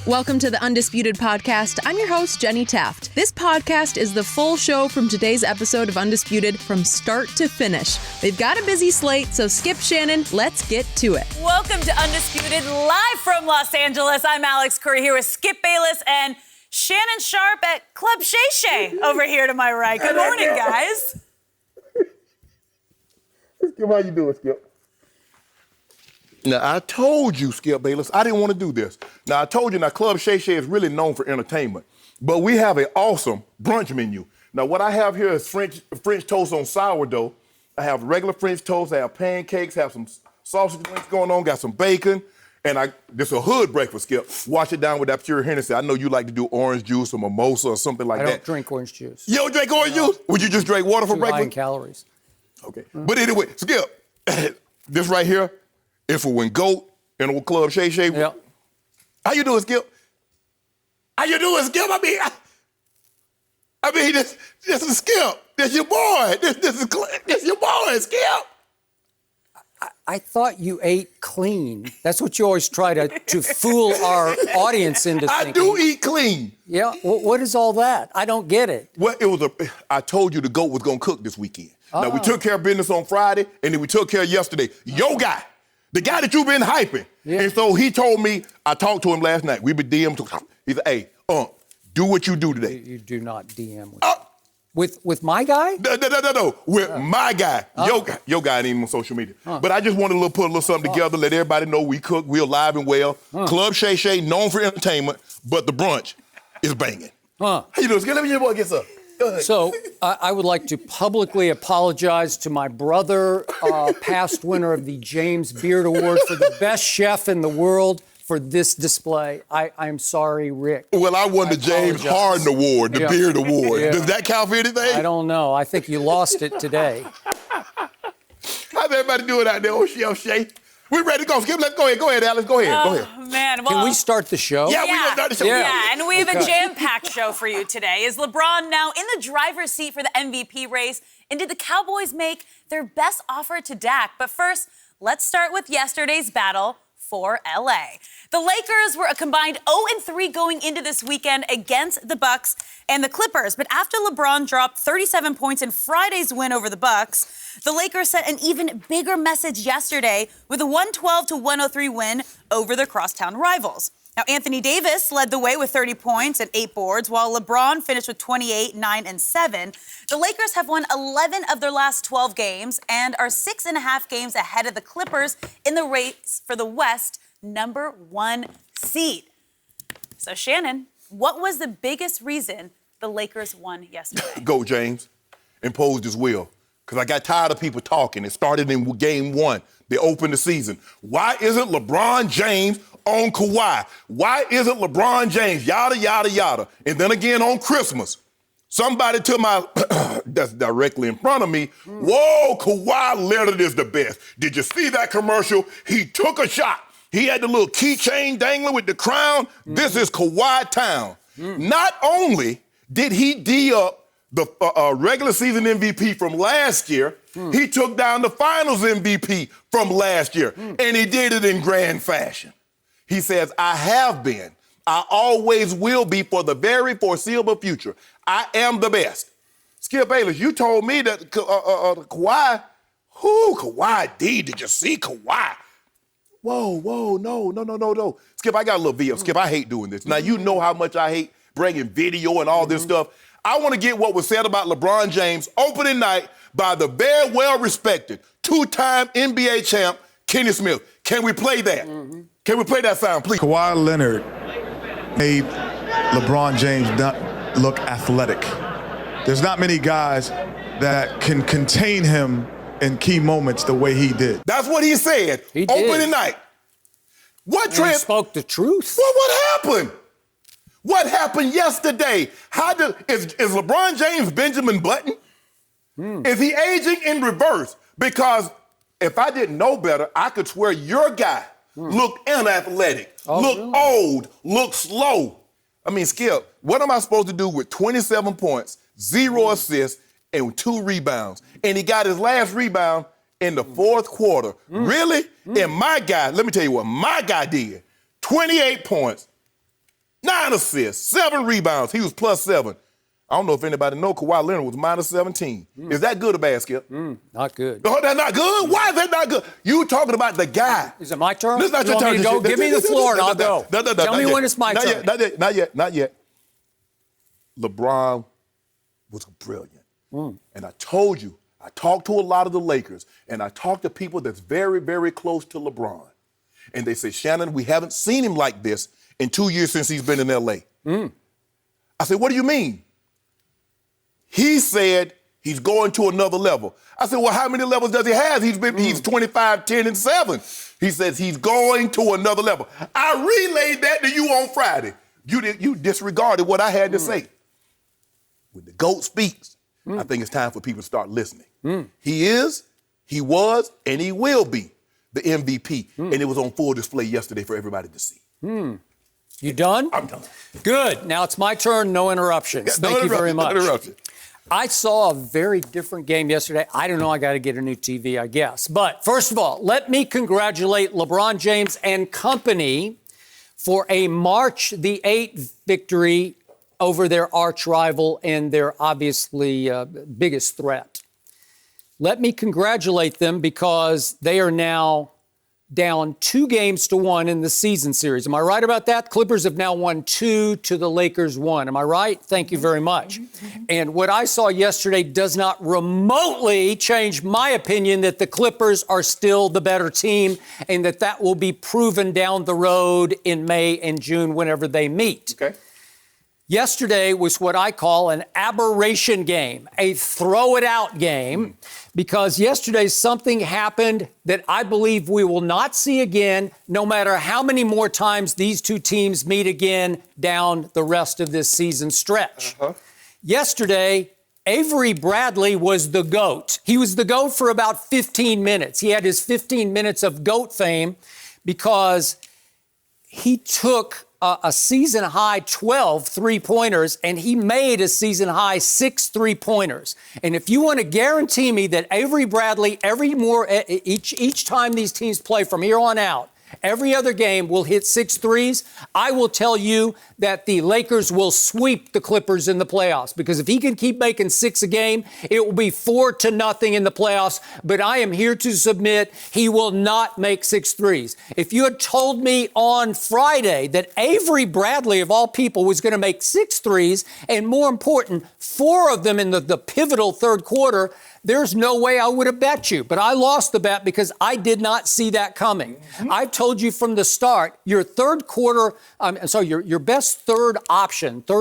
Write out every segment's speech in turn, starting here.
Welcome to the Undisputed podcast. I'm your host, Jenny Taft. This podcast is the full show from today's episode of Undisputed from start to finish. They've got a busy slate, so Skip, Shannon, let's get to it. Welcome to Undisputed, live from Los Angeles. I'm Alex Curry here with Skip Bayless and Shannon Sharpe at Club Shay Shay over here to my right. Good morning, guys. Skip, how you doing, Skip? Now, I told you, Skip Bayless, I didn't want to do this. Now, I told you, Club Shay Shay is really known for entertainment, but we have an awesome brunch menu. Now, what I have here is French toast on sourdough. I have regular French toast, I have pancakes, have some sausage links going on, got some bacon, and this is a hood breakfast, Skip. Wash it down with that pure Hennessy. I know you like to do orange juice or mimosa or something like that. I don't drink orange juice. You don't drink orange juice? Would you just drink water for breakfast? High in calories. Okay. But anyway, Skip, this right here is for when GOAT and Club Shay Shay. Yep. How you doing, Skip? How you doing, Skip? I mean, this is Skip. This your boy. This your boy, Skip. I thought you ate clean. That's what you always try to fool our audience into thinking. I do eat clean. Yeah. What is all that? I don't get it. Well, I told you the GOAT was gonna cook this weekend. Now we took care of business on Friday, and then we took care of yesterday. Your guy. The guy that you've been hyping. Yeah. And so he told me, I talked to him last night. We been DM. He said, hey, do what you do today. You do not DM with my guy? No. With my guy. Your guy ain't even on social media. But I just wanted to put a little something together, let everybody know we cook, we're alive and well. Club Shay Shay, known for entertainment, but the brunch is banging. How you doing? Let me your boy get some. So I would like to publicly apologize to my brother, past winner of the James Beard Award for the best chef in the world, for this display. I'm sorry, Rick. Well, I won the James Harden Award, the Beard Award. Yeah. Does that count for anything? I don't know. I think you lost it today. How's everybody doing out there, Chef Shay? We ready to go. Skip, let's go ahead. Go ahead, Alex. Go ahead. Man, well, can we start the show? Yeah, we're going to start the show. Yeah, and we have a jam-packed show for you today. Is LeBron now in the driver's seat for the MVP race? And did the Cowboys make their best offer to Dak? But first, let's start with yesterday's battle for LA. The Lakers were a combined 0-3 going into this weekend against the Bucks and the Clippers. But after LeBron dropped 37 points in Friday's win over the Bucks, the Lakers sent an even bigger message yesterday with a 112-103 win over their crosstown rivals. Now, Anthony Davis led the way with 30 points and 8 boards, while LeBron finished with 28, 9, and 7. The Lakers have won 11 of their last 12 games and are 6.5 games ahead of the Clippers in the race for the West #1 seed. So, Shannon, what was the biggest reason the Lakers won yesterday? Go, James. Imposed his will. Because I got tired of people talking. It started in game 1. They opened the season. Why isn't LeBron James on Kawhi? Why isn't LeBron James? Yada, yada, yada. And then again on Christmas, somebody to my, that's directly in front of me, whoa, Kawhi Leonard is the best. Did you see that commercial? He took a shot. He had the little keychain dangling with the crown. This is Kawhi town. Not only did he D up the regular season MVP from last year, he took down the finals MVP from last year, and he did it in grand fashion. He says, I have been, I always will be for the very foreseeable future. I am the best. Skip Bayless, you told me that Kawhi, Kawhi D, did you see Kawhi? Whoa, no. Skip, I got a little video. Skip, I hate doing this. Now, you know how much I hate bringing video and all this stuff. I want to get what was said about LeBron James opening night by the very well-respected two-time NBA champ, Kenny Smith. Can we play that? Can we play that sound, please? Kawhi Leonard made LeBron James look athletic. There's not many guys that can contain him in key moments the way he did. That's what he said. He did. Opening night. He spoke the truth. Well, what happened? What happened yesterday? Is LeBron James Benjamin Button? Is he aging in reverse? Because if I didn't know better, I could swear your guy looked unathletic, looked old, looked slow. I mean, Skip, what am I supposed to do with 27 points, 0 assists, and 2 rebounds? And he got his last rebound in the fourth quarter. Really? And my guy, let me tell you what my guy did. 28 points, 9 assists, 7 rebounds. He was +7. I don't know if anybody know Kawhi Leonard was -17. Is that good or bad, Skip? Not good. No, that's not good? Why is that not good? You talking about the guy. Is it my turn? This is not your turn. Go? Give me the floor and I'll go. Tell me when it's my turn. Not yet. LeBron was brilliant. And I told you, I talked to a lot of the Lakers, and I talked to people that's very, very close to LeBron. And they say, Shannon, we haven't seen him like this in 2 years since he's been in L.A. I said, what do you mean? He said he's going to another level. I said, well, how many levels does he have? He's 25, 10, and 7. He says he's going to another level. I relayed that to you on Friday. You disregarded what I had to say. When the GOAT speaks, I think it's time for people to start listening. He is, he was, and he will be the MVP. And it was on full display yesterday for everybody to see. You done? I'm done. Good. Now it's my turn. No interruptions. Thank you very much. No interruption. I saw a very different game yesterday. I don't know. I got to get a new TV, I guess. But first of all, let me congratulate LeBron James and company for a March the 8th victory over their arch rival and their obviously biggest threat. Let me congratulate them because they are now down 2-1 in the season series. Am I right about that? Clippers have now won 2 to the Lakers 1. Am I right? Thank you very much. And what I saw yesterday does not remotely change my opinion that the Clippers are still the better team and that will be proven down the road in May and June whenever they meet. Okay. Yesterday was what I call an aberration game, a throw-it-out game, because yesterday something happened that I believe we will not see again, no matter how many more times these two teams meet again down the rest of this season stretch. Yesterday, Avery Bradley was the GOAT. He was the GOAT for about 15 minutes. He had his 15 minutes of GOAT fame because he took a season-high 12 three-pointers, and he made a season-high 6 three-pointers. And if you want to guarantee me that Avery Bradley, each time these teams play from here on out, every other game will hit 6 threes, I will tell you that the Lakers will sweep the Clippers in the playoffs. Because if he can keep making 6 a game, it will be 4-0 in the playoffs. But I am here to submit he will not make 6 threes. If you had told me on Friday that Avery Bradley, of all people, was going to make 6 threes, and more important, 4 of them in the pivotal third quarter, there's no way I would have bet you. But I lost the bet because I did not see that coming. I've told you from the start, your third quarter, your best third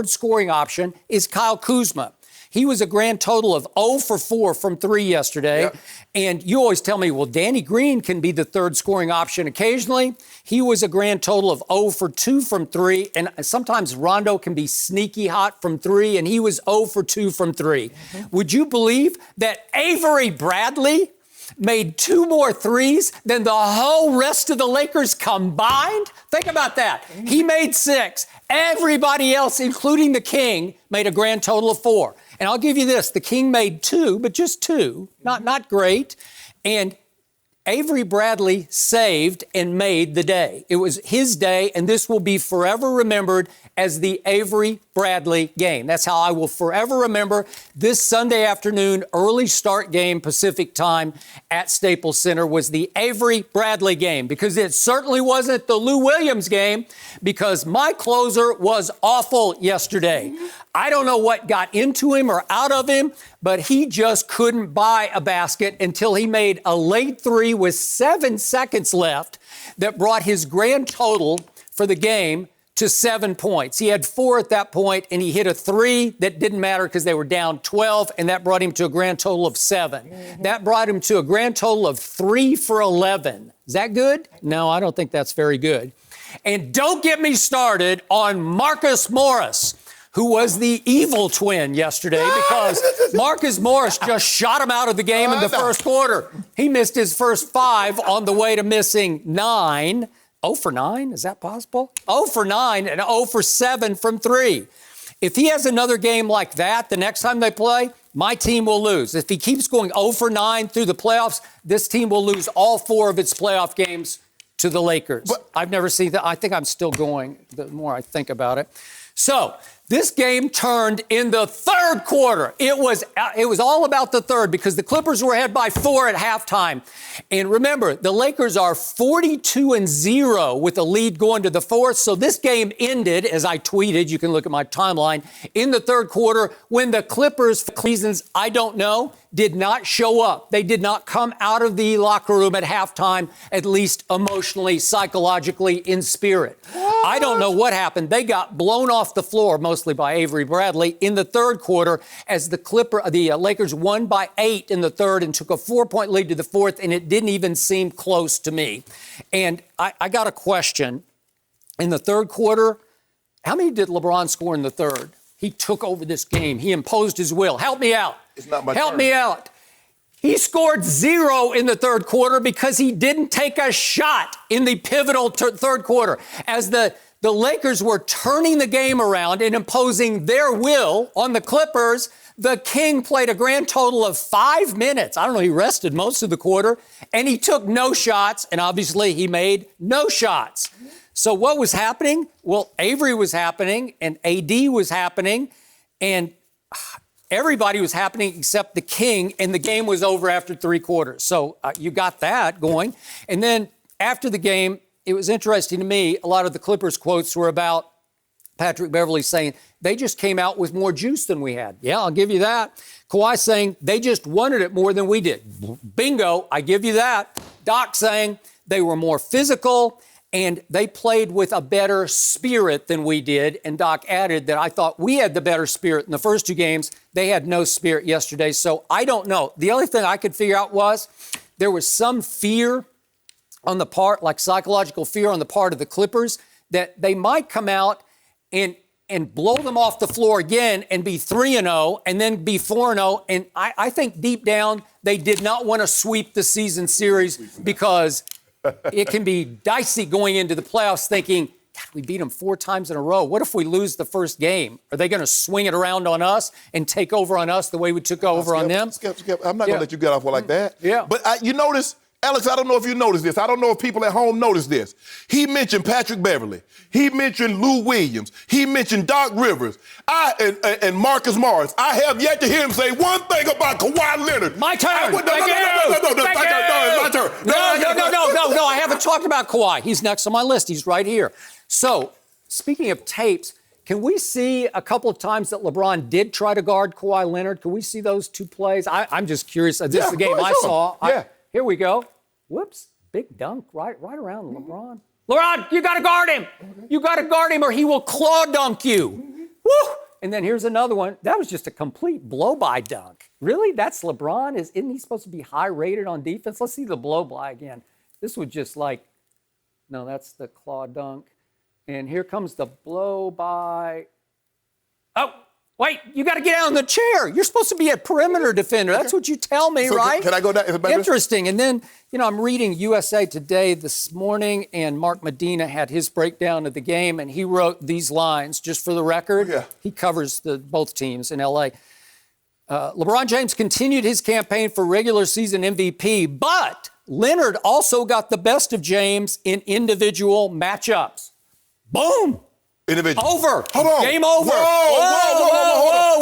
scoring option is Kyle Kuzma. He was a grand total of 0 for 4 from 3 yesterday. Yep. And you always tell me, well, Danny Green can be the third scoring option occasionally. He was a grand total of 0 for 2 from 3. And sometimes Rondo can be sneaky hot from 3, and he was 0 for 2 from 3. Would you believe that Avery Bradley made 2 more threes than the whole rest of the Lakers combined? Think about that. He made 6. Everybody else, including the King, made a grand total of 4. And I'll give you this. The King made 2, but just 2. Not great. And Avery Bradley saved and made the day. It was his day, and this will be forever remembered as the Avery Bradley game. That's how I will forever remember this Sunday afternoon early start game Pacific time at Staples Center was the Avery Bradley game, because it certainly wasn't the Lou Williams game, because my closer was awful yesterday. I don't know what got into him or out of him, but he just couldn't buy a basket until he made a late 3 with 7 seconds left that brought his grand total for the game to 7 points. He had 4 at that point, and he hit a 3 that didn't matter because they were down 12, and that brought him to a grand total of 7. That brought him to a grand total of 3 for 11. Is that good? No, I don't think that's very good. And don't get me started on Marcus Morris, who was the evil twin yesterday, because Marcus Morris just shot him out of the game in the first quarter. He missed his first 5 on the way to missing 9. 0 for 9? Is that possible? 0 for 9 and 0 for 7 from 3. If he has another game like that the next time they play, my team will lose. If he keeps going 0 for 9 through the playoffs, this team will lose all 4 of its playoff games to the Lakers. I've never seen that. I think I'm still going the more I think about it. So this game turned in the third quarter. It was all about the third because the Clippers were ahead by 4 at halftime. And remember, the Lakers are 42-0 with a lead going to the fourth. So this game ended, as I tweeted, you can look at my timeline, in the third quarter when the Clippers, for reasons I don't know, did not show up. They did not come out of the locker room at halftime, at least emotionally, psychologically, in spirit. I don't know what happened. They got blown off the floor, mostly by Avery Bradley, in the third quarter as the Lakers won by 8 in the third and took a 4-point lead to the fourth, and it didn't even seem close to me. And I got a question. In the third quarter, how many did LeBron score in the third? He took over this game. He imposed his will. Help me out. It's not my Help turn. me out. He scored 0 in the third quarter because he didn't take a shot in the pivotal third quarter. As the Lakers were turning the game around and imposing their will on the Clippers, the King played a grand total of 5 minutes. I don't know, he rested most of the quarter, and he took no shots, and obviously he made no shots. So what was happening? Well, Avery was happening, and AD was happening, and everybody was happening except the King, and the game was over after 3 quarters. So you got that going. And then after the game, it was interesting to me, a lot of the Clippers quotes were about Patrick Beverley saying, they just came out with more juice than we had. Yeah, I'll give you that. Kawhi saying, they just wanted it more than we did. Bingo, I give you that. Doc saying, they were more physical and they played with a better spirit than we did. And Doc added that I thought we had the better spirit in the first 2 games. They had no spirit yesterday. So I don't know. The only thing I could figure out was there was some fear on the part, like psychological fear on the part of the Clippers, that they might come out and blow them off the floor again and be 3-0 and then be 4-0. And I think deep down they did not want to sweep the season series because it can be dicey going into the playoffs thinking, God, we beat them 4 times in a row. What if we lose the first game? Are they going to swing it around on us and take over on us the way we took over on them? Skip. I'm not going to let you get off like that. Yeah. But you notice, Alex, I don't know if you noticed this. I don't know if people at home noticed this. He mentioned Patrick Beverley. He mentioned Lou Williams. He mentioned Doc Rivers. And Marcus Morris. I have yet to hear him say one thing about Kawhi Leonard. My turn. No, my turn. No, I haven't talked about Kawhi. He's next on my list. He's right here. So, speaking of tapes, can we see a couple of times that LeBron did try to guard Kawhi Leonard? Can we see those 2 plays? I'm just curious. This is the game I saw. Yeah. Here we go. Whoops. Big dunk right around LeBron. LeBron, you got to guard him. You got to guard him or he will claw dunk you. Woo! And then here's another one. That was just a complete blow-by dunk. Really? That's LeBron? Isn't he supposed to be high-rated on defense? Let's see the blow-by again. This was just like, no, that's the claw dunk. And here comes the blow-by. Oh, wait, you got to get out of the chair. You're supposed to be a perimeter defender. That's what you tell me, So right? can I go down? Interesting. And then, I'm reading USA Today this morning, and Mark Medina had his breakdown of the game, and he wrote these lines, just for the record. Yeah. He covers both teams in L.A. LeBron James continued his campaign for regular season MVP, but Leonard also got the best of James in individual matchups. Boom! Individual. Over. Hold on. Game over. Whoa.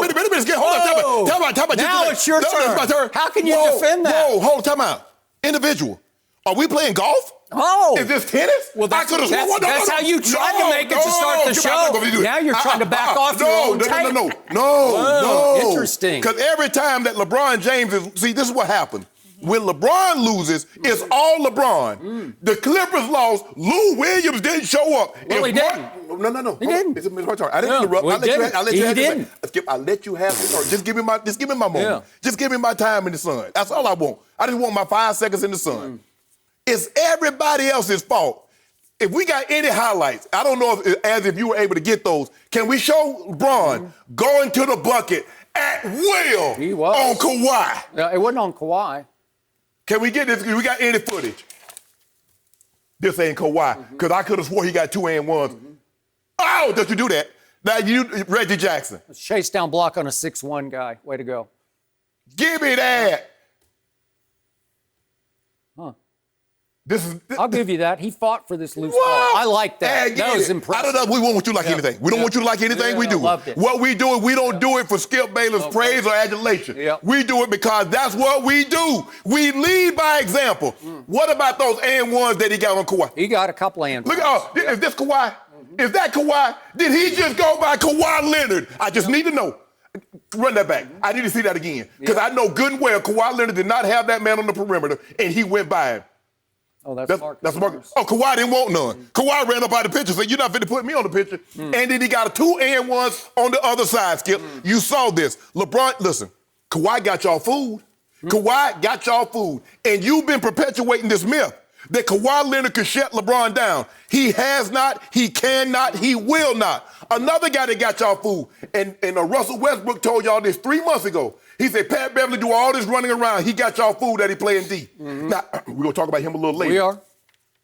Wait a minute. Hold on. Time out. Now it's your turn. It's my turn. How can you defend that? Hold time out. Individual. Are we playing golf? Oh. Is this tennis? Well, that's how you tried to make it to start the show. Now you're trying to back off your own tape. No. Interesting. Because every time that LeBron James this is what happened. When LeBron loses, it's all LeBron. The Clippers lost. Lou Williams didn't show up. Well, he didn't. No. He didn't. It's my turn. I didn't interrupt. Well, he didn't. Skip, I let you have it. Just give me my moment. Yeah. Just give me my time in the sun. That's all I want. I just want my 5 seconds in the sun. It's everybody else's fault. If we got any highlights, I don't know if you were able to get those. Can we show LeBron going to the bucket at will He was. on Kawhi? No, it wasn't on Kawhi. Can we get this? We got any footage? This ain't Kawhi, because I could have swore he got 2 and 1s. Oh, don't you do that? Now Reggie Jackson. Chase down block on a 6'1" guy. Way to go. Give me that. Huh. I'll give you that. He fought for this loose ball. I like that. That was impressive. I don't know. We want you to like anything. We don't want you to like anything we do. Loved it. What we do, we don't do it for Skip Bayless' praise or adulation. We do it because that's what we do. We lead by example. What about those and ones that he got on Kawhi? He got a couple and ones. Look, is this Kawhi? Is that Kawhi? Did he just go by Kawhi Leonard? I just need to know. Run that back. I need to see that again. Because I know good and well Kawhi Leonard did not have that man on the perimeter, and he went by him. Oh, that's Marcus. Oh, Kawhi didn't want none. Kawhi ran up out of the picture and said, you're not fit to put me on the picture. And then he got a 2 and 1s on the other side, Skip. You saw this. LeBron, listen, Kawhi got y'all food. Kawhi got y'all food. And you've been perpetuating this myth that Kawhi Leonard could shut LeBron down. He has not, he cannot, he will not. Another guy that got y'all food, and Russell Westbrook told y'all this 3 months ago. He said, Pat Beverley do all this running around. He got y'all food that he playing D. Now, we're going to talk about him a little later. We are.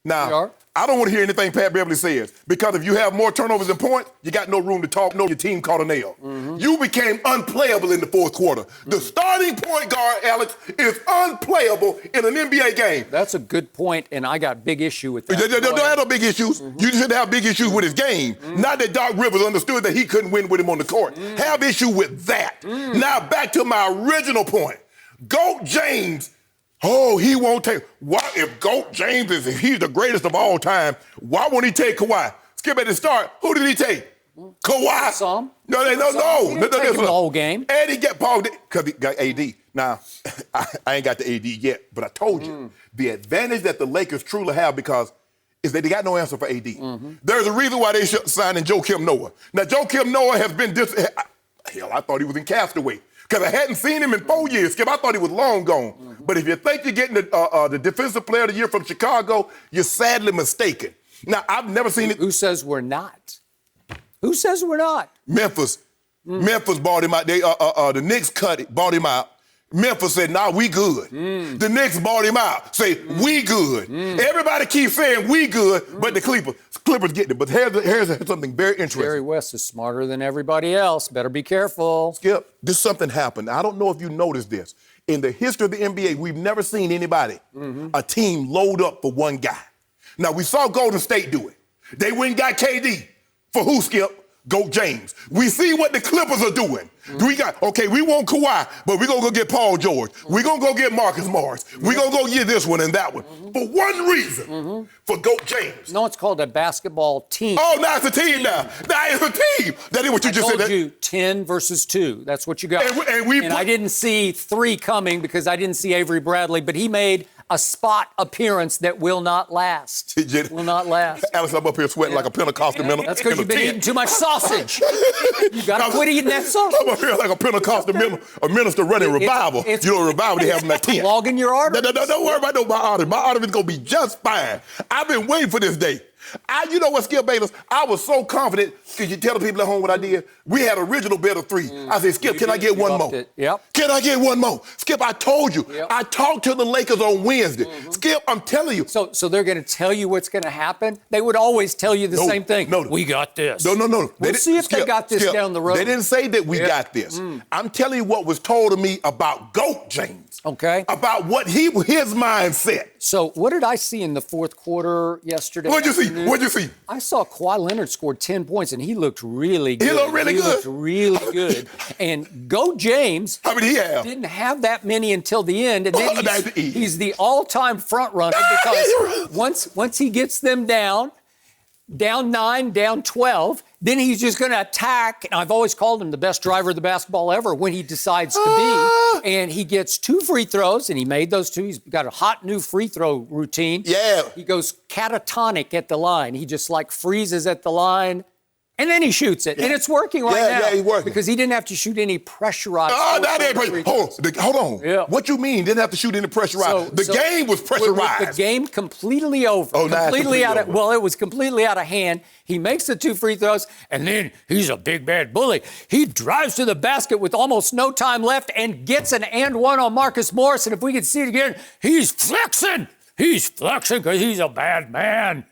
Now, I don't want to hear anything Pat Beverley says, because if you have more turnovers than points, you got no room to talk. No, your team caught a nail. You became unplayable in the fourth quarter. The starting point guard, Alex, is unplayable in an NBA game. That's a good point, and I got big issue with that. Don't have no big issues. You should have big issues with his game. Not that Doc Rivers understood that he couldn't win with him on the court. Have issue with that. Now, back to my original point. GOAT James. Oh, he won't take. Why? If GOAT James if he's the greatest of all time, why won't he take Kawhi? Skip at the start. Who did he take? Kawhi. Some. No. He didn't take him the whole game. And he got Paul because he got AD. Now, I ain't got the AD yet, but I told you the advantage that the Lakers truly have because is that they got no answer for AD. There's a reason why they signing Joakim Noah. Now, Joakim Noah has been hell, I thought he was in Castaway. Because I hadn't seen him in 4 years, Skip. I thought he was long gone. But if you think you're getting the Defensive Player of the Year from Chicago, you're sadly mistaken. Now, I've never seen it. Who says we're not? Who says we're not? Memphis. Memphis bought him out. The Knicks bought him out. Memphis said, nah, we good. The Knicks bought him out. Say, we good. Everybody keeps saying we good, but the Clippers get it. But here's something very interesting. Jerry West is smarter than everybody else. Better be careful. Skip, something happened. I don't know if you noticed this. In the history of the NBA, we've never seen anybody, a team load up for one guy. Now, we saw Golden State do it. They went and got KD. For who, Skip? GOAT James. We see what the Clippers are doing. We want Kawhi, but we're going to go get Paul George. We're going to go get Marcus Morris. We're going to go get this one and that one. For one reason, for GOAT James. No, it's called a basketball team. Oh, now it's a team now. Now it's a team. That is what you just said. I told you 10 versus 2. That's what you got. And I didn't see 3 coming because I didn't see Avery Bradley, but he made a spot appearance that will not last. Will not last. Alex, I'm up here sweating like a Pentecostal minister. That's because you've been eating too much sausage. You got to quit eating that sausage. I'm up here like a Pentecostal minister running revival. Revival they have in that tent. Logging my arteries. Don't worry about my arteries. My arteries is going to be just fine. I've been waiting for this day. You know what, Skip Bayless? I was so confident. Could you tell the people at home what I did? We had original bet of 3. I said, Skip, can I get one more? Can I get one more? Skip, I told you. I talked to the Lakers on Wednesday. Skip, I'm telling you. So they're going to tell you what's going to happen? They would always tell you the same thing. No. We got this. No. We'll see if they got this down the road. They didn't say that we got this. I'm telling you what was told to me about GOAT James. Okay. About what his mindset. So what did I see in the fourth quarter yesterday? What'd you see? I saw Kawhi Leonard scored 10 points, and he looked really good. He looked really good. And GOAT James how many he have? Didn't have that many until the end. And then he's the all-time front runner because once he gets them down 9, down 12, then he's just going to attack. And I've always called him the best driver of the basketball ever when he decides to be. And he gets 2 free throws, and he made those 2. He's got a hot new free throw routine. Yeah. He goes catatonic at the line. He just freezes at the line. And then he shoots it. Yeah. And it's working right now. Yeah, he's working. Because he didn't have to shoot any pressurized. Oh, that ain't pressurized. Hold on. Yeah. What you mean? Didn't have to shoot any pressurized? The game was pressurized. With the game completely over. Oh, completely out of, well, it was completely out of hand. He makes the 2 free throws, and then he's a big bad bully. He drives to the basket with almost no time left and gets an and one on Marcus Morris. And if we could see it again, he's flexing. He's flexing because he's a bad man.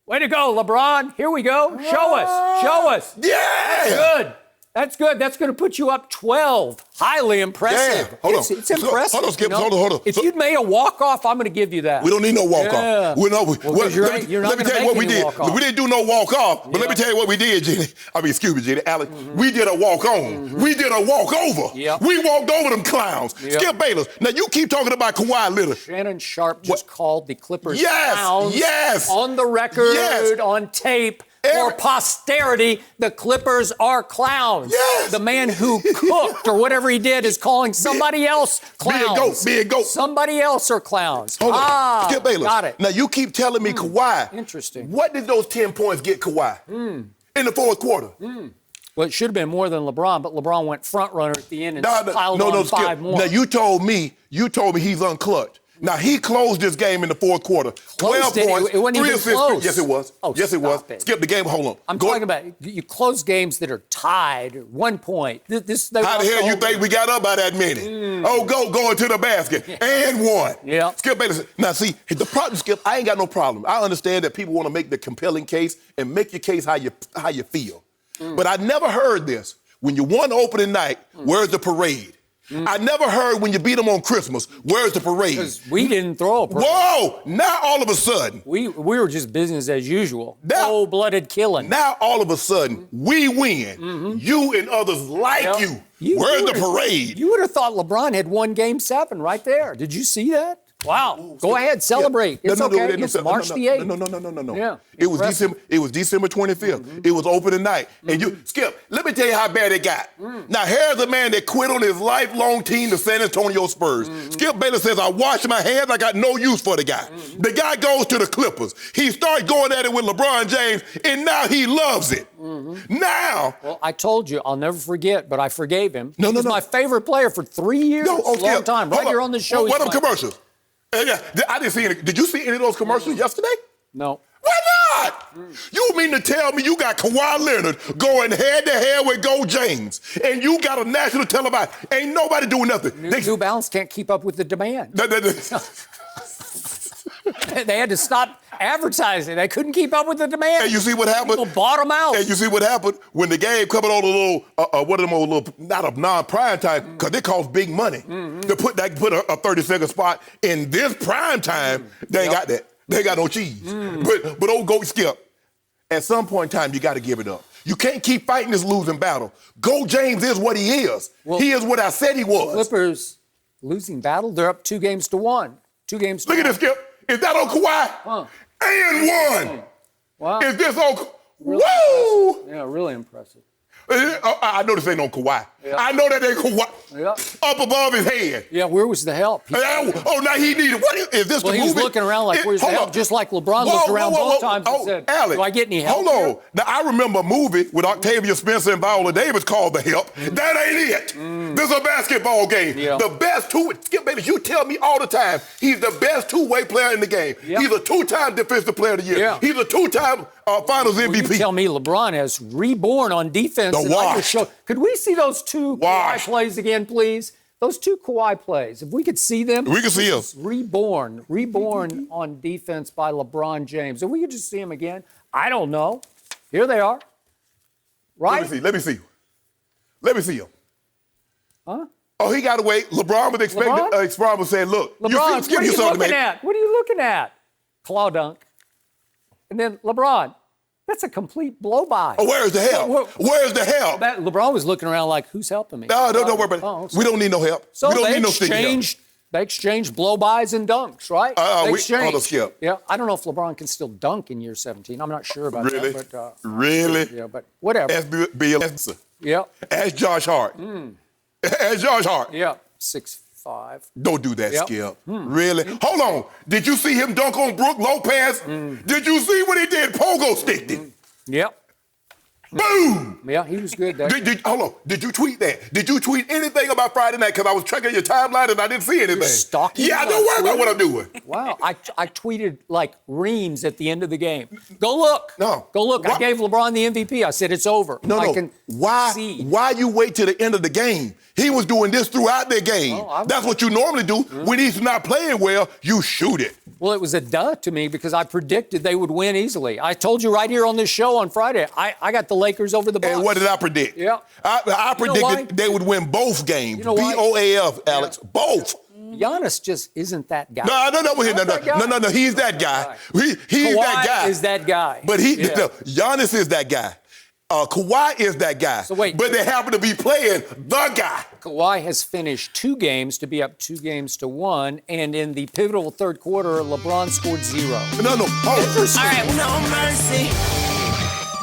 Way to go, LeBron. Here we go. Show us. Yeah. Good. That's good. That's going to put you up 12. Highly impressive. Yeah. Hold on. It's impressive. Hold on, Skip. You know? Hold on. If you'd made a walk-off, I'm going to give you that. We don't need no walk-off. Yeah. You're not let me tell you what we did. Walk-off. We didn't do no walk-off, but let me tell you what we did, Jenny. Excuse me, Jenny. Alex, we did a walk-on. We did a walk-over. Yep. We walked over them clowns. Yep. Skip Bayless. Now, you keep talking about Kawhi Leonard. Shannon Sharpe just called the Clippers Yes, clowns yes. on the record, Yes. on tape. For posterity, the Clippers are clowns. Yes. The man who cooked or whatever he did is calling somebody else clowns. Be a goat. Somebody else are clowns. Hold on. Skip Bayless. Got it. Now, you keep telling me Kawhi. Interesting. What did those 10 points get Kawhi in the fourth quarter? Well, it should have been more than LeBron, but LeBron went front runner at the end and piled on Skip. 5 more. Now, you told me he's unclutched. Now, he closed this game in the fourth quarter. 12 points, it wasn't 3 even assists. close. Yes, it was. Oh, yes, it was. stop it. Skip the game. Hold on. I'm talking about you close games that are tied, 1 point. How the hell you think we got up by that many? Going to the basket and one. Yeah. Skip Bayless. Now, see, the problem, Skip, I ain't got no problem. I understand that people want to make the compelling case and make your case how you feel. But I never heard this. When you won opening night, where's the parade? I never heard when you beat them on Christmas, where's the parade? Because we didn't throw a parade. Whoa! Now all of a sudden. We were just business as usual. Cold-blooded killing. Now all of a sudden, we win. You and others like you. Where's the parade? You would have thought LeBron had won Game 7 right there. Did you see that? Wow. Go ahead, celebrate. It's okay. It's March the 8th. No. Yeah. It was December 25th. It was opening night. And you, Skip, let me tell you how bad it got. Now, here's a man that quit on his lifelong team, the San Antonio Spurs. Skip Bayless says, I wash my hands, I got no use for the guy. The guy goes to the Clippers. He starts going at it with LeBron James, and now he loves it. Now. Well, I told you, I'll never forget, but I forgave him. No. He's my favorite player for 3 years. Long time. Right here on the show. What are the commercials? I didn't see any. Did you see any of those commercials yesterday? No. Why not? You mean to tell me you got Kawhi Leonard going head-to-head with Go James, and you got a national television? Ain't nobody doing nothing. New Balance can't keep up with the demand. They had to stop advertising. They couldn't keep up with the demand. And you see what happened? People bought them out. And you see what happened when the game coming on a little, what are them old little, not a non-prime time, because it costs big money to put a 30-second spot in this prime time. They ain't got that. They ain't got no cheese. But old Go Skip, at some point in time, you got to give it up. You can't keep fighting this losing battle. Go James is what he is. Well, he is what I said he was. Clippers losing battle. They're up 2-1. 2 games to Look 1. at this, Skip. Is that on Kawhi? And one. Wow. Is this on? Really Woo! impressive. Yeah, really impressive. I know this ain't on Kawhi. Yeah. I know that ain't Kawhi. Yeah. Up above his head. Yeah, where was the help? Now he needed. What is this? Well, the he was movie? looking around like, where's the help? Just like LeBron looked around both times and said, Alex, do I get any help? Hold on. Here? Now, I remember a movie with Octavia Spencer and Viola Davis called The Help. That ain't it. This is a basketball game. Yeah. The best Skip Bayless, you tell me all the time, he's the best two-way player in the game. Yep. He's a 2-time Defensive Player of the Year. Yeah. He's a 2-time Finals MVP. You tell me LeBron has reborn on defense. Could we see those 2 Kawhi plays again, please? Those 2 Kawhi plays. If we could see them. We can see them. Reborn on defense by LeBron James. If we could just see them again. I don't know. Here they are. Right? Let me see. Huh? Oh, he got away. LeBron was expecting. LeBron was saying, "Look, LeBron, what are you looking at? What are you looking at? Claw dunk." And then LeBron, that's a complete blow-by. Oh, where's the help? Where's the help? LeBron was looking around like, who's helping me? No, don't worry about it. We don't need no help. So we don't need no sticky help. They exchanged blow-bys and dunks, right? Skip. Yeah, I don't know if LeBron can still dunk in year 17. I'm not sure about that. But, really? Yeah, but whatever. Yeah. Ask Josh Hart. Ask Josh Hart. Yeah, 6'5". Don't do that, Skip. Really? Hold on. Did you see him dunk on Brook Lopez? Did you see what he did? Pogo sticked him. Yep. Boom! Yeah, he was good. Hold on. Did you tweet that? Did you tweet anything about Friday night? Because I was checking your timeline and I didn't see anything. You're stalking? Yeah, don't worry about what I'm doing. Wow. I tweeted like reams at the end of the game. Go look. No. Go look. I gave LeBron the MVP. I said it's over. Why you wait till the end of the game? He was doing this throughout the game. That's what you normally do. When he's not playing well, you shoot it. Well, it was a duh to me because I predicted they would win easily. I told you right here on this show on Friday, I got the Lakers over the Bucks. And what did I predict? Yeah. I predicted they would win both games. You know why? BOAF, Alex. Yeah. Both. Giannis just isn't that guy. No. He's that guy. He's Kawhi that guy. is that guy. But Giannis is that guy. Kawhi is that guy. So wait. But they happen to be playing the guy. Kawhi has finished 2 games to be up 2 games to 1, and in the pivotal third quarter, LeBron scored 0. No. Oh. All right. No mercy.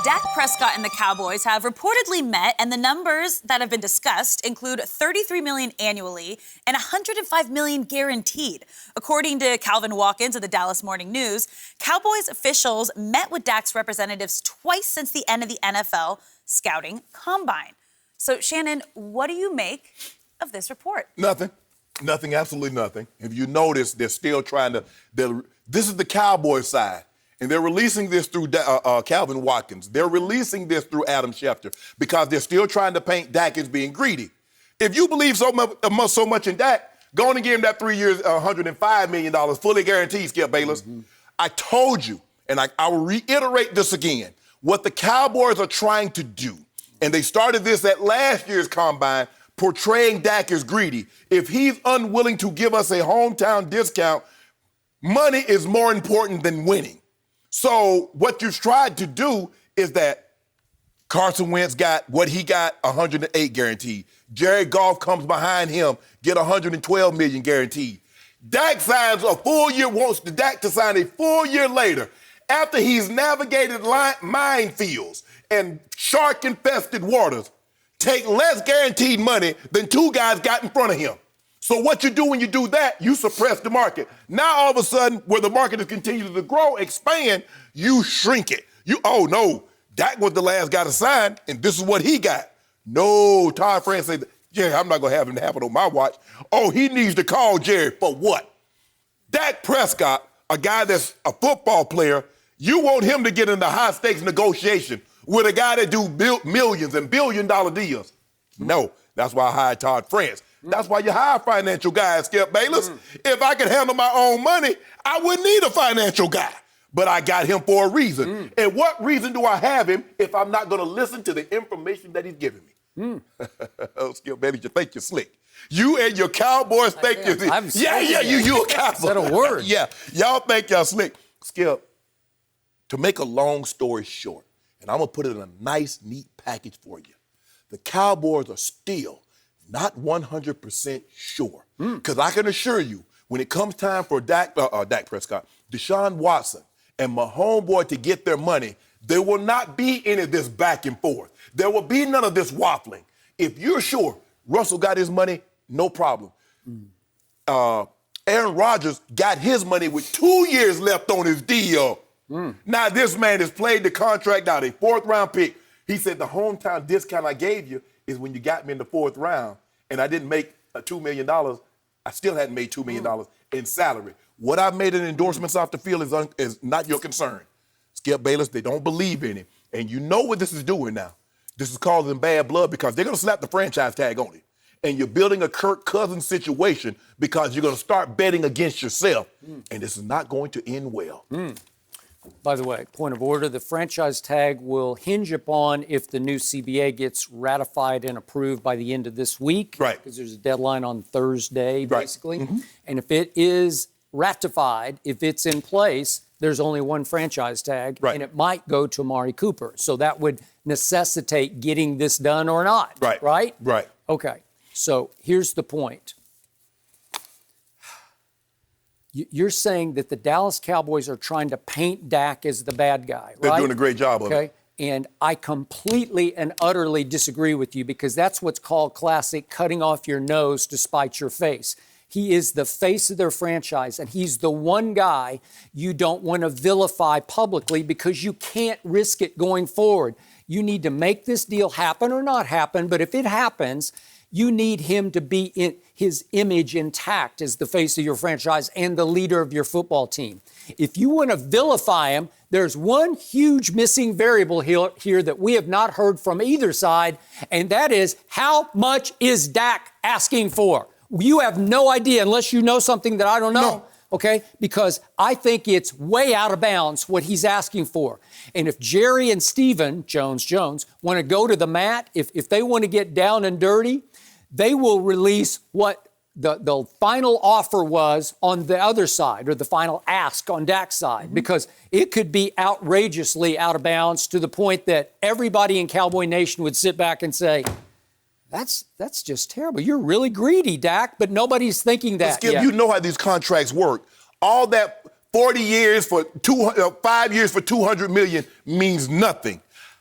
Dak Prescott and the Cowboys have reportedly met, and the numbers that have been discussed include $33 million annually and $105 million guaranteed. According to Calvin Watkins of the Dallas Morning News, Cowboys officials met with Dak's representatives twice since the end of the NFL scouting combine. So, Shannon, what do you make of this report? Nothing, absolutely nothing. If you notice, they're still trying to. This is the Cowboys side. And they're releasing this through Calvin Watkins. They're releasing this through Adam Schefter because they're still trying to paint Dak as being greedy. If you believe so much in Dak, go on and give him that 3 years, $105 million, fully guaranteed, Skip Bayless. Mm-hmm. I told you, and I will reiterate this again, what the Cowboys are trying to do, and they started this at last year's combine, portraying Dak as greedy. If he's unwilling to give us a hometown discount, money is more important than winning. So what you've tried to do is that Carson Wentz got what he got, 108 guaranteed. Jared Goff comes behind him, get 112 million guaranteed. Dak signs a full year, wants Dak to sign a full year later after he's navigated minefields and shark-infested waters, take less guaranteed money than 2 guys got in front of him. So what you do when you do that, you suppress the market. Now all of a sudden, where the market is continuing to grow, expand, you shrink it. No, Dak was the last guy to sign, and this is what he got. No, Todd France said, yeah, I'm not going to have it happen on my watch. Oh, he needs to call Jerry for what? Dak Prescott, a guy that's a football player, you want him to get into high-stakes negotiation with a guy that do millions and billion-dollar deals. No, that's why I hired Todd France. That's why you hire financial guys, Skip Bayless. If I could handle my own money, I wouldn't need a financial guy. But I got him for a reason. And what reason do I have him if I'm not going to listen to the information that he's giving me? Oh, Skip Bayless, you think you're slick. You and your Cowboys think you're slick. You a cowboy. Said a word. Yeah, y'all think y'all slick. Skip, to make a long story short, and I'm going to put it in a nice, neat package for you, the Cowboys are still not 100% sure. Because I can assure you, when it comes time for Dak Prescott, Deshaun Watson, and my homeboy to get their money, there will not be any of this back and forth. There will be none of this waffling. If you're sure Russell got his money, no problem. Aaron Rodgers got his money with 2 years left on his deal. Now this man has played the contract out, a 4th-round pick. He said the hometown discount I gave you is when you got me in the 4th round, and I didn't make $2 million. I still hadn't made $2 million in salary. What I made in endorsements off the field is not your concern. Skip Bayless, they don't believe in it. And you know what this is doing now. This is causing bad blood because they're going to slap the franchise tag on it. And you're building a Kirk Cousins situation because you're going to start betting against yourself. And this is not going to end well. By the way, point of order, the franchise tag will hinge upon if the new CBA gets ratified and approved by the end of this week. Right. Because there's a deadline on Thursday, basically. Right. And if it is ratified, if it's in place, there's only one franchise tag, and it might go to Amari Cooper. So that would necessitate getting this done or not. Right? Right. Okay. So here's the point. You're saying that the Dallas Cowboys are trying to paint Dak as the bad guy, right? They're doing a great job of it. And I completely and utterly disagree with you because that's what's called classic cutting off your nose to spite your face. He is the face of their franchise, and he's the one guy you don't want to vilify publicly because you can't risk it going forward. You need to make this deal happen or not happen, but if it happens, you need him to be in his image intact as the face of your franchise and the leader of your football team. If you want to vilify him, there's one huge missing variable here that we have not heard from either side, and that is how much is Dak asking for? You have no idea, unless you know something that I don't know. okay? Because I think it's way out of bounds what he's asking for. And if Jerry and Steven, Jones, want to go to the mat, if they want to get down and dirty, they will release what the final offer was on the other side, or the final ask on Dak's side, because it could be outrageously out of bounds to the point that everybody in Cowboy Nation would sit back and say, that's just terrible. You're really greedy, Dak, but nobody's thinking that Skip, yet. you know how these contracts work. All that 40 years for 5 years for $200 million means nothing.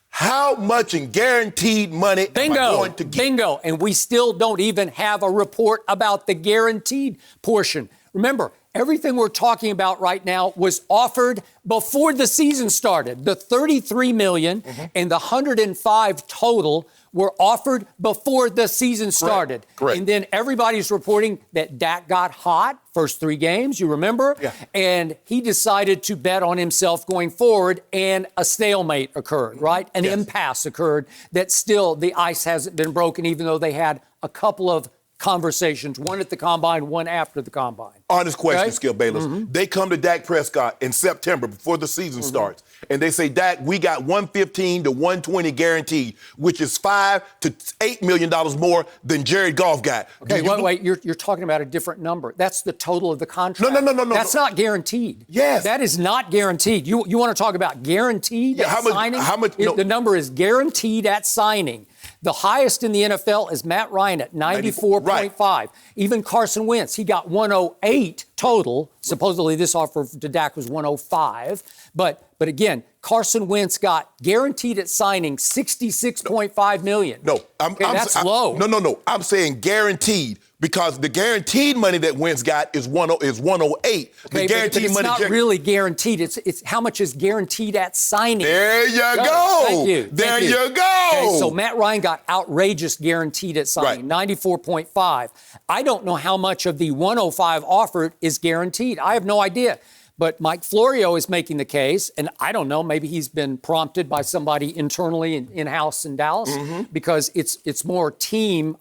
How much in guaranteed money am I going to get? Bingo. And we still don't even have a report about the guaranteed portion. Remember, everything we're talking about right now was offered before the season started. The $33 million and the $105 total were offered before the season started. Correct. And then everybody's reporting that Dak got hot first 3 games, you remember? Yeah. And he decided to bet on himself going forward, and a stalemate occurred, right? An impasse occurred that still the ice hasn't been broken, even though they had a couple of conversations, one at the Combine, one after the Combine. Honest question, Okay? Skip Bayless. They come to Dak Prescott in September before the season starts, and they say, Dak, we got $115 to $120 guaranteed, which is $5 to $8 million more than Jared Goff got. Okay, wait, you're talking about a different number. That's the total of the contract. No. That's not guaranteed. Yes. That is not guaranteed. You want to talk about guaranteed at signing? How much? The number is guaranteed at signing. The highest in the NFL is Matt Ryan at 94.5. Right. Even Carson Wentz, he got 108 total. Supposedly this offer to Dak was 105. But again, Carson Wentz got guaranteed at signing $66.5 million. No, that's low. No. I'm saying guaranteed, because the guaranteed money that Wentz got is 108. Okay, The guaranteed but it's money not really guaranteed. It's how much is guaranteed at signing. There you go. Thank you. There you go. Okay, so Matt Ryan got outrageous guaranteed at signing, 94.5. I don't know how much of the 105 offered is guaranteed. I have no idea. But Mike Florio is making the case, and I don't know, maybe he's been prompted by somebody internally in-house in Dallas, because it's more team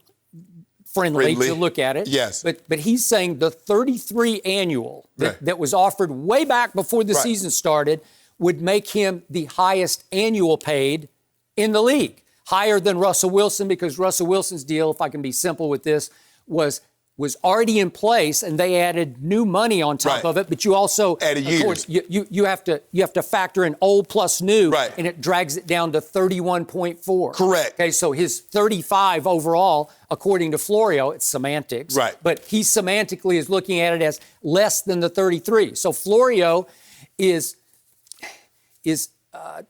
friendly to look at it. Yes. But he's saying the 33 annual that was offered way back before the season started would make him the highest annual paid in the league. Higher than Russell Wilson, because Russell Wilson's deal, if I can be simple with this, was already in place, and they added new money on top of it. But you also added years. Of course, you have to factor in old plus new, Right. and it drags it down to 31.4. Correct. Okay, so his 35 overall, according to Florio, it's semantics. Right. But he semantically is looking at it as less than the 33. So Florio is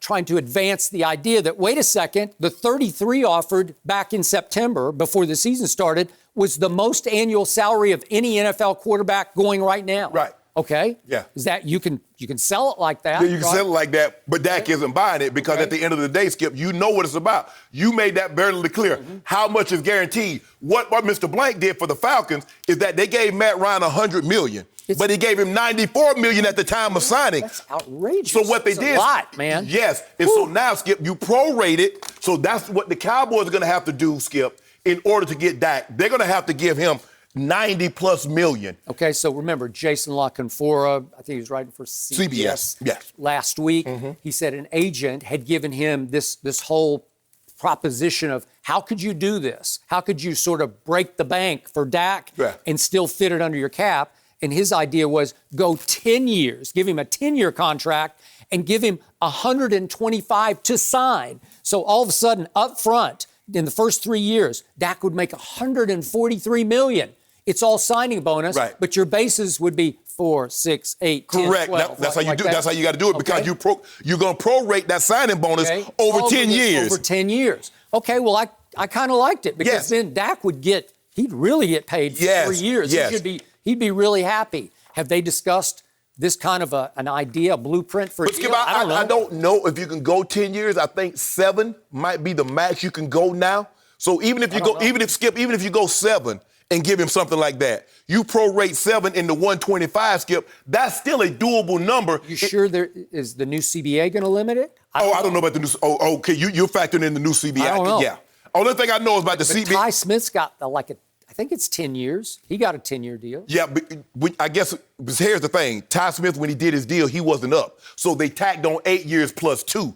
trying to advance the idea that, wait a second, the 33 offered back in September before the season started was the most annual salary of any NFL quarterback going right now. Right. Okay? Yeah. Is that you can sell it like that? Yeah, you can sell it like that, but Dak isn't buying it, because at the end of the day, Skip, you know what it's about. You made that very clear. How much is guaranteed? What Mr. Blank did for the Falcons is that they gave Matt Ryan $100 million, but he gave him $94 million at the time of signing. That's outrageous. So what they It's did, a lot, man. Yes, and so now, Skip, you prorate it. So that's what the Cowboys are going to have to do, Skip, in order to get Dak. They're going to have to give him $90+ million. Okay, so remember, Jason La Canfora, I think he was writing for CBS yes. last week. He said an agent had given him this whole proposition of, how could you do this? How could you sort of break the bank for Dak and still fit it under your cap? And his idea was, go 10 years, give him a 10-year contract and give him 125 to sign. So all of a sudden, up front, in the first 3 years, Dak would make $143 million. It's all signing bonus, but your bases would be 4, 6, 8, 10, Correct. 12, That's how you like do. that. That's how you got to do it, because you're going to prorate that signing bonus over 10 years. Over 10 years. Okay, well, I kind of liked it, because then Dak he'd really get paid for 3 years. Yes. He'd be really happy. Have they discussed this kind of an idea, a blueprint for a deal? I don't know if you can go 10 years. I think 7 might be the max you can go now. So even if you go 7 and give him something like that, you prorate 7 into 125, Skip, that's still a doable number. You sure is the new CBA going to limit it? I don't know about the new. Okay, you're factoring in the new CBA. I don't know. Yeah. Only thing I know is about the But CBA. Ty Smith's got I think it's 10 years. He got a 10-year deal. Yeah, but I guess here's the thing. Ty Smith, when he did his deal, he wasn't up. So they tacked on 8 years plus 2.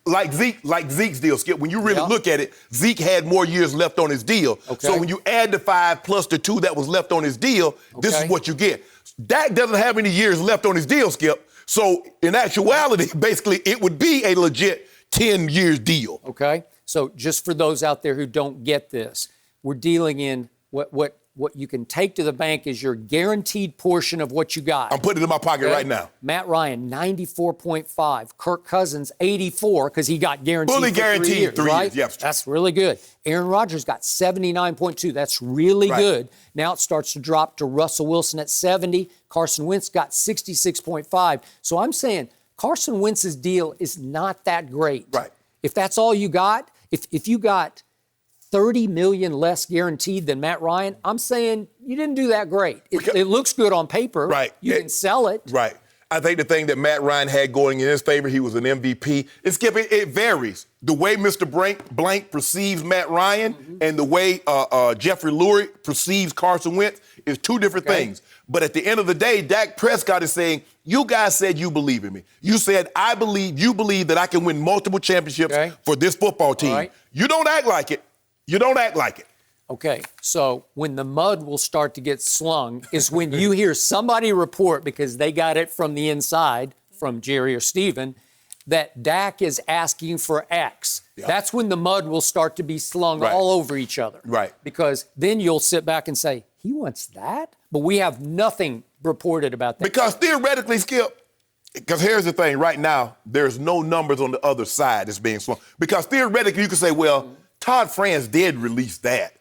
Like Zeke's deal, Skip, when you really look at it, Zeke had more years left on his deal. Okay. So when you add the 5 plus the 2 that was left on his deal, this is what you get. Dak doesn't have any years left on his deal, Skip. So in actuality, basically, it would be a legit 10-year deal. Okay. So just for those out there who don't get this, we're dealing in what you can take to the bank is your guaranteed portion of what you got. I'm putting it in my pocket right now. Matt Ryan, 94.5. Kirk Cousins, 84, because he got guaranteed Fully guaranteed 3 years, 3 right? years, yes. That's really good. Aaron Rodgers got 79.2. That's really good. Now it starts to drop to Russell Wilson at 70. Carson Wentz got 66.5. So I'm saying Carson Wentz's deal is not that great. Right. If that's all you got, if you got $30 million less guaranteed than Matt Ryan, I'm saying you didn't do that great. It looks good on paper. Right. You can sell it. Right. I think the thing that Matt Ryan had going in his favor, he was an MVP. It varies. The way Mr. Blank perceives Matt Ryan and the way Jeffrey Lurie perceives Carson Wentz is two different things. But at the end of the day, Dak Prescott is saying, you guys said you believe in me. You said, you believe that I can win multiple championships for this football team. Right. You don't act like it. You don't act like it. Okay, so when the mud will start to get slung is when you hear somebody report, because they got it from the inside, from Jerry or Steven, that Dak is asking for X. Yeah. That's when the mud will start to be slung all over each other. Right. Because then you'll sit back and say, he wants that? But we have nothing reported about that. Because theoretically, Skip, because here's the thing, right now, there's no numbers on the other side that's being slung. Because theoretically, you could say, well, Todd France did release that.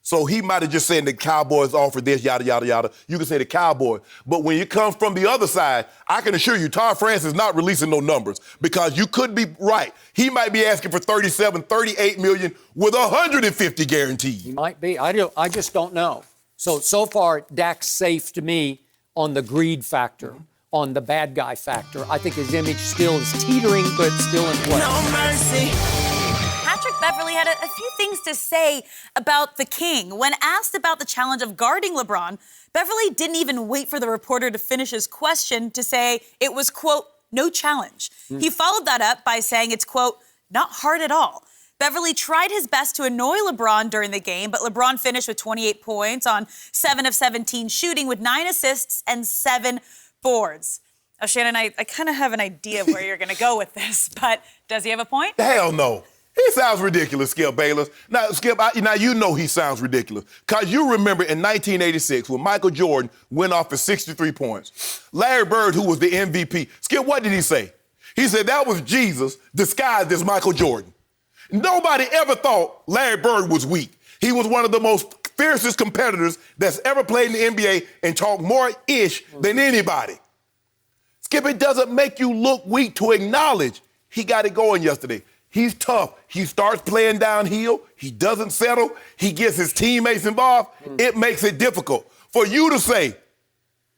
So he might have just said the Cowboys offered this, yada, yada, yada. You can say the Cowboys. But when it comes from the other side, I can assure you, Todd France is not releasing no numbers because you could be right. He might be asking for 37, 38 million with 150 guaranteed. He might be. I just don't know. So far, Dak's safe to me on the greed factor, on the bad guy factor. I think his image still is teetering, but still in play. No mercy. Patrick Beverley had a few things to say about the King. When asked about the challenge of guarding LeBron, Beverley didn't even wait for the reporter to finish his question to say it was, quote, no challenge. He followed that up by saying it's, quote, not hard at all. Beverley tried his best to annoy LeBron during the game, but LeBron finished with 28 points on 7 of 17 shooting with 9 assists and 7 boards. Now, Shannon, I kind of have an idea of where you're going to go with this, but does he have a point? Hell no. He sounds ridiculous, Skip Bayless. Now, Skip, now you know he sounds ridiculous. Because you remember in 1986 when Michael Jordan went off for 63 points. Larry Bird, who was the MVP, Skip, what did he say? He said that was Jesus disguised as Michael Jordan. Nobody ever thought Larry Bird was weak. He was one of the most fiercest competitors that's ever played in the NBA and talked more ish than anybody. Skip, it doesn't make you look weak to acknowledge he got it going yesterday. He's tough. He starts playing downhill. He doesn't settle. He gets his teammates involved. It makes it difficult. For you to say,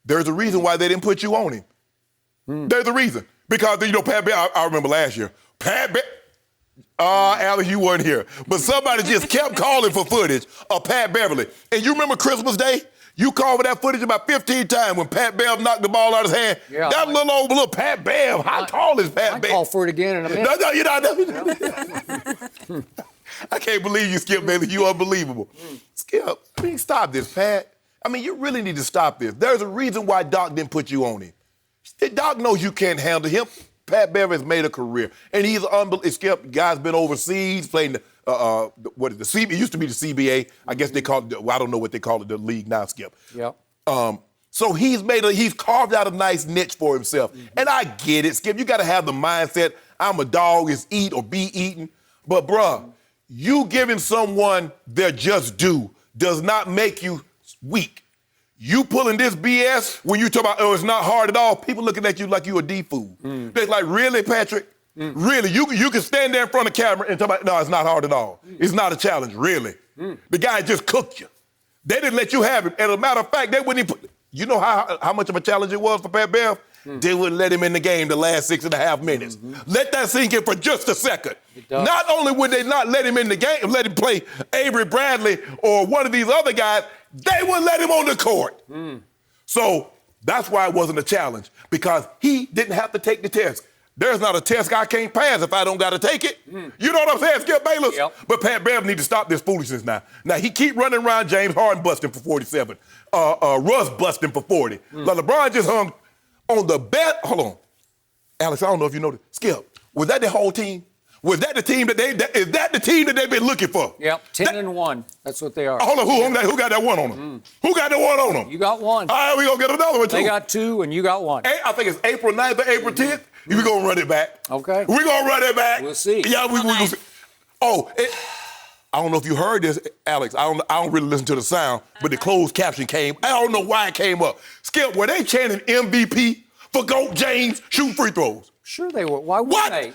there's a reason why they didn't put you on him. There's a reason. Because, Pat Beverley, I remember last year, Pat Beverley, Alex, you weren't here. But somebody just kept calling for footage of Pat Beverley. And you remember Christmas Day? You called for that footage about 15 times when Pat Bev knocked the ball out of his hand. Yeah, that little Pat Bev, how tall is Pat Bev? I'll call for it again in a minute. No, you're not. I can't believe you, Skip Bayless. You unbelievable. Skip, stop this, Pat. You really need to stop this. There's a reason why Doc didn't put you on him. Doc knows you can't handle him. Pat Bev has made a career. And he's unbelievable. Skip, guy's been overseas playing it used to be the CBA. I guess they call it, I don't know what they call it, the league now, Skip. Yep. So he's carved out a nice niche for himself. And I get it, Skip. You got to have the mindset, I'm a dog, is eat or be eaten. But, bruh, you giving someone their just due does not make you weak. You pulling this BS when you talk about, it's not hard at all, people looking at you like you a D-fool. They're like, really, Patrick? Really? You can stand there in front of the camera and talk about, no, it's not hard at all. It's not a challenge, really. The guy just cooked you. They didn't let you have it. And as a matter of fact, they wouldn't even put, you know how much of a challenge it was for Pat Bev? they wouldn't let him in the game the last 6.5 minutes. Let that sink in for just a second. Not only would they not let him in the game, let him play Avery Bradley or one of these other guys, they wouldn't let him on the court. So that's why it wasn't a challenge, because he didn't have to take the test. There's not a test I can't pass if I don't got to take it. You know what I'm saying, Skip Bayless? Yep. But Pat Bev need to stop this foolishness now. Now, he keep running around James Harden busting for 47. Russ busting for 40. But LeBron just hung on the bet. Hold on. Alex, I don't know if you know this. Skip, was that the whole team? Was that the team is that the team that they've been looking for? Yep, 10-1. That's what they are. Hold on, who got that one on them? Who got that one on them? You got one. All right, we gonna get another one, too. They got two, and you got one. I think it's April 9th or April 10th. We're going to run it back. Okay. We're going to run it back. We'll see. Yeah, we will see. Oh, I don't know if you heard this, Alex. I don't really listen to the sound, but the closed caption came. I don't know why it came up. Skip, were they chanting MVP for GOAT James shooting free throws? Sure they were. Why wouldn't they?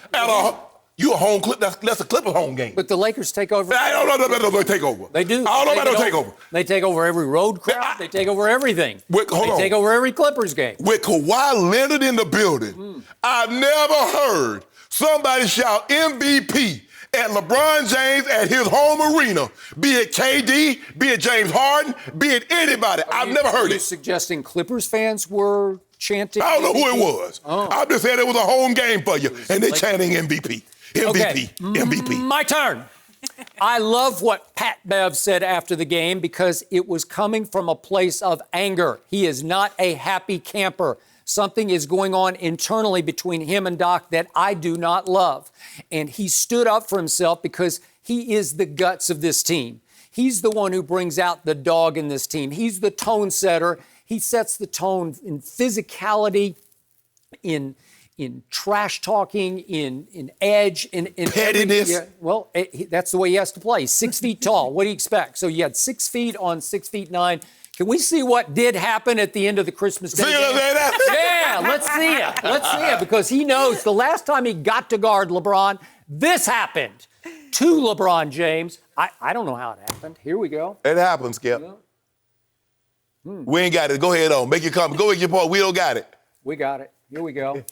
You a home clip? That's a Clippers home game. But the Lakers take over. I don't know about take over. They do. I don't know about take over. They take over every road crowd. They take over everything. Hold on. They take over every Clippers game. With Kawhi Leonard in the building, I've never heard somebody shout MVP at LeBron James at his home arena, be it KD, be it James Harden, be it anybody. I've never heard it. Are you it. suggesting Clippers fans were chanting? I don't know who it was. I'm just saying it was a home game for you, and they're chanting MVP. MVP, okay. MVP. My turn. I love what Pat Bev said after the game because it was coming from a place of anger. He is not a happy camper. Something is going on internally between him and Doc that I do not love. And he stood up for himself because he is the guts of this team. He's the one who brings out the dog in this team. He's the tone setter. He sets the tone in physicality, in trash talking, in edge, in pettiness. That's the way he has to play. He's 6 feet tall. What do you expect? So you had 6 feet on 6'9". Can we see what did happen at the end of the Christmas Day game? Yeah, let's see it. Let's see it, because he knows the last time he got to guard LeBron, this happened to LeBron James. I don't know how it happened. Here we go. It happened, Skip. We ain't got it. Go ahead on. Make your comment. Go with your point. We don't got it. We got it. Here we go.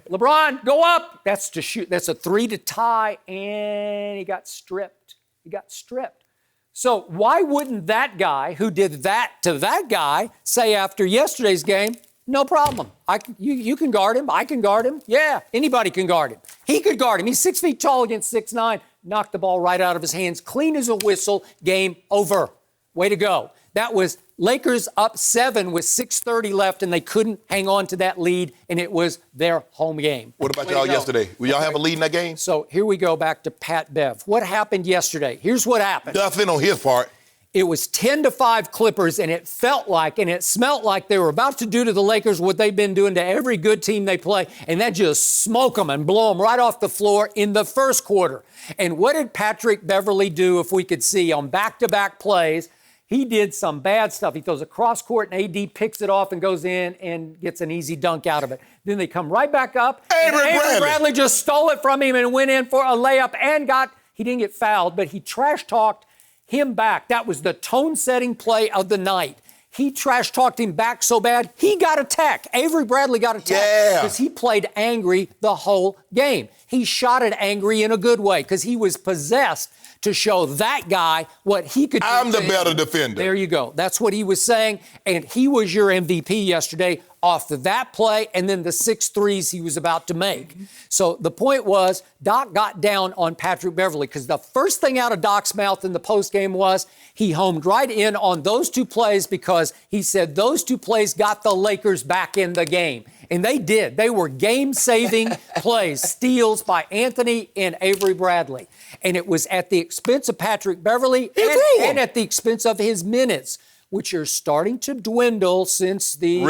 LeBron, go up. That's to shoot. That's a 3 to tie, and he got stripped. He got stripped. So why wouldn't that guy who did that to that guy say after yesterday's game, no problem. You can guard him. I can guard him. Yeah, anybody can guard him. He could guard him. He's 6 feet tall against 6'9". Knocked the ball right out of his hands. Clean as a whistle. Game over. Way to go. That was Lakers up 7 with 6:30 left, and they couldn't hang on to that lead, and it was their home game. What about y'all yesterday? Will y'all have a lead in that game? So here we go back to Pat Bev. What happened yesterday? Here's what happened. Nothing on his part. It was 10-5 Clippers, and it felt like and it smelt like they were about to do to the Lakers what they've been doing to every good team they play, and that just smoke them and blow them right off the floor in the first quarter. And what did Patrick Beverley do, if we could see, on back-to-back plays? He did some bad stuff. He throws a cross court, and AD picks it off and goes in and gets an easy dunk out of it. Then they come right back up. Avery Bradley just stole it from him and went in for a layup and he didn't get fouled, but he trash-talked him back. That was the tone-setting play of the night. He trash-talked him back so bad, he got a tech. Avery Bradley got a tech because he played angry the whole game. He shot it angry in a good way because he was possessed to show that guy what he could do. I'm the better defender. There you go. That's what he was saying. And he was your MVP yesterday off of that play and then the 6 threes he was about to make. So the point was, Doc got down on Patrick Beverley because the first thing out of Doc's mouth in the postgame was he homed right in on those 2 plays because he said those 2 plays got the Lakers back in the game. And they did. They were game-saving plays, steals by Anthony and Avery Bradley. And it was at the expense of Patrick Beverley and at the expense of his minutes, which are starting to dwindle since the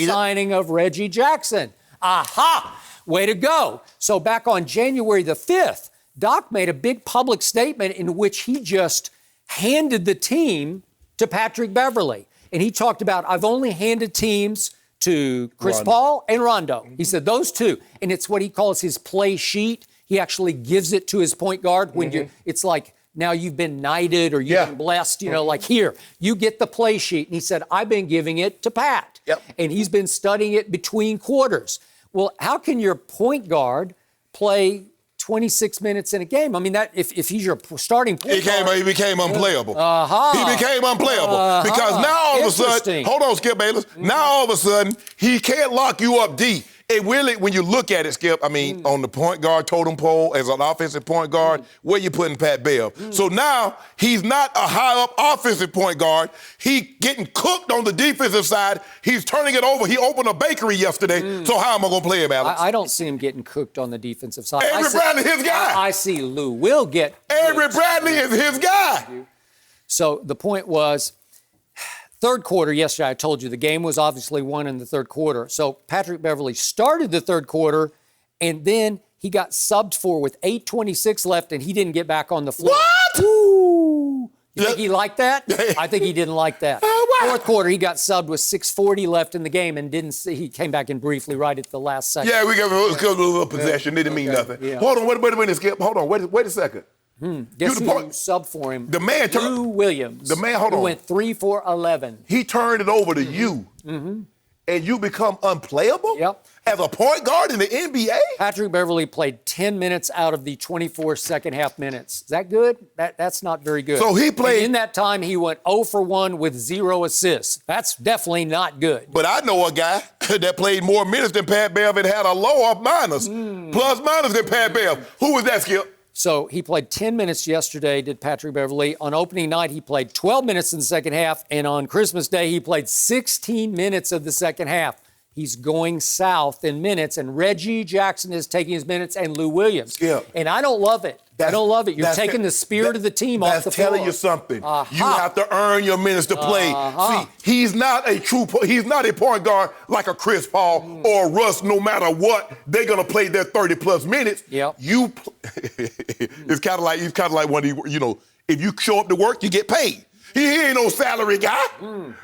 signing of Reggie Jackson. Aha! Way to go. So back on January the 5th, Doc made a big public statement in which he just handed the team to Patrick Beverley. And he talked about, I've only handed teams to Chris Paul and Rondo. He said those 2. And it's what he calls his play sheet. He actually gives it to his point guard when it's like, now you've been knighted or you've been blessed, like here, you get the play sheet. And he said, I've been giving it to Pat. And he's been studying it between quarters. Well, how can your point guard play 26 minutes in a game? I mean, that if he's your starting point guard. He became unplayable. Uh-huh. He became unplayable. Because now all of a sudden, hold on, Skip Bayless. Now all of a sudden, he can't lock you up deep. It really, when you look at it, Skip, I mean, on the point guard totem pole as an offensive point guard, where you putting Pat Bev? So now he's not a high-up offensive point guard. He getting cooked on the defensive side. He's turning it over. He opened a bakery yesterday. So how am I going to play him, Alex? I don't see him getting cooked on the defensive side. Avery Bradley, his guy. I see Lou will get Avery Bradley is his guy. So the point was, third quarter yesterday, I told you the game was obviously won in the third quarter. So Patrick Beverley started the third quarter, and then he got subbed for with 8:26 left, and he didn't get back on the floor. What? Ooh. You think he liked that? I think he didn't like that. What? Fourth quarter, he got subbed with 6:40 left in the game and didn't see. He came back in briefly right at the last second. Yeah, we got a little possession. Didn't mean nothing. Yeah. Hold on, wait a minute, Skip. Hold on, wait a second. Guess who subbed for him? The man turned. Lou Williams. The man, hold on. Who went 3 for 11. He turned it over to you, and you become unplayable? Yep. As a point guard in the NBA? Patrick Beverley played 10 minutes out of the 24 second half minutes. Is that good? That's not very good. So he played. And in that time, he went 0 for 1 with 0 assists. That's definitely not good. But I know a guy that played more minutes than Pat Bev and had a lower minus, plus minus than Pat Bev. Who was that, Skip? So he played 10 minutes yesterday, did Patrick Beverley. On opening night, he played 12 minutes in the second half. And on Christmas Day, he played 16 minutes of the second half. He's going south in minutes, and Reggie Jackson is taking his minutes, and Lou Williams. Yeah. And I don't love it. I don't love it. You're taking the spirit of the team off the floor. That's telling you something. You have to earn your minutes to play. See, he's not a point guard like a Chris Paul or Russ. No matter what, they're gonna play their 30+ minutes. Yep. It's kind of like one of these, if you show up to work, you get paid. He ain't no salary guy.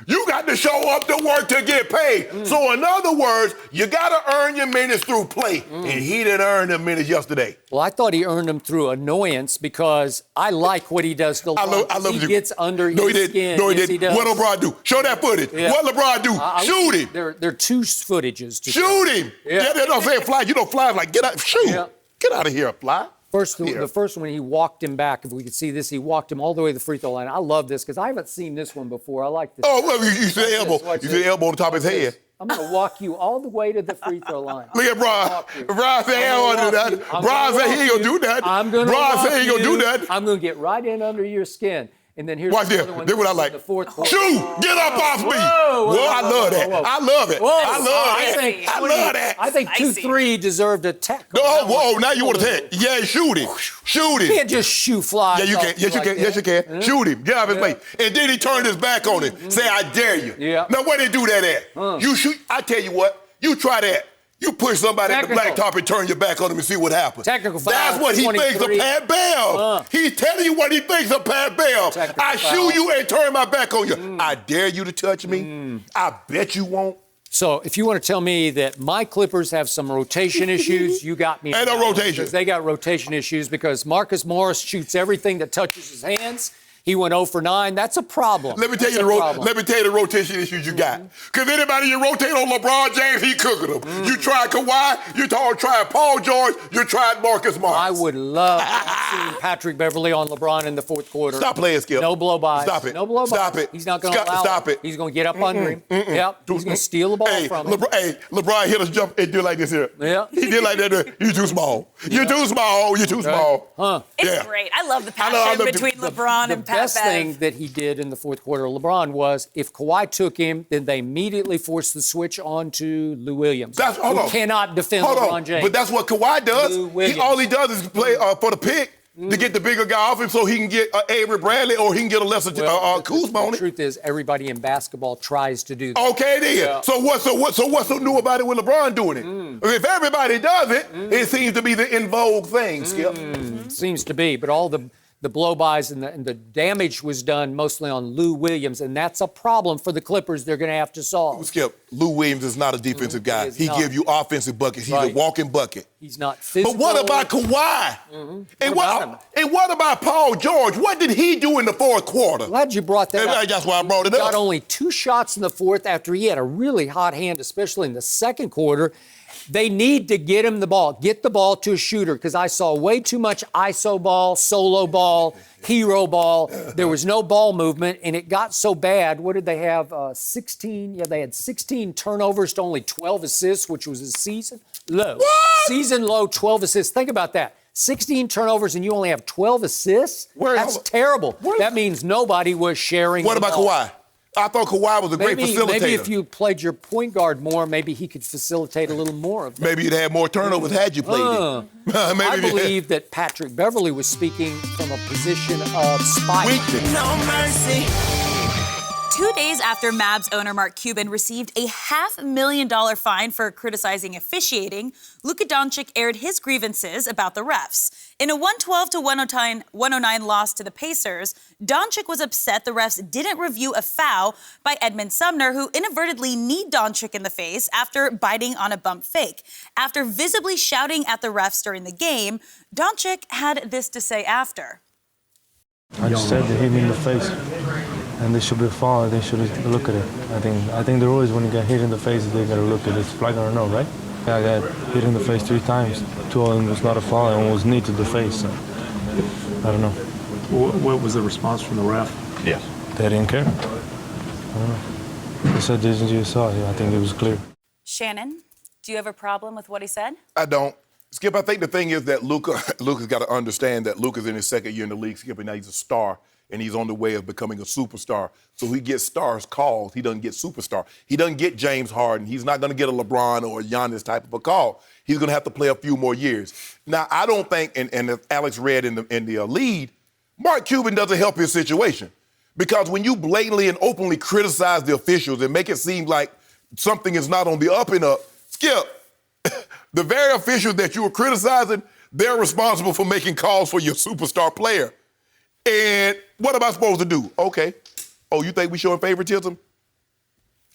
You got to show up to work to get paid. So in other words, you got to earn your minutes through play. And he didn't earn them minutes yesterday. Well, I thought he earned them through annoyance because I like what he does to LeBron. He gets under his skin. No, he yes, didn't. He does. What LeBron do? Show that footage. Yeah. What LeBron do? Shoot him. There are two footages. Shoot him. Yeah, they're not saying fly. You don't fly like, get out. Shoot. Yeah. Get out of here, fly. The first one, he walked him back. If we could see this, he walked him all the way to the free throw line. I love this because I haven't seen this one before. I like this. Oh, well, you see the elbow. You see the elbow on the top of his head. I'm going to walk you all the way to the free throw line. Look at Bron. Bron said he ain't going to do that. Bron said he ain't going to do that. Bron said he ain't going to do that. I'm going to get right in under your skin. And then here's watch this. This what I like. Shoot! Get up off me! I love that. I love it. I love that. I think 2-3 deserved a tackle. Whoa! Now you want to take? Yeah, shoot him. Shoot him. You can't just shoot fly. Yeah, you can. Yes, you can. Yes, you can. Shoot him. Get out of his way. And then he turned his back on it. Say, "I dare you." Yeah. Now where they do that at? You shoot. I tell you what. You try that. You push somebody at the blacktop and turn your back on them and see what happens. Technical foul. That's what he thinks of Pat Bell. He's telling you what he thinks of Pat Bell. I shoot you and turn my back on you. I dare you to touch me. I bet you won't. So if you want to tell me that my Clippers have some rotation issues, you got me. Ain't no rotation. Because they got rotation issues because Marcus Morris shoots everything that touches his hands. He went 0 for 9. That's a problem. Let me tell you the rotation issues you got. Because anybody you rotate on LeBron James, he cooking them. You tried Kawhi, you tried Paul George, you tried Marcus Morris. I would love seeing Patrick Beverley on LeBron in the fourth quarter. Stop playing, Skip. No blow-bys. Stop it. No blow-bys. Stop it. He's not going to allow Stop it. He's going to get up under him. Yep. He's going to steal the ball from him. LeBron hit us jump and do like this here. Yeah. He did like that. You too small. You too small. You too small. It's great. I love the passion between LeBron and Pat Bev. The best thing that he did in the fourth quarter, LeBron, was if Kawhi took him, then they immediately forced the switch on to Lou Williams. Who cannot defend LeBron James. But that's what Kawhi does. All he does is play for the pick to get the bigger guy off him so he can get Avery Bradley or he can get a lesser Kuzma on it. The truth is, everybody in basketball tries to do that. Okay, then. Yeah. So what's so new about it with LeBron doing it? If everybody does it, it seems to be the in vogue thing, Skip. Seems to be, but all the blow-bys and the damage was done mostly on Lou Williams, and that's a problem for the Clippers they're going to have to solve. Skip, Lou Williams is not a defensive guy. He gives you offensive buckets. He's a walking bucket. He's not physical. But what about Kawhi? And what about Paul George? What did he do in the fourth quarter? Glad you brought that up. That's why I brought it up. Got only 2 shots in the fourth after he had a really hot hand, especially in the second quarter. They need to get him the ball. Get the ball to a shooter, because I saw way too much ISO ball, solo ball, hero ball. There was no ball movement, and it got so bad. What did they have? 16? Yeah, they had 16 turnovers to only 12 assists, which was a season low. What? Season low, 12 assists. Think about that. 16 turnovers and you only have 12 assists? That's terrible. That means nobody was sharing What the about ball. Kawhi? I thought Kawhi was a great facilitator. Maybe if you played your point guard more, maybe he could facilitate a little more of that. Maybe you'd have more turnovers had you played him. I believe that Patrick Beverley was speaking from a position of spite. Weakness. No mercy. 2 days after Mavs owner Mark Cuban received a $500,000 fine for criticizing officiating, Luka Dončić aired his grievances about the refs. In a 112-109 loss to the Pacers, Dončić was upset the refs didn't review a foul by Edmund Sumner, who inadvertently kneed Dončić in the face after biting on a bump fake. After visibly shouting at the refs during the game, Dončić had this to say after. I just said they hit me in the face, and they should be fouled. They should look at it. I think the rule is when you get hit in the face, they gotta look at it. It's flag or no, right? I got hit in the face 3 times. 2 of them was not a foul, and one was knee to the face. So I don't know. What was the response from the ref? Yes. They didn't care. I don't know. They said this is USL. Yeah, I think it was clear. Shannon, do you have a problem with what he said? I don't. Skip, I think the thing is that Luka's got to understand that Luka's in his second year in the league, Skip, and now he's a star, and he's on the way of becoming a superstar. So he gets stars called. He doesn't get superstar. He doesn't get James Harden. He's not going to get a LeBron or a Giannis type of a call. He's going to have to play a few more years. Now, I don't think, and as Alex read in the lead, Mark Cuban doesn't help his situation. Because when you blatantly and openly criticize the officials and make it seem like something is not on the up and up, Skip, the very officials that you were criticizing, they're responsible for making calls for your superstar player. And what am I supposed to do? Okay. Oh, you think we showing favoritism?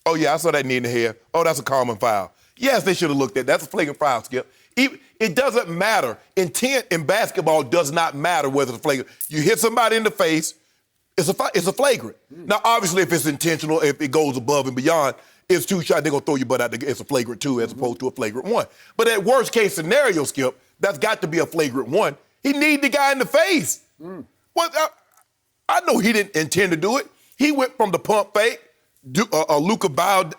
Oh, yeah, I saw that knee in the head. Oh, that's a common foul. Yes, they should have looked at that. That's a flagrant foul, Skip. It doesn't matter. Intent in basketball does not matter whether it's flagrant. You hit somebody in the face, it's a flagrant. Now, obviously, if it's intentional, if it goes above and beyond, it's 2 shots, they're going to throw your butt out. It's a flagrant 2 as opposed to a flagrant 1. But at worst case scenario, Skip, that's got to be a flagrant 1. He need the guy in the face. Well, I know he didn't intend to do it. He went from the pump fake. Luka bowed,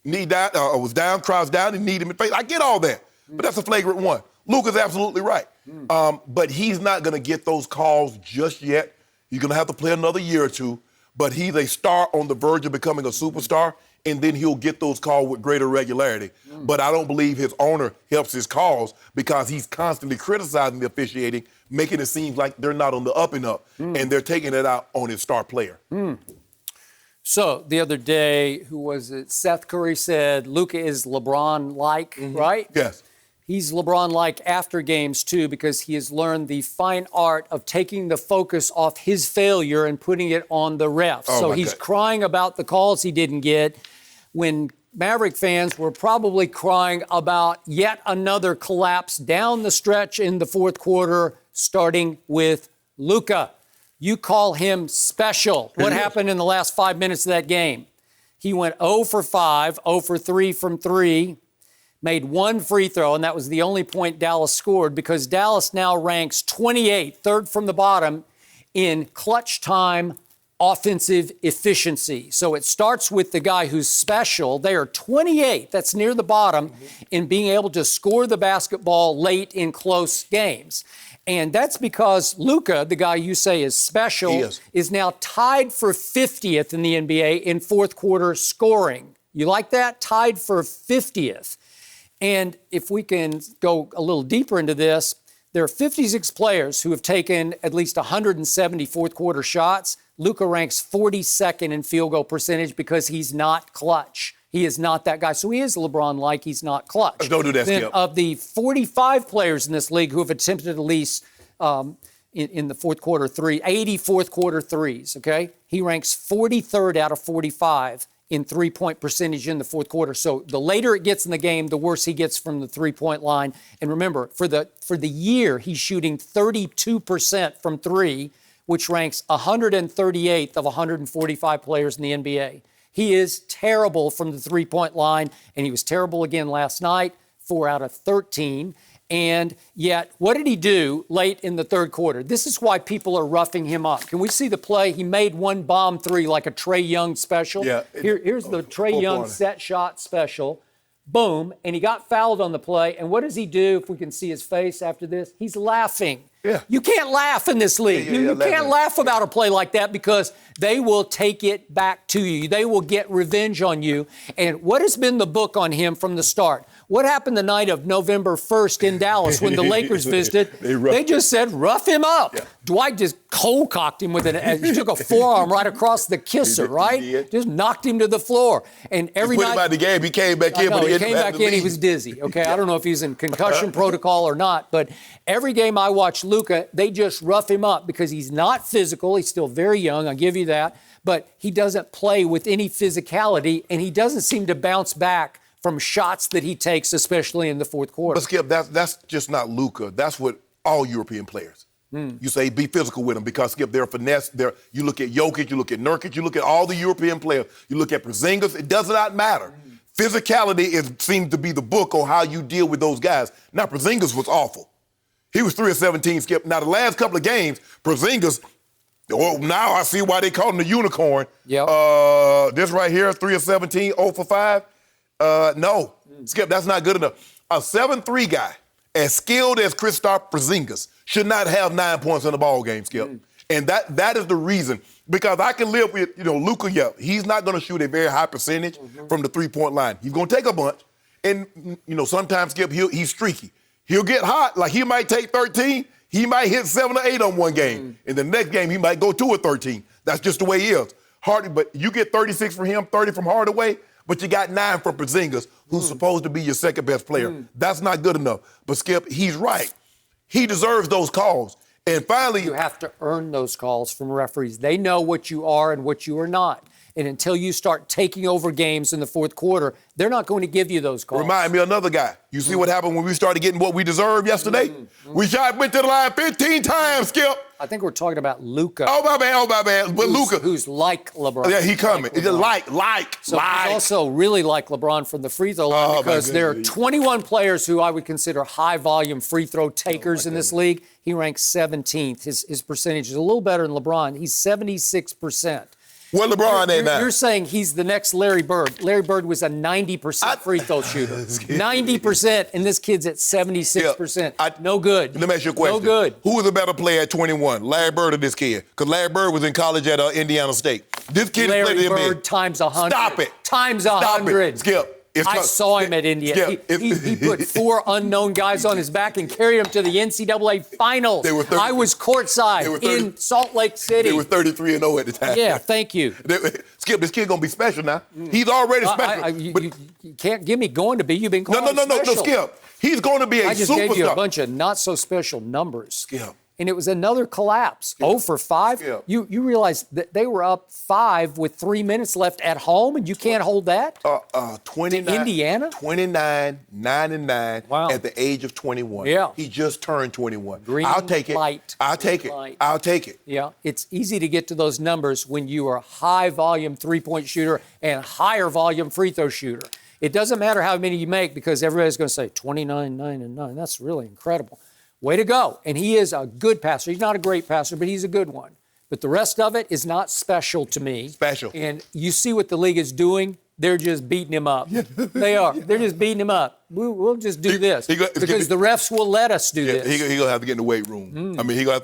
knee down, was down, crouched down, and kneed him in the face. I get all that, but that's a flagrant 1. Luka's absolutely right. But he's not going to get those calls just yet. He's going to have to play another year or 2. But he's a star on the verge of becoming a superstar, and then he'll get those calls with greater regularity. But I don't believe his owner helps his calls because he's constantly criticizing the officiating, making it seem like they're not on the up and up, and they're taking it out on his star player. So the other day, who was it? Seth Curry said Luka is LeBron-like, right? Yes. He's LeBron-like after games, too, because he has learned the fine art of taking the focus off his failure and putting it on the refs. So he's crying about the calls he didn't get when Maverick fans were probably crying about yet another collapse down the stretch in the fourth quarter, starting with Luka. You call him special. What happened in the last 5 minutes of that game? He went 0 for 5, 0 for 3 from 3, made 1 free throw, and that was the only point Dallas scored because Dallas now ranks 28th, third from the bottom, in clutch time offensive efficiency. So it starts with the guy who's special. They are 28th, that's near the bottom, in being able to score the basketball late in close games. And that's because Luka, the guy you say is special, is now tied for 50th in the NBA in fourth quarter scoring. You like that? Tied for 50th. And if we can go a little deeper into this, there are 56 players who have taken at least 170 fourth quarter shots. Luka ranks 42nd in field goal percentage because he's not clutch. He is not that guy. So he is LeBron-like. He's not clutch. Don't do that, then, Skip. of the 45 players in this league who have attempted at least in the fourth quarter 80 fourth quarter threes, okay? He ranks 43rd out of 45 in three-point percentage in the fourth quarter. So the later it gets in the game, the worse he gets from the three-point line. And remember, for the year, he's shooting 32% from three, which ranks 138th of 145 players in the NBA. He is terrible from the three-point line, and he was terrible again last night. 4 out of 13. And yet, what did he do late in the third quarter? This is why people are roughing him up. Can we see the play? He made one bomb three like a Trae Young special. Yeah. Here's the Trae Young set shot special. Boom. And he got fouled on the play. And what does he do, if we can see his face after this? He's laughing. Yeah. You can't laugh in this league. You can't laugh about a play like that because they will take it back to you. They will get revenge on you. And what has been the book on him from the start? What happened the night of November 1st in Dallas when the Lakers visited? They just said, rough him up. Yeah. Dwight just cold-cocked him with he took a forearm right across the kisser, right? Just knocked him to the floor. And every night... Put him out of the game. He came back in, but he came back in, he was dizzy, okay? I don't know if he's in concussion protocol or not, but every game I watch Luka, they just rough him up because he's not physical. He's still very young, I'll give you that. But he doesn't play with any physicality, and he doesn't seem to bounce back from shots that he takes, especially in the fourth quarter. But, Skip, that's just not Luka. That's what all European players. You say be physical with them because, Skip, they're finesse. You look at Jokic, you look at Nurkic, you look at all the European players. You look at Porzingis. It does not matter. Physicality seems to be the book on how you deal with those guys. Now, Porzingis was awful. He was 3 of 17, Skip. Now, the last couple of games, Porzingis, now I see why they call him the unicorn. Yep. This right here, 3 of 17, 0 for 5. No, Skip, that's not good enough. A 7-3 guy, as skilled as Kristaps Porzingis, should not have 9 points in the ball game, Skip. And that is the reason. Because I can live with, Luka, he's not going to shoot a very high percentage from the three-point line. He's going to take a bunch. And, sometimes, Skip, he's streaky. He'll get hot. Like, he might take 13. He might hit 7 or 8 on one game. In the next game, he might go 2 or 13. That's just the way he is. But you get 36 from him, 30 from Hardaway, but you got 9 from Porzingis, who's supposed to be your second-best player. That's not good enough. But, Skip, he's right. He deserves those calls. And finally... You have to earn those calls from referees. They know what you are and what you are not. And until you start taking over games in the fourth quarter, they're not going to give you those calls. Remind me of another guy. You see what happened when we started getting what we deserved yesterday? We went to the line 15 times, Skip. I think we're talking about Luka. Oh, my bad. But Luka. Who's like LeBron. Yeah, he coming. Like. So he's also really like LeBron from the free throw line because there are 21 players who I would consider high-volume free throw takers in this league. He ranks 17th. His percentage is a little better than LeBron. He's 76%. What LeBron ain't now? You're saying he's the next Larry Bird. Larry Bird was a 90% free throw shooter. 90%, and this kid's at 76%. No good. Let me ask you a question. No good. Who was a better player at 21, Larry Bird or this kid? Because Larry Bird was in college at Indiana State. This kid Larry played Bird times 100. Stop it. Times 100. Skip. I saw him at Indiana. He put 4 unknown guys on his back and carried them to the NCAA finals. I was courtside in Salt Lake City. They were 33-0 at the time. Yeah, thank you. Skip, this kid gonna be special now. He's already special. You can't give me going to be. You've been calling No, Skip. He's going to be a superstar. I just gave you a bunch of not-so-special numbers. Skip. And it was another collapse. 0 for 5. Yeah. You realize that they were up 5 with 3 minutes left at home, and you can't hold that? 29. To Indiana? 29, 9-9 at the age of 21. Yeah. He just turned 21. Green I'll take it. light. I'll take it. Light. I'll take it. Yeah. It's easy to get to those numbers when you are a high-volume three-point shooter and higher-volume free throw shooter. It doesn't matter how many you make because everybody's going to say 29, 9, and 9. That's really incredible. Way to go. And he is a good passer. He's not a great passer, but he's a good one. But the rest of it is not special to me. Special. And you see what the league is doing? They're just beating him up. They are. They're just beating him up. We'll just do this because the refs will let us do this. He's going to have to get in the weight room. I mean, he's going to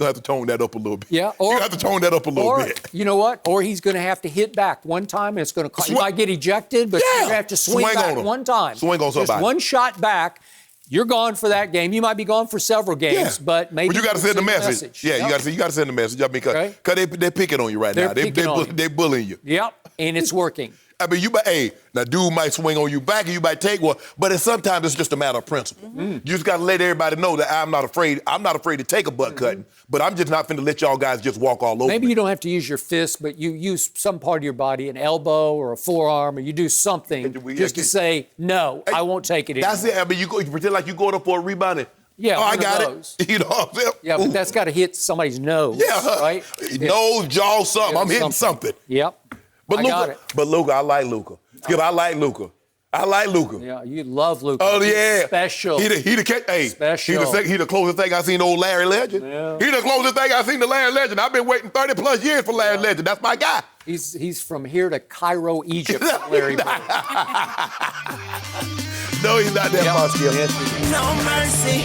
have to tone that up a little bit. Yeah. He's going to have to tone that up a little bit. You know what? Or he's going to have to hit back one time, and it's going to cost. You might get ejected, but you're going to have to swing back on him. one time. Swing on somebody. Just one shot back. You're gone for that game. You might be gone for several games, but maybe you got to send the message. Yeah, you got to send the message. I mean, because they're picking on you right now. They're bullying you. Yep, and it's working. I mean, now dude might swing on you back and you might take one, but sometimes it's just a matter of principle. You just got to let everybody know that I'm not afraid to take a butt cutting, but I'm just not finna let y'all guys just walk all over Maybe me. You don't have to use your fist, but you use some part of your body, an elbow or a forearm, or you do something just to say, no, I won't take it anymore. That's it. I mean, you pretend like you're going up for a rebound and, yeah, I got it. You know what I'm saying? Yeah, but that's got to hit somebody's nose, right? Nose, jaw, something. I'm hitting something. Yep. But Luka, I like Luka. Skip, I like Luka. I like Luka. Yeah, you love Luka. Oh, yeah. Special. He the Special. He the closest thing I seen to old Larry Legend. Yeah. He the closest thing I seen to Larry Legend. I've been waiting 30 plus years for Larry Legend. That's my guy. He's from here to Cairo, Egypt, Larry. No, he's not that far, Skip. No mercy.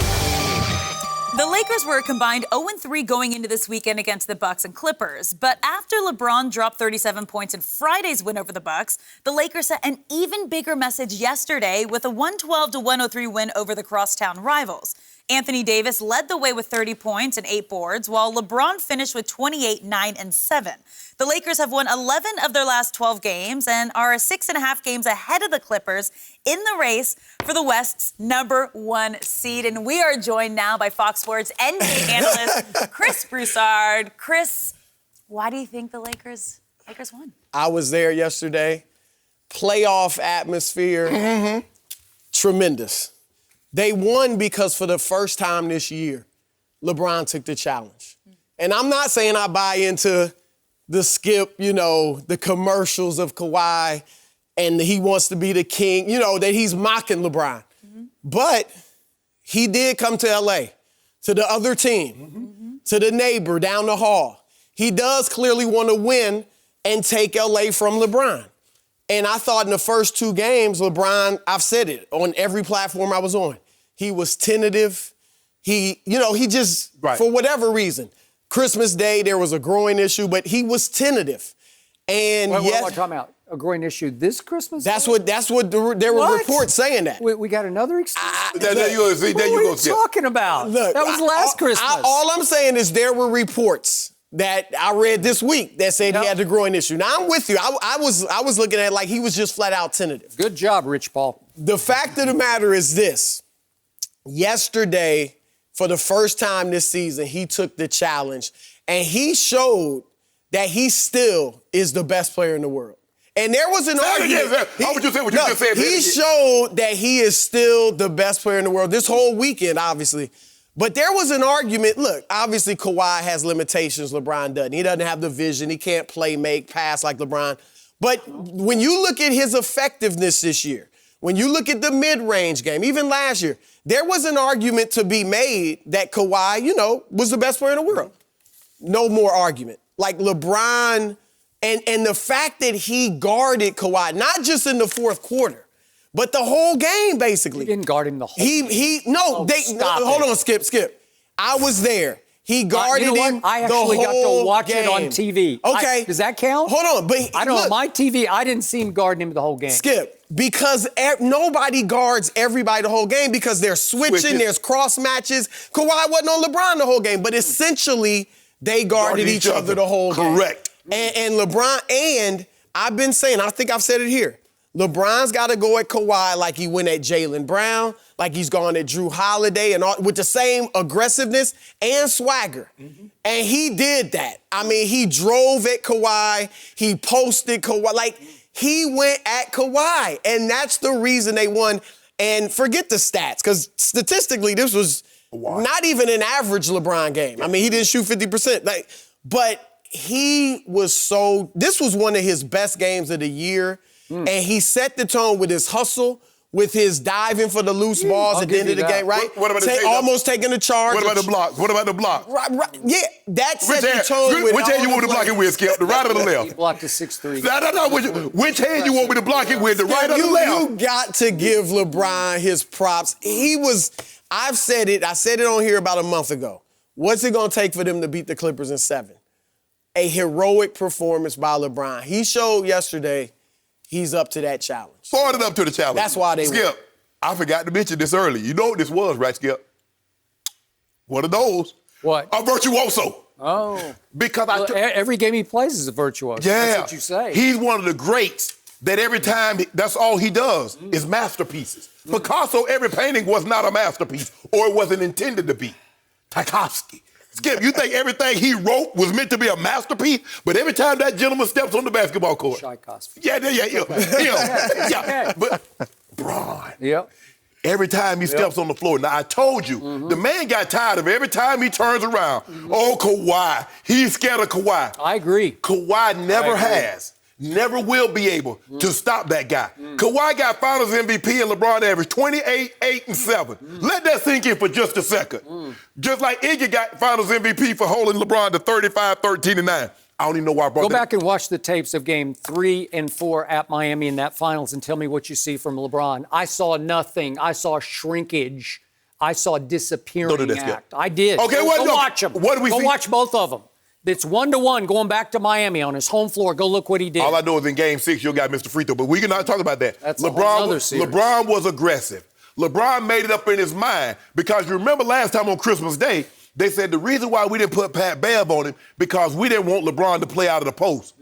The Lakers were combined 0-3 going into this weekend against the Bucks and Clippers. But after LeBron dropped 37 points in Friday's win over the Bucks, the Lakers sent an even bigger message yesterday with a 112-103 win over the crosstown rivals. Anthony Davis led the way with 30 points and 8 boards, while LeBron finished with 28, 9, and 7. The Lakers have won 11 of their last 12 games and are 6.5 games ahead of the Clippers in the race for the West's #1 seed. And we are joined now by Fox Sports NBA analyst Chris Broussard. Chris, why do you think the Lakers won? I was there yesterday. Playoff atmosphere, tremendous. They won because for the first time this year, LeBron took the challenge. And I'm not saying I buy into the Skip, the commercials of Kawhi, and he wants to be the king, that he's mocking LeBron. But he did come to LA, to the other team, to the neighbor down the hall. He does clearly want to win and take LA from LeBron. And I thought in the first 2 games, LeBron, I've said it on every platform I was on, he was tentative. He just, for whatever reason, Christmas Day, there was a groin issue, but he was tentative. And What are we talking about? A groin issue this Christmas? There were reports saying that. We got another excuse? There you go, What are you talking about? Look, that was last Christmas. All I'm saying is there were reports that I read this week that said he had the groin issue. Now, I'm with you. I was looking at it like he was just flat out tentative. Good job, Rich Paul. The fact of the matter is this. Yesterday, for the first time this season, he took the challenge, and he showed that he still is the best player in the world. And there was an argument. He showed that he is still the best player in the world this whole weekend, obviously. But there was an argument. Look, obviously Kawhi has limitations. LeBron doesn't. He doesn't have the vision. He can't play, make, pass like LeBron. But when you look at his effectiveness this year, when you look at the mid-range game, even last year, there was an argument to be made that Kawhi, was the best player in the world. No more argument. Like LeBron, and the fact that he guarded Kawhi, not just in the fourth quarter, but the whole game, basically. He didn't guard him the whole game. Hold on, Skip. I was there. He guarded him I actually got to watch game. it on TV. Okay. Does that count? Hold on. But I don't know. My TV, I didn't see him guarding him the whole game. Skip, because nobody guards everybody the whole game because they're switching, there's cross matches. Kawhi wasn't on LeBron the whole game, but essentially they guarded each other the whole game. Correct. And LeBron, and I've been saying, I think I've said it here, LeBron's got to go at Kawhi like he went at Jalen Brown, like he's gone at Drew Holiday, and all, with the same aggressiveness and swagger. And he did that. I mean, he drove at Kawhi. He posted Kawhi. Like, he went at Kawhi. And that's the reason they won. And forget the stats, because statistically, this was not even an average LeBron game. I mean, he didn't shoot 50%. But he was this was one of his best games of the year. And he set the tone with his hustle, with his diving for the loose balls at the end of the game, right? What about the almost taking the charge. What about the block? What about the block? Right. Yeah, that set the tone with which hand you want me to block it with, Skip? The right or the left? He blocked a 6'3". No. Which hand you want me to block it with? The right or the left? You got to give LeBron his props. I said it on here about a month ago. What's it going to take for them to beat the Clippers in 7? A heroic performance by LeBron. He showed yesterday he's up to that challenge. Forwarded up to the challenge. That's why they Skip, won. I forgot to mention this early. You know what this was, right, Skip? One of those. What? A virtuoso. Oh. Because every game he plays is a virtuoso. Yeah. That's what you say. He's one of the greats that every time, that's all he does is masterpieces. Picasso, every painting was not a masterpiece, or it wasn't intended to be. Tchaikovsky. Skip, you think everything he wrote was meant to be a masterpiece? But every time that gentleman steps on the basketball court. Tchaikovsky. Yeah. But Bron. Yep. Every time he steps on the floor. Now, I told you, the man got tired of every time he turns around. Oh, Kawhi. He's scared of Kawhi. I agree. Kawhi never has. never will be able to stop that guy. Kawhi got Finals MVP and LeBron averaged 28, 8, and 7. Let that sink in for just a second. Just like Iggy got Finals MVP for holding LeBron to 35, 13, and 9. I don't even know why I brought that. Go back and watch the tapes of game 3 and 4 at Miami in that finals and tell me what you see from LeBron. I saw nothing. I saw shrinkage. I saw disappearing act. I did. Okay, go watch them. What do we see? Go watch both of them. It's 1-1 going back to Miami on his home floor. Go look what he did. All I know is in game 6, you got Mr. Free Throw, but we can not talk about that. That's another series. LeBron was aggressive. LeBron made it up in his mind because you remember last time on Christmas Day, they said the reason why we didn't put Pat Bev on him because we didn't want LeBron to play out of the post.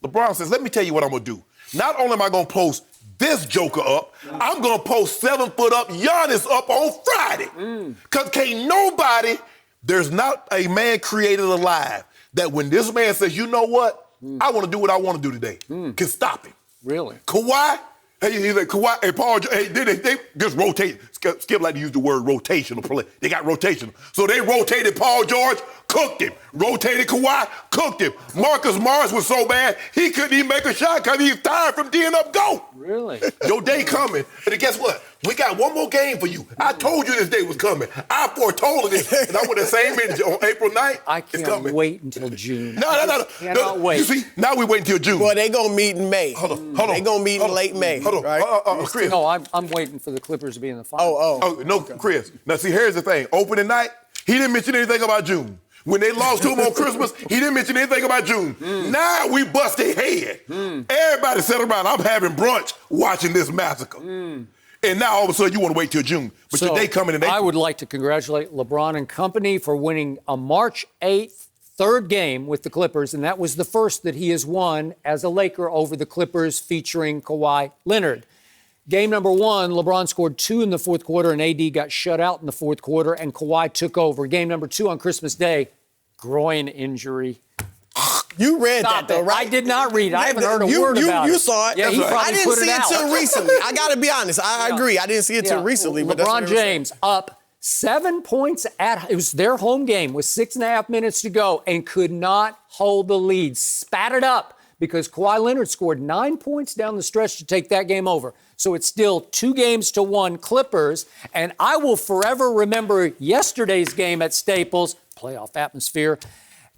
LeBron says, let me tell you what I'm going to do. Not only am I going to post this joker up, I'm going to post 7-foot up Giannis up on Friday. Because can't nobody, there's not a man created alive that when this man says, you know what, I want to do what I want to do today, can stop him. Really? Kawhi, he's like, Kawhi, hey, Paul, hey, they just rotate. Skip like to use the word rotational play. They got rotational. So they rotated Paul George, cooked him. Rotated Kawhi, cooked him. Marcus Morris was so bad, he couldn't even make a shot because he was tired from D'ing up go. Really? Your day coming. And guess what? We got one more game for you. I told you this day was coming. I foretold it. And I with the same energy on April 9th. I can't wait until June. No. Cannot wait. You see, now we wait until June. Well, they going to meet in May. Hold on. They going to meet in late May. Hold on. Right? Chris. No, I'm waiting for the Clippers to be in the finals. No, Chris. Now, see, here's the thing. Opening night, he didn't mention anything about June. When they lost to him on Christmas, he didn't mention anything about June. Now we bust their head. Everybody sat around. I'm having brunch watching this massacre. And now all of a sudden you want to wait till June. But your day coming in April. I would like to congratulate LeBron and company for winning a March 8th third game with the Clippers, and that was the first that he has won as a Laker over the Clippers featuring Kawhi Leonard. Game number 1, LeBron scored 2 in the fourth quarter, and AD got shut out in the fourth quarter, and Kawhi took over. Game number 2 on Christmas Day, groin injury. You read that, though, right? I did not read it. I haven't heard a word about it. You saw it. Yeah, he probably I didn't put see it it out. till recently. I got to be honest. I agree. I didn't see it till recently. But LeBron James up 7 points it was their home game with 6.5 minutes to go and could not hold the lead. Spat it up because Kawhi Leonard scored 9 points down the stretch to take that game over. So it's still 2-1 Clippers. And I will forever remember yesterday's game at Staples, playoff atmosphere,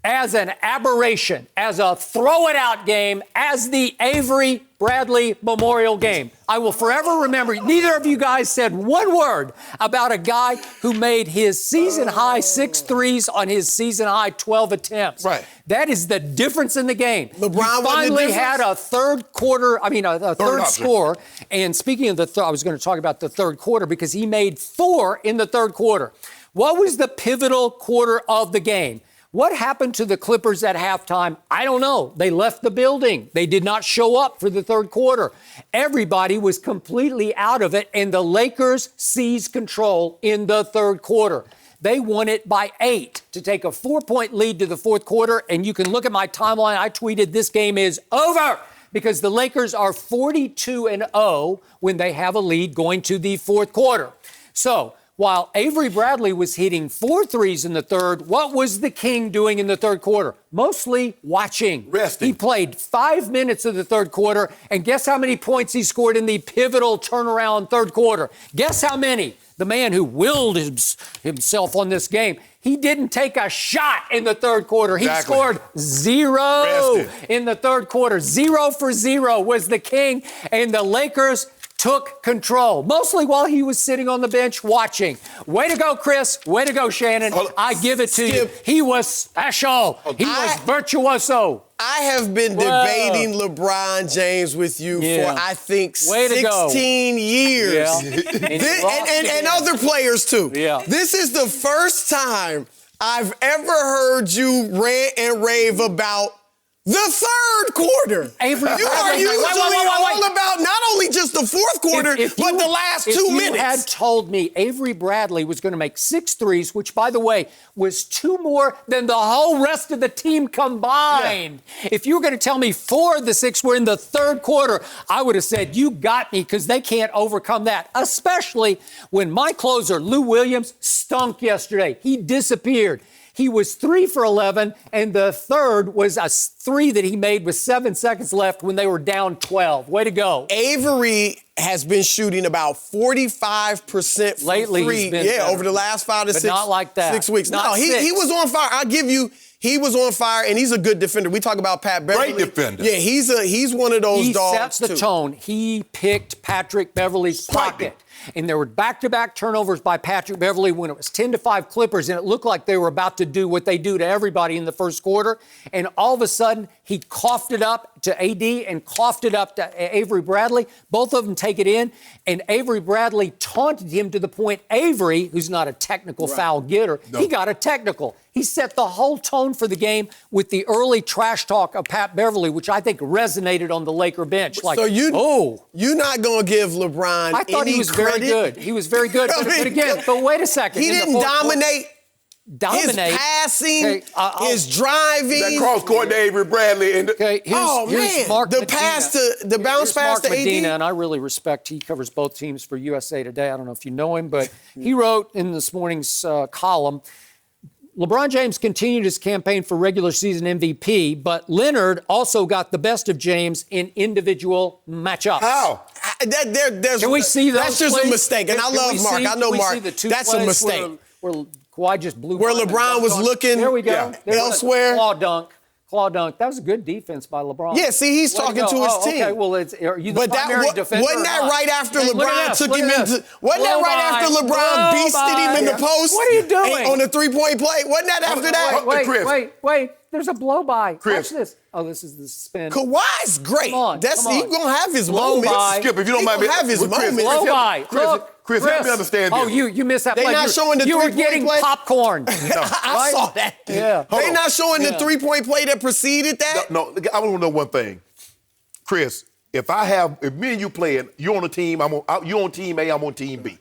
as an aberration, as a throw-it-out game, as the Avery Bradley Memorial Game. I will forever remember, neither of you guys said one word about a guy who made his season-high 6 threes on his season-high 12 attempts. Right. That is the difference in the game. LeBron finally had a third quarter, a third score. And speaking of I was going to talk about the third quarter because he made 4 in the third quarter. What was the pivotal quarter of the game? What happened to the Clippers at halftime? I don't know. They left the building. They did not show up for the third quarter. Everybody was completely out of it, and the Lakers seized control in the third quarter. They won it by 8 to take a 4-point lead to the fourth quarter, and you can look at my timeline. I tweeted, this game is over, because the Lakers are 42-0 when they have a lead going to the fourth quarter. So, while Avery Bradley was hitting 4 threes in the third, what was the King doing in the third quarter? Mostly watching. Resting. He played 5 minutes of the third quarter, and guess how many points he scored in the pivotal turnaround third quarter? Guess how many? The man who willed himself on this game, he didn't take a shot in the third quarter. He scored 0 in the third quarter. 0 for 0 was the King, and the Lakers took control, mostly while he was sitting on the bench watching. Way to go, Chris. Way to go, Shannon. I give it to you. He was special. He was virtuoso. I have been debating LeBron James with you for, I think, 16 years. Yeah. And other players, too. Yeah. This is the first time I've ever heard you rant and rave about the third quarter. Avery, you are usually all about not only just the fourth quarter, but the last 2 minutes. If you had told me Avery Bradley was going to make 6 threes, which, by the way, was 2 more than the whole rest of the team combined. Yeah. If you were going to tell me 4 of the 6 were in the third quarter, I would have said, you got me, because they can't overcome that, especially when my closer, Lou Williams, stunk yesterday. He disappeared. He was 3 for 11, and the third was a 3 that he made with 7 seconds left when they were down 12. Way to go. Avery has been shooting about 45% from Lately, three. he's been yeah, better. over the last 5 to But 6 not like that. 6 weeks. Not No, he was on fire. I'll give you. He was on fire, and he's a good defender. We talk about Pat Beverley. Great defender. Yeah, he's one of those He dogs, sets the too. tone. He picked Patrick Beverley's pocket. And there were back-to-back turnovers by Patrick Beverley when it was 10-5 Clippers, and it looked like they were about to do what they do to everybody in the first quarter. And all of a sudden, he coughed it up to AD and coughed it up to Avery Bradley. Both of them take it in, and Avery Bradley taunted him to the point Avery, who's not a technical foul getter, he got a technical. He set the whole tone for the game with the early trash talk of Pat Beverley, which I think resonated on the Laker bench. Like, So you're not going to give LeBron I thought any he was credit? very good. He was very good. But wait a second. He In the didn't fourth quarter- dominate. His passing, his driving. That cross court to Avery Bradley. And here's Mark the Medina. pass to the bounce Here's pass Mark to Medina, AD. and I really respect. He covers both teams for USA Today. I don't know if you know him, but he wrote in this morning's column, LeBron James continued his campaign for regular season MVP, but Leonard also got the best of James in individual matchups. How? Can we see those? That's just a plays? mistake, and I love Mark. I know Mark. That's a mistake. Where Kawhi just blew Where by him and LeBron dunked was on him. looking There we go. There's a elsewhere. Claw dunk. That was a good defense by LeBron. Yeah, see, he's Way talking to go. his Oh, team. Okay, well, are you the But primary defender wasn't or that not? right after Hey, look at LeBron this, took look him at into? this. Wasn't that right after Blow LeBron by. beasted him in the post? What are you doing? On the three-point play. Wasn't that after that? Wait. There's a blow by. Chris. Watch this. Oh, this is the spin. Kawhi's great. Come on. He's gonna have his Blow moments. by. Skip, if you don't He mind me. gonna have his Chris, moments. Blow by. Chris, help me understand this. Oh, you missed that They play. not showing the You were three-point getting play? popcorn. I saw that. Yeah. They not showing the three-point play that preceded that? No, I want to know one thing. Chris, if me and you playing, you're on a team, you're on team A, I'm on team B.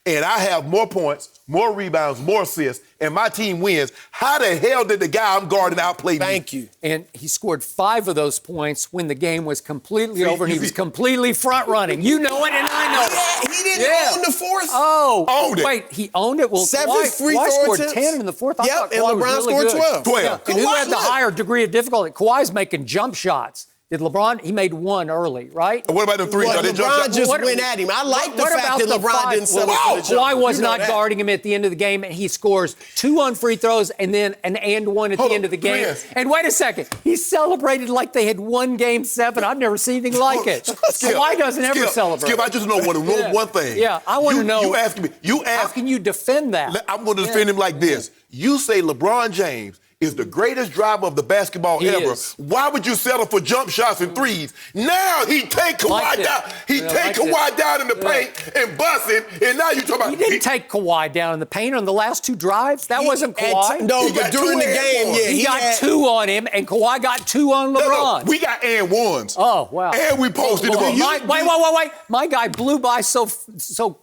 And I have more points, more rebounds, more assists, and my team wins, how the hell did the guy I'm guarding outplay me? Thank you. And he scored 5 of those points when the game was completely over and he was completely front-running. You know it and I know it. Yeah, he didn't own the fourth. Oh, Owned it. Wait, he owned it? Well, 7 Kawhi free throw scored attempts. 10 in the fourth. I Yep, thought and Kawhi was LeBron really scored good. 12. Yeah. And who Kawhi, had the look. higher degree of difficulty? Kawhi's making jump shots. Did LeBron? He made 1 early, right? What about the three? Well, They jumped LeBron shot? just What- went at him. I like the What fact about that the LeBron 5? didn't settle Well, for the jump. Kawhi was You know not that. guarding him at the end of the game, and he scores 2 on free throws and then an and 1 at Hold the on, end of the game. Chris. And wait a second, he celebrated like they had won Game 7. I've never seen anything like it. Kawhi doesn't ever celebrate. Skip, I just know one thing. Yeah, I want to know. You asked me. How can you defend that? I'm going to defend him like this. You say LeBron James is the greatest driver of the basketball He ever. is. Why would you settle for jump shots and threes? Now he take Kawhi Liked it. down. He Yeah, take liked it. Kawhi down in the paint and bust him. And now you talking about He didn't take Kawhi down in the paint on the last 2 drives. That wasn't Kawhi. No, He but got during the 2 game, and yeah, he got had 2 on him, and Kawhi got 2 on LeBron. No, we got and ones. Oh, wow. And we posted them up. Wait. My guy blew by so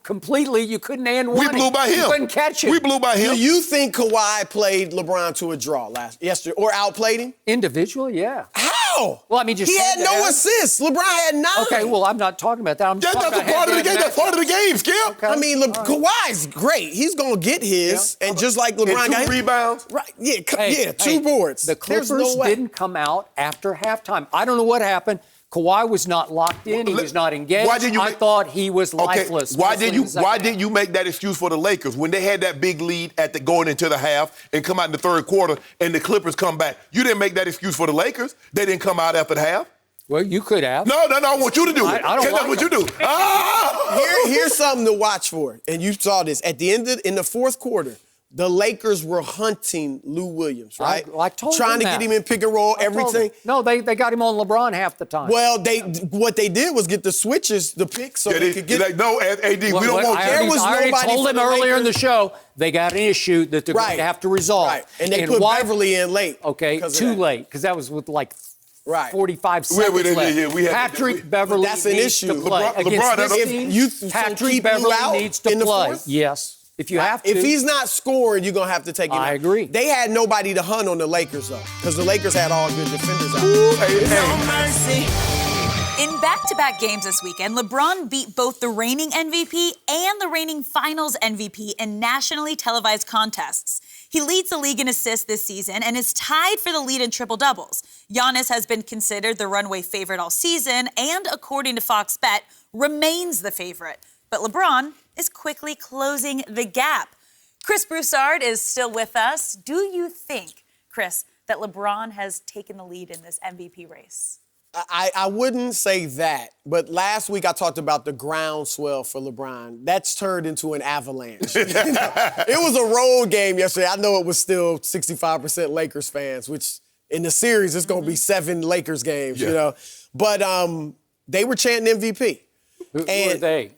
completely you couldn't and one. We blew by him. You couldn't catch him. We blew by him. Do you think Kawhi played LeBron to a draw yesterday or outplayed him? Individually, yeah. How? Well, I mean, just he had hand to no hand. assists. LeBron had 9. Okay, well, I'm not talking about that. I'm Yeah, talking that's a about part of the hand-to-hand game. That's part of the game, Skip. Okay. I mean, Kawhi's great. He's gonna get his, and just like LeBron And 2 got rebounds. right? Yeah, Hey, 2 boards. The There's Clippers no way. didn't come out after halftime. I don't know what happened. Kawhi was not locked in. He was not engaged. Why did you I make- thought he was Okay, lifeless. why mostly did in you the second half. make that excuse for the Lakers when they had that big lead going into the half and come out in the third quarter and the Clippers come back? You didn't make that excuse for the Lakers. They didn't come out after the half. Well, you could have. No, I want you to do it. I don't Because that's like what you do. Here's something to watch for, and you saw this at the end in the fourth quarter. The Lakers were hunting Lou Williams, right? I told trying to them get that. him in pick and roll, I told everything. them. No, they got him on LeBron half the time. Well, what they did was get the switches, the picks, so Yeah, they could get. like, no, AD, we don't want I you. already, was I already nobody told for them the earlier in the Lakers. show they got an issue that they're going to have to resolve. Right, and they put why- Beverley in late. Okay, because of too that. late, because that was with like Right. 45 seconds we left. had- Patrick Beverley That's an needs issue. to play. LeBron- Against LeBron, this if team, you so Patrick keep Lou Beverley out needs to in the play. fourth? Yes. If you have to. If he's not scoring, you're going to have to take him out. I agree. They had nobody to hunt on the Lakers, though, because the Lakers had all good defenders out. No mercy. In back-to-back games this weekend, LeBron beat both the reigning MVP and the reigning Finals MVP in nationally televised contests. He leads the league in assists this season and is tied for the lead in triple-doubles. Giannis has been considered the runaway favorite all season and, according to Fox Bet, remains the favorite. But LeBron is quickly closing the gap. Chris Broussard is still with us. Do you think, Chris, that LeBron has taken the lead in this MVP race? I wouldn't say that, but last week I talked about the groundswell for LeBron. That's turned into an avalanche. It was a road game yesterday. I know it was still 65% Lakers fans, which in the series it's going to be 7 Lakers games, you know. But they were chanting MVP. Who are they?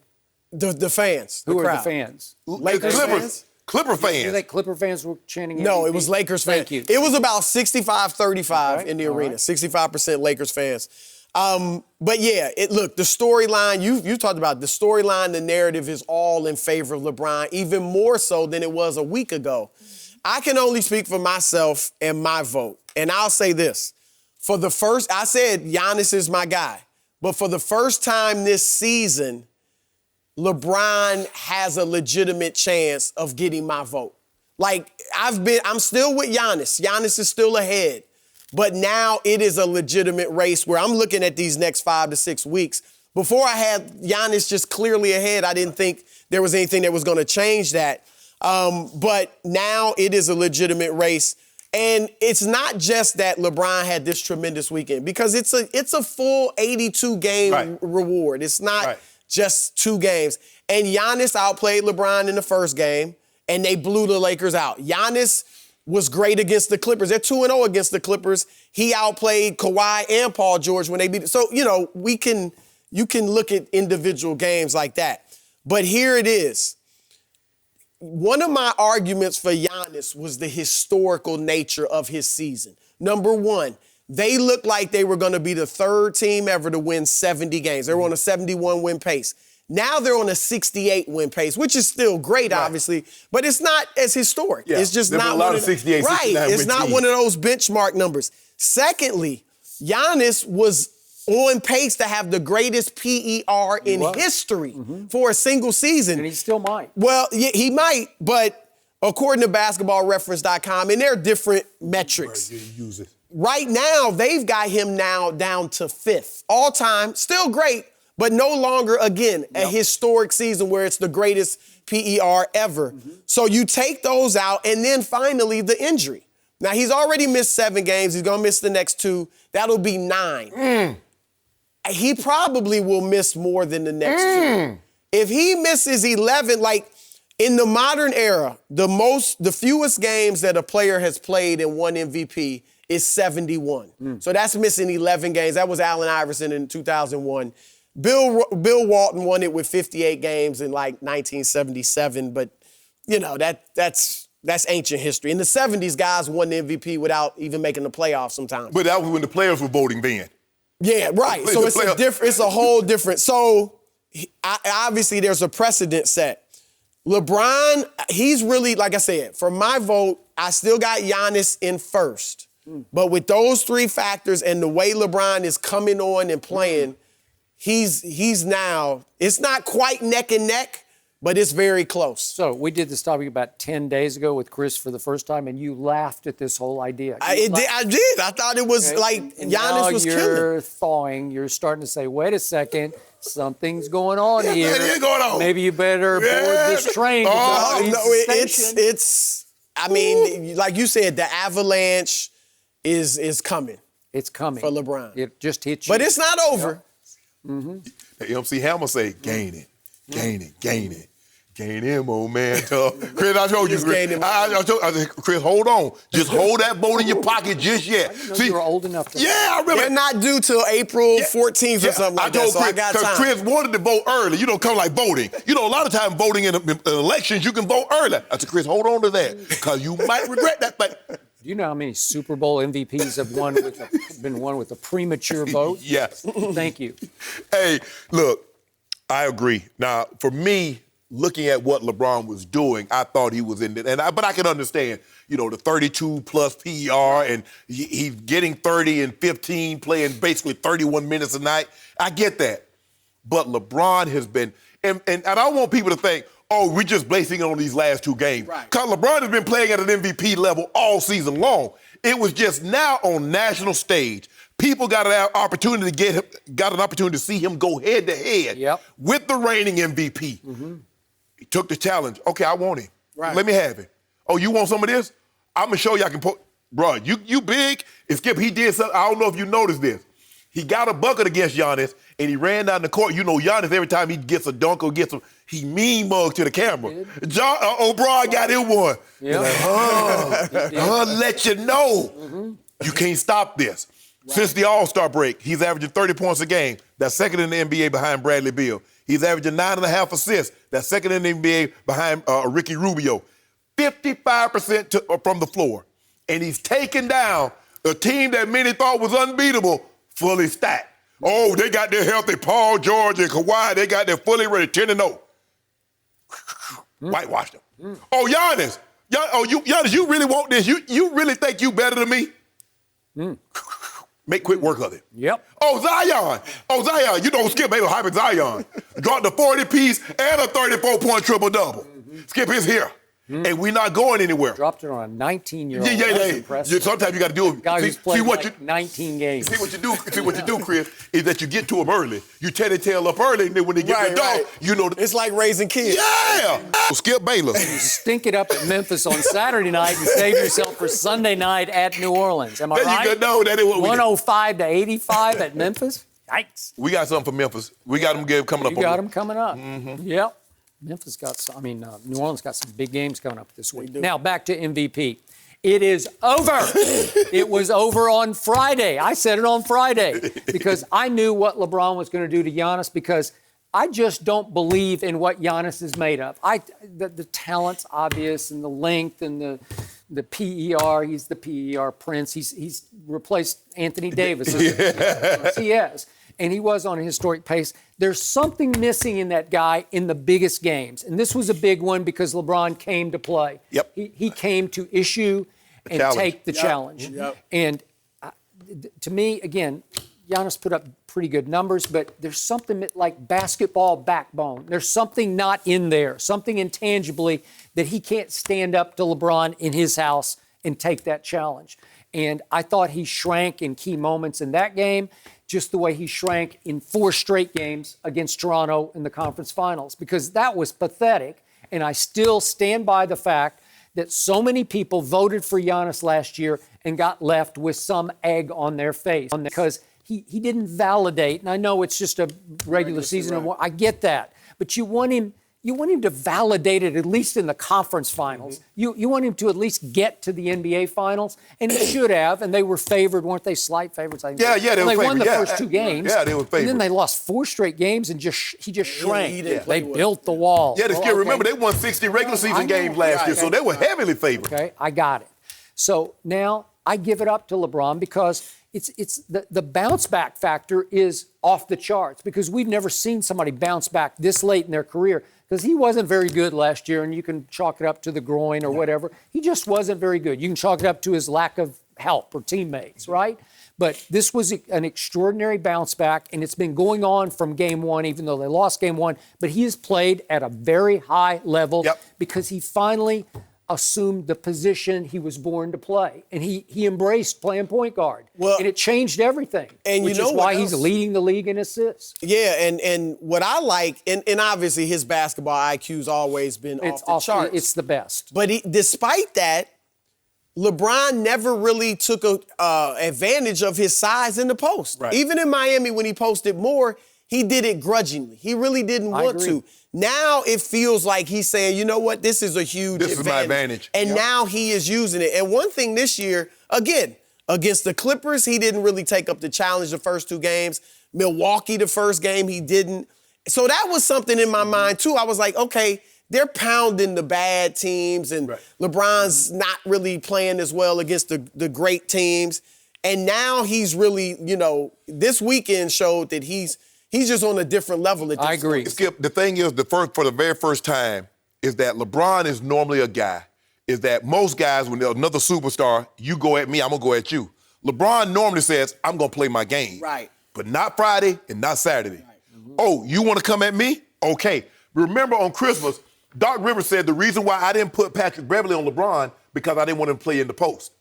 The fans. Who the are crowd. the fans? Lakers fans? Clipper fans. You think Clipper fans were chanting MVP? No, it was Lakers fans. Thank you. It was about 65-35 in the arena. Right. 65% Lakers fans. But yeah, look, the storyline, you talked about the storyline, the narrative is all in favor of LeBron, even more so than it was a week ago. I can only speak for myself and my vote. And I'll say this. I said Giannis is my guy. But for the first time this season, LeBron has a legitimate chance of getting my vote. Like, I'm still with Giannis. Giannis is still ahead. But now it is a legitimate race where I'm looking at these next 5 to 6 weeks. Before I had Giannis just clearly ahead, I didn't think there was anything that was going to change that. But now it is a legitimate race. And it's not just that LeBron had this tremendous weekend, because it's a full 82-game reward. It's not just 2 games. And Giannis outplayed LeBron in the first game, and they blew the Lakers out. Giannis was great against the Clippers. They're 2-0 against the Clippers. He outplayed Kawhi and Paul George when they beat. So, you know, you can look at individual games like that. But here it is. One of my arguments for Giannis was the historical nature of his season. Number one, they looked like they were going to be the 3rd team ever to win 70 games. They were on a 71-win pace. Now they're on a 68-win pace, which is still great, obviously, but it's not as historic. Yeah. It's just There not were a lot one of 68, right. 69 It's win not teams. one of those benchmark numbers. Secondly, Giannis was on pace to have the greatest PER in history for a single season. And he still might. Well, yeah, he might, but according to basketballreference.com, and there are different metrics. Right now, they've got him now down to 5th. All time, still great, but no longer, again, a historic season where it's the greatest PER ever. So you take those out, and then finally the injury. Now, he's already missed 7 games. He's going to miss the next 2. That'll be 9. He probably will miss more than the next 2. If he misses 11, like in the modern era, the fewest games that a player has played and won MVP is 71. So that's missing 11 games. That was Allen Iverson in 2001. Bill Walton won it with 58 games in like 1977, but you know that's ancient history. In the 70s, guys won the MVP without even making the playoffs sometimes. But that was when the players were voting then. Yeah, right. So it's a whole different. So obviously there's a precedent set. LeBron, he's really, like I said, for my vote, I still got Giannis in first. But with those 3 factors and the way LeBron is coming on and playing, he's now, it's not quite neck and neck, but it's very close. So we did this topic about 10 days ago with Chris for the first time, and you laughed at this whole idea. I did. I thought it was like and Giannis was killing. You're thawing. You're starting to say, wait a second, something's going on here. What is going on? Maybe you better board this train. It's. I mean, like you said, the avalanche is coming. It's coming for LeBron. It just hit you. But it's not over. The MC Hammer say, gain it, gain it, gain it. Gain him, old man. Chris, I told you, Chris. I said, Chris, hold on. Just hold that vote in your pocket just yet. See, you were old enough to. Yeah, I remember. They're not due till April 14th or something like that, so I got time. Because Chris wanted to vote early. You don't come like voting. You know, a lot of times voting in elections, you can vote early. I said, Chris, hold on to that, because you might regret that thing. Do you know how many Super Bowl MVPs have been won with a premature vote? Yes. Thank you. Hey, look, I agree. Now, for me, looking at what LeBron was doing, I thought he was in it. But I can understand, you know, the 32-plus PER, and he's getting 30 and 15, playing basically 31 minutes a night. I get that. But LeBron has been, and I don't want people to think, oh, we're just basing it on these last 2 games. Right. Because LeBron has been playing at an MVP level all season long. It was just now on national stage. People got an opportunity to see him go head to head with the reigning MVP. He took the challenge. Okay, I want him. Right. Let me have it. Oh, you want some of this? I'm gonna show you I can put. Bro, you big. And Skip, he did something. I don't know if you noticed this. He got a bucket against Giannis, and he ran down the court. You know, Giannis, every time he gets a dunk or gets he mean mug to the camera. O'Brien got him one. Yeah. Like, let you know. You can't stop this. Right. Since the All-Star break, he's averaging 30 points a game. That's second in the NBA behind Bradley Beal. He's averaging 9.5 assists. That's second in the NBA behind Ricky Rubio. 55% from the floor. And he's taken down a team that many thought was unbeatable, fully stacked. Oh, they got their healthy Paul George and Kawhi. They got their fully ready 10-0. Whitewashed them. Oh, Giannis. Giannis, you really want this? You really think you better than me? Make quick work of it. Yep. Oh, Zion. You know Skip ain't hyping Zion. Dropped a 40-piece and a 34-point triple-double. Skip is here. And we're not going anywhere. Dropped it on a 19-year-old. Yeah. Impressive. Sometimes you got to do it. Guy who's played 19 games. See what you do, Chris, is that you get to them early. You tear their tail up early, and then when they get the dog, you know. It's like raising kids. Yeah. Skip Bayless. You stink it up at Memphis on Saturday night and save yourself for Sunday night at New Orleans. Am I right? No, that is what we 105 to 85 at Memphis. Yikes. We got something for Memphis. We got them coming up. You got them coming up. Yep. Memphis got some, New Orleans got some big games coming up this week. Now, back to MVP. It is over. It was over on Friday. I said it on Friday because I knew what LeBron was going to do to Giannis because I just don't believe in what Giannis is made of. The talent's obvious and the length and the PER. He's the PER prince. He's replaced Anthony Davis. Yes, he has. And he was on a historic pace. There's something missing in that guy in the biggest games. And this was a big one because LeBron came to play. Yep. He came to issue and take the challenge. Yep. And to me, again, Giannis put up pretty good numbers, but there's something like basketball backbone. There's something not in there, something intangibly that he can't stand up to LeBron in his house and take that challenge. And I thought he shrank in key moments in that game, just the way he shrank in 4 straight games against Toronto in the conference finals, because that was pathetic. And I still stand by the fact that so many people voted for Giannis last year and got left with some egg on their face because he didn't validate. And I know it's just a regular season. Right. I get that. But you want him to validate it at least in the conference finals. You want him to at least get to the NBA finals, and he should have. And they were favored, weren't they? Slight favorites. I think. Yeah, they were favored. They won the first first 2 games. Yeah, they were favored. And then they lost 4 straight games, and he just shrank. They built the wall. Yeah, remember they won 60 regular season games last year, so they were heavily favored. Okay, I got it. So now I give it up to LeBron because it's the bounce back factor is off the charts because we've never seen somebody bounce back this late in their career. Because he wasn't very good last year, and you can chalk it up to the groin or whatever. He just wasn't very good. You can chalk it up to his lack of help or teammates, right? But this was an extraordinary bounce back, and it's been going on from game 1, even though they lost game 1. But he has played at a very high level because he finally assumed the position he was born to play. And he embraced playing point guard. Well, and it changed everything, and which you know is why he's leading the league in assists. Yeah, and what I like, and obviously his basketball IQ's always been off the charts. It's the best. But despite that, LeBron never really took advantage of his size in the post. Right. Even in Miami when he posted more, he did it grudgingly. He really didn't want to. Now it feels like he's saying, you know what, this is a huge advantage. This is my advantage. And now he is using it. And one thing this year, again, against the Clippers, he didn't really take up the challenge the first 2 games. Milwaukee, the first game, he didn't. So that was something in my mind, too. I was like, okay, they're pounding the bad teams, and LeBron's not really playing as well against the great teams. And now he's really, this weekend showed that he's just on a different level. I agree. Skip, the thing is, for the very first time, is that LeBron is normally a guy, is that most guys, when they're another superstar, you go at me, I'm going to go at you. LeBron normally says, I'm going to play my game. Right. But not Friday and not Saturday. Right. Oh, you want to come at me? Okay. Remember on Christmas, Doc Rivers said the reason why I didn't put Patrick Beverley on LeBron because I didn't want him to play in the post.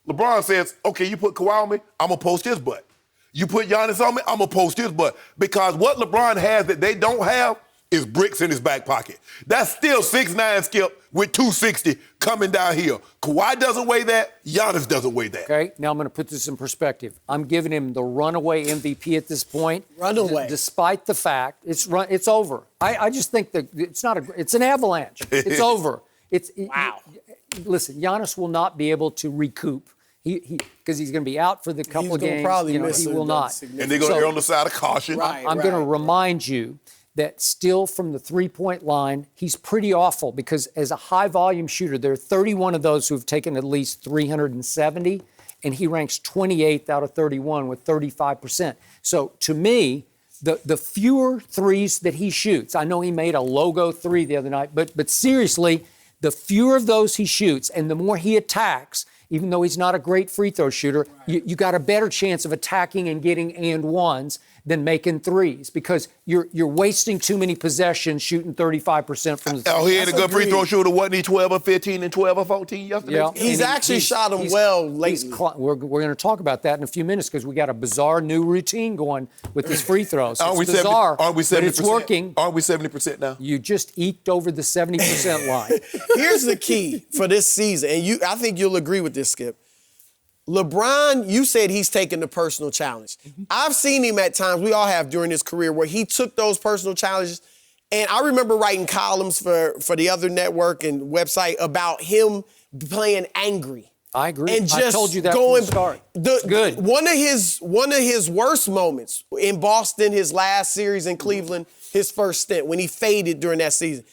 LeBron says, okay, you put Kawhi on me, I'm going to post his butt. You put Giannis on me, I'm going to post his butt. Because what LeBron has that they don't have is bricks in his back pocket. That's still 6'9" Skip with 260 coming down here. Kawhi doesn't weigh that. Giannis doesn't weigh that. Okay, now I'm going to put this in perspective. I'm giving him the runaway MVP at this point. Runaway. Despite the fact it's over. I just think that it's an avalanche. It's over. Wow. Listen, Giannis will not be able to recoup. Because he's going to be out for the couple of games. Probably he will not. And they're going to err on the side of caution. I'm going to remind you that still from the three-point line, he's pretty awful because as a high-volume shooter, there are 31 of those who have taken at least 370, and he ranks 28th out of 31 with 35%. So to me, the fewer threes that he shoots, I know he made a logo three the other night, but seriously, the fewer of those he shoots and the more he attacks, even though he's not a great free throw shooter, you got a better chance of attacking and getting and ones than making threes because you're wasting too many possessions shooting 35% from the he ain't a good free throw shooter, wasn't he? 12 or 15 and 12 or 14 yesterday? Yeah. He's actually shot them well lately. We're going to talk about that in a few minutes because we got a bizarre new routine going with his free throws. It's bizarre, aren't we 70%? But it's working. Aren't we 70% now? You just eked over the 70% line. Here's the key for this season, and I think you'll agree with this, Skip. LeBron, you said he's taken the personal challenge. I've seen him at times, we all have during his career, where he took those personal challenges. And I remember writing columns for the other network and website about him playing angry. I agree. And just I told you that from the start. Good. One of his worst moments in Boston, his last series in Cleveland, his first stint, when he faded during that season.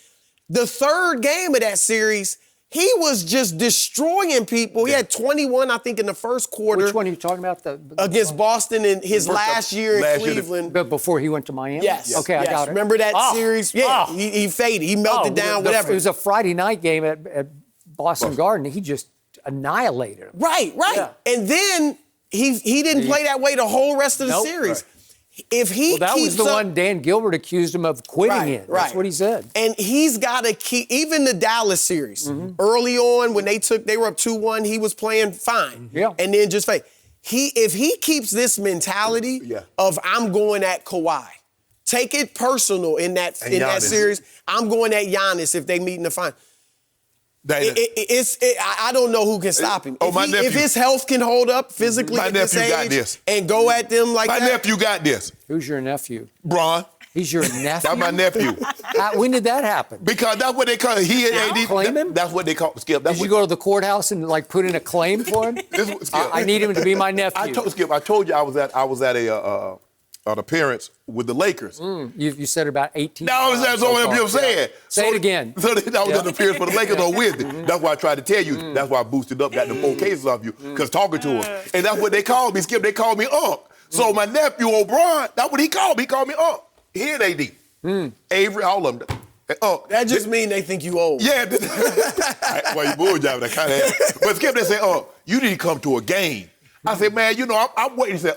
The third game of that series, he was just destroying people. He had 21, I think, in the first quarter. Which one are you talking about? Against Boston in his last year in Cleveland. But before he went to Miami? Yes. Okay, yes. I got it. Remember that series? Yeah, he faded. He melted down, whatever. It was a Friday night game at Boston Garden. He just annihilated him. Right. Yeah. And then he didn't play that way the whole rest of the series. Right. If he that was the one Dan Gilbert accused him of quitting in. That's what he said. And he's got to keep, even the Dallas series, early on when they were up 2-1, he was playing fine. Yeah. And then just fade. If he keeps this mentality of I'm going at Kawhi, take it personal in that series, I'm going at Giannis if they meet in the final. I don't know who can stop him. If his health can hold up physically my at this nephew age got this. and go at them like My that. nephew got this. Who's your nephew? Braun. He's your nephew? That's my nephew. When did that happen? Because that's what they call it. He and AD. Claim him? That's what they call Skip. Did you go to the courthouse and put in a claim for him? I need him to be my nephew. I told you I was at an appearance with the Lakers. You said about 18 No, that's what I'm saying. Say it again. So that was an appearance for the Lakers on Wednesday. That's why I tried to tell you. That's why I boosted up, got the 4 cases off you, because talking to him. And that's what they called me, Skip. They called me Unc. So my nephew, O'Brien, that's what he called me. He called me Unc. He and AD. Avery, all of them. That just means they think you old. Yeah. Well, you bulljabbing, that kind of. But Skip, they say, you need to come to a game. I said, man, I'm waiting. He said,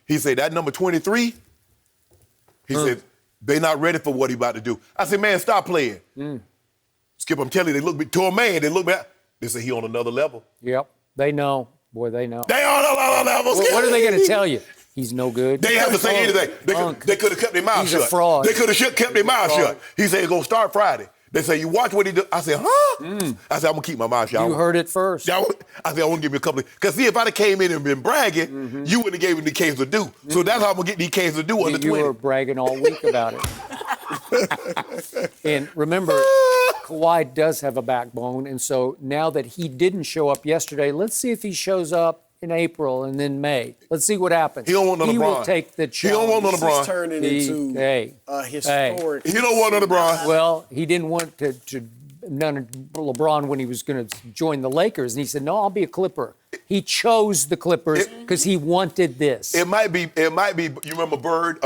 He said, that number 23, he said, they not ready for what he about to do. I said, man, stop playing. Skip, I'm telling you, they look to a man, they look back. They say he on another level. Yep, they know. Boy, they know. They on another level. What are they going to tell you? He's no good. They have to say anything. They could have kept their mouth shut. He's a fraud. They could have kept their mouth shut. He said, it's going to start Friday. They say, you watch what he do. I said, huh? I said, I'm going to keep my mouth shut. You heard it first. I said, I want to give you a couple of, because see, if I'd have came in and been bragging, you wouldn't have gave him the case to do. So that's how I'm going to get these cases to do under 20. You were bragging all week about it. And remember, Kawhi does have a backbone, and so now that he didn't show up yesterday, let's see if he shows up in April and then May. Let's see what happens. He don't want none of LeBron. He will take the challenge. He don't want none of LeBron. He's turning into historic. He don't want none of LeBron. Well, he didn't want none of LeBron when he was going to join the Lakers, and he said, no, I'll be a Clipper. He chose the Clippers because he wanted this. It might be. You remember Bird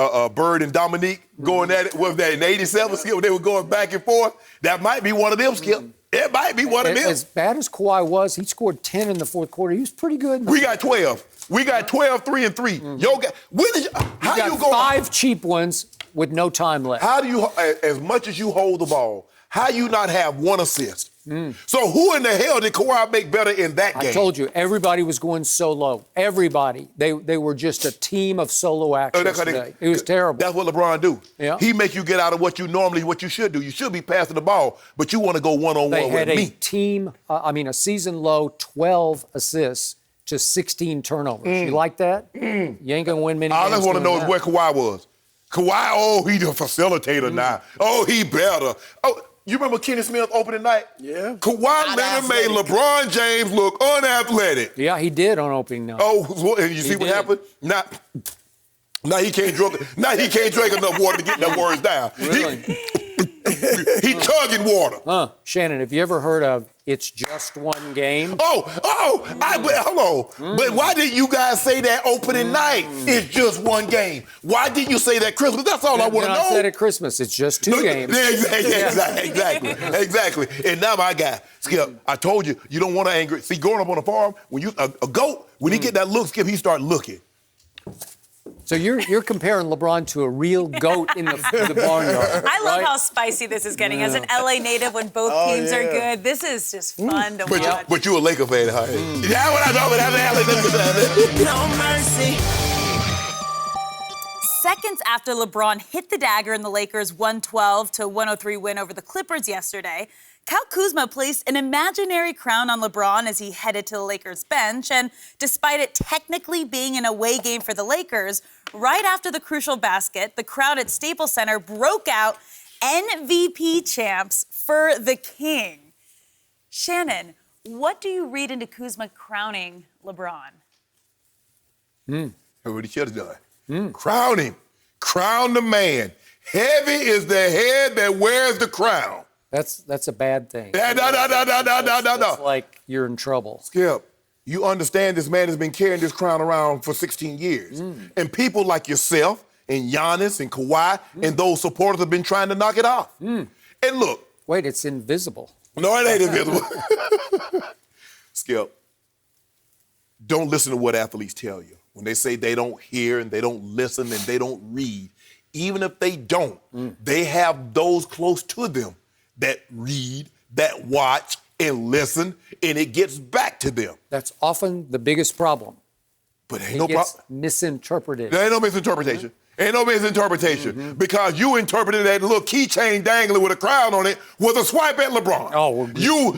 and Dominique going at it? Was that in '87? Skip, they were going back and forth. That might be one of them, Skip. It might be one of them. As bad as Kawhi was, he scored 10 in the fourth quarter. He was pretty good. We got 12. We got 12, 3 and 3. How you go 5 cheap ones with no time left? How do you, as much as you hold the ball, How you not have 1 assist? So who in the hell did Kawhi make better in that game? I told you, everybody was going solo. Everybody. They were just a team of solo actions today. It was terrible. That's what LeBron do. Yeah. He make you get out of what you should do. You should be passing the ball, but you want to go one-on-one with me. They had a season low 12 assists to 16 turnovers. You like that? You ain't going to win many games. I just want to know is where Kawhi was. Kawhi, he the facilitator now. Oh, he better. Oh, you remember Kenny Smith's opening night? Yeah. Kawhi Leonard made LeBron James look unathletic. Yeah, he did on opening night. Oh, and you see what happened? Now he can't drink enough water to get them words down. Really? He chugging water. Shannon, have you ever heard of "It's Just One Game"? Hold on. But why didn't you guys say that opening night? It's just one game. Why didn't you say that Christmas? That's all I want to know. I said at Christmas, it's just 2 games. Exactly. And now my guy, Skip, I told you, you don't want to anger. See, growing up on a farm, when you a goat, when he get that look, Skip, he start looking. So you're comparing LeBron to a real goat in the barnyard. I love how spicy this is getting. As an LA native, when both teams are good, this is just fun to watch. But you a Laker fan, huh? Yeah, what I know, but I'm No mercy. Seconds after LeBron hit the dagger in the Lakers' 112-103 win over the Clippers yesterday, Kyle Kuzma placed an imaginary crown on LeBron as he headed to the Lakers bench. And despite it technically being an away game for the Lakers, right after the crucial basket, the crowd at Staples Center broke out MVP champs for the King. Shannon, what do you read into Kuzma crowning LeBron? What he should have done. Crown him. Crown the man. Heavy is the head that wears the crown. That's a bad thing. No. It's like you're in trouble. Skip, you understand this man has been carrying this crown around for 16 years. And people like yourself and Giannis and Kawhi and those supporters have been trying to knock it off. And look. Wait, it's invisible. No, it ain't invisible. Skip, don't listen to what athletes tell you. When they say they don't hear and they don't listen and they don't read, even if they don't, they have those close to them that read, that watch, and listen, and it gets back to them. That's often the biggest problem. But ain't it no gets problem. misinterpreted. There ain't no misinterpretation. Ain't no misinterpretation because you interpreted that little keychain dangling with a crown on it was a swipe at LeBron. Oh,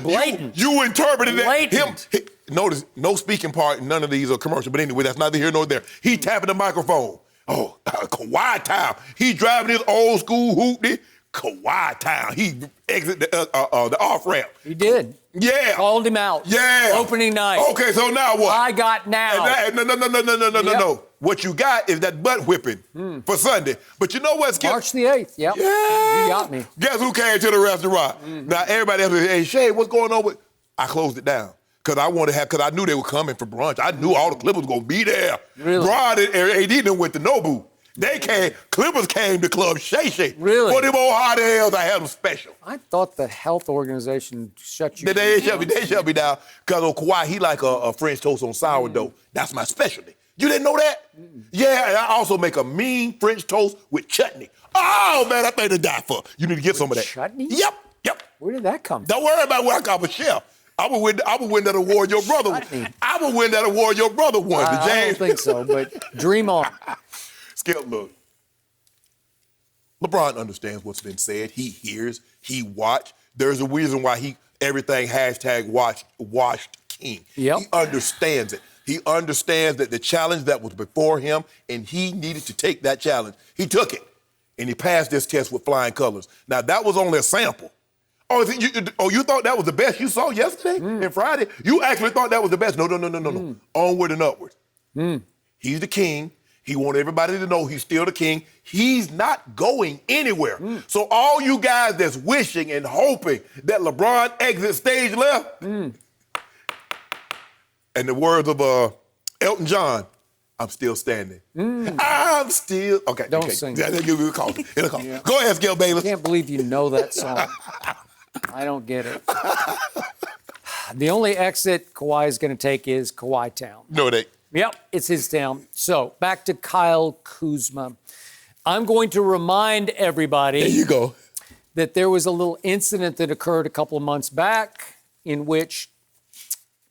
blatant. You interpreted blatant. that. Notice, no speaking part, none of these are commercial, but anyway, that's neither here nor there. He tapping the microphone. Oh, Kawhi time. He driving his old school hoopty. Kawhi time. He exited the off-ramp. He did. Yeah. Called him out. Yeah. Opening night. Okay, so now what? I got now. No. What you got is that butt whipping for Sunday. But you know what, Skip? March the 8th, yep. Yeah. You got me. Guess who came to the restaurant? Now, everybody else was, hey, Shay, what's going on with... I closed it down. Because I knew they were coming for brunch. I knew all the Clippers were going to be there. Really? Brought it, and AD done went to Nobu. They came, Clippers came to Club Shay. Really? For them old hot hells, I had them special. I thought the health organization shut you down. They shut me down. Because on Kawhi, he like a French toast on sourdough. That's my specialty. You didn't know that? Yeah, and I also make a mean French toast with chutney. Oh, man, that thing to die for. You need to get some of that. Chutney? Yep. Where did that come from? Don't worry about where I got a chef. I would win that award your brother won. I would win that award your brother won. I don't think so, but dream on. Skip, look. LeBron understands what's been said. He hears, he watched. There's a reason why everything #washed king. Yep. He understands it. He understands that the challenge that was before him, and he needed to take that challenge. He took it, and he passed this test with flying colors. Now, that was only a sample. You thought that was the best you saw yesterday and Friday? You actually thought that was the best? No. Onward and upward. He's the king. He wants everybody to know he's still the king. He's not going anywhere. So all you guys that's wishing and hoping that LeBron exits stage left, and the words of Elton John, I'm still standing. I'm still... Okay. Don't sing. It'll call. Yeah. Go ahead, Skip Bayless. I can't believe you know that song. I don't get it. The only exit Kawhi is going to take is Kawhi Town. No, it ain't. Yep, it's his town. So, back to Kyle Kuzma. I'm going to remind everybody... There you go. that there was a little incident that occurred a couple of months back in which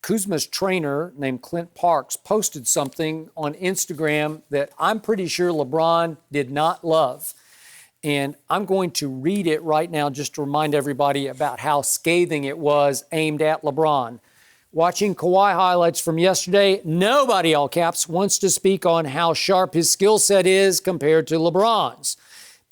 Kuzma's trainer named Clint Parks posted something on Instagram that I'm pretty sure LeBron did not love. And I'm going to read it right now just to remind everybody about how scathing it was aimed at LeBron. Watching Kawhi highlights from yesterday, nobody, all caps, wants to speak on how sharp his skill set is compared to LeBron's.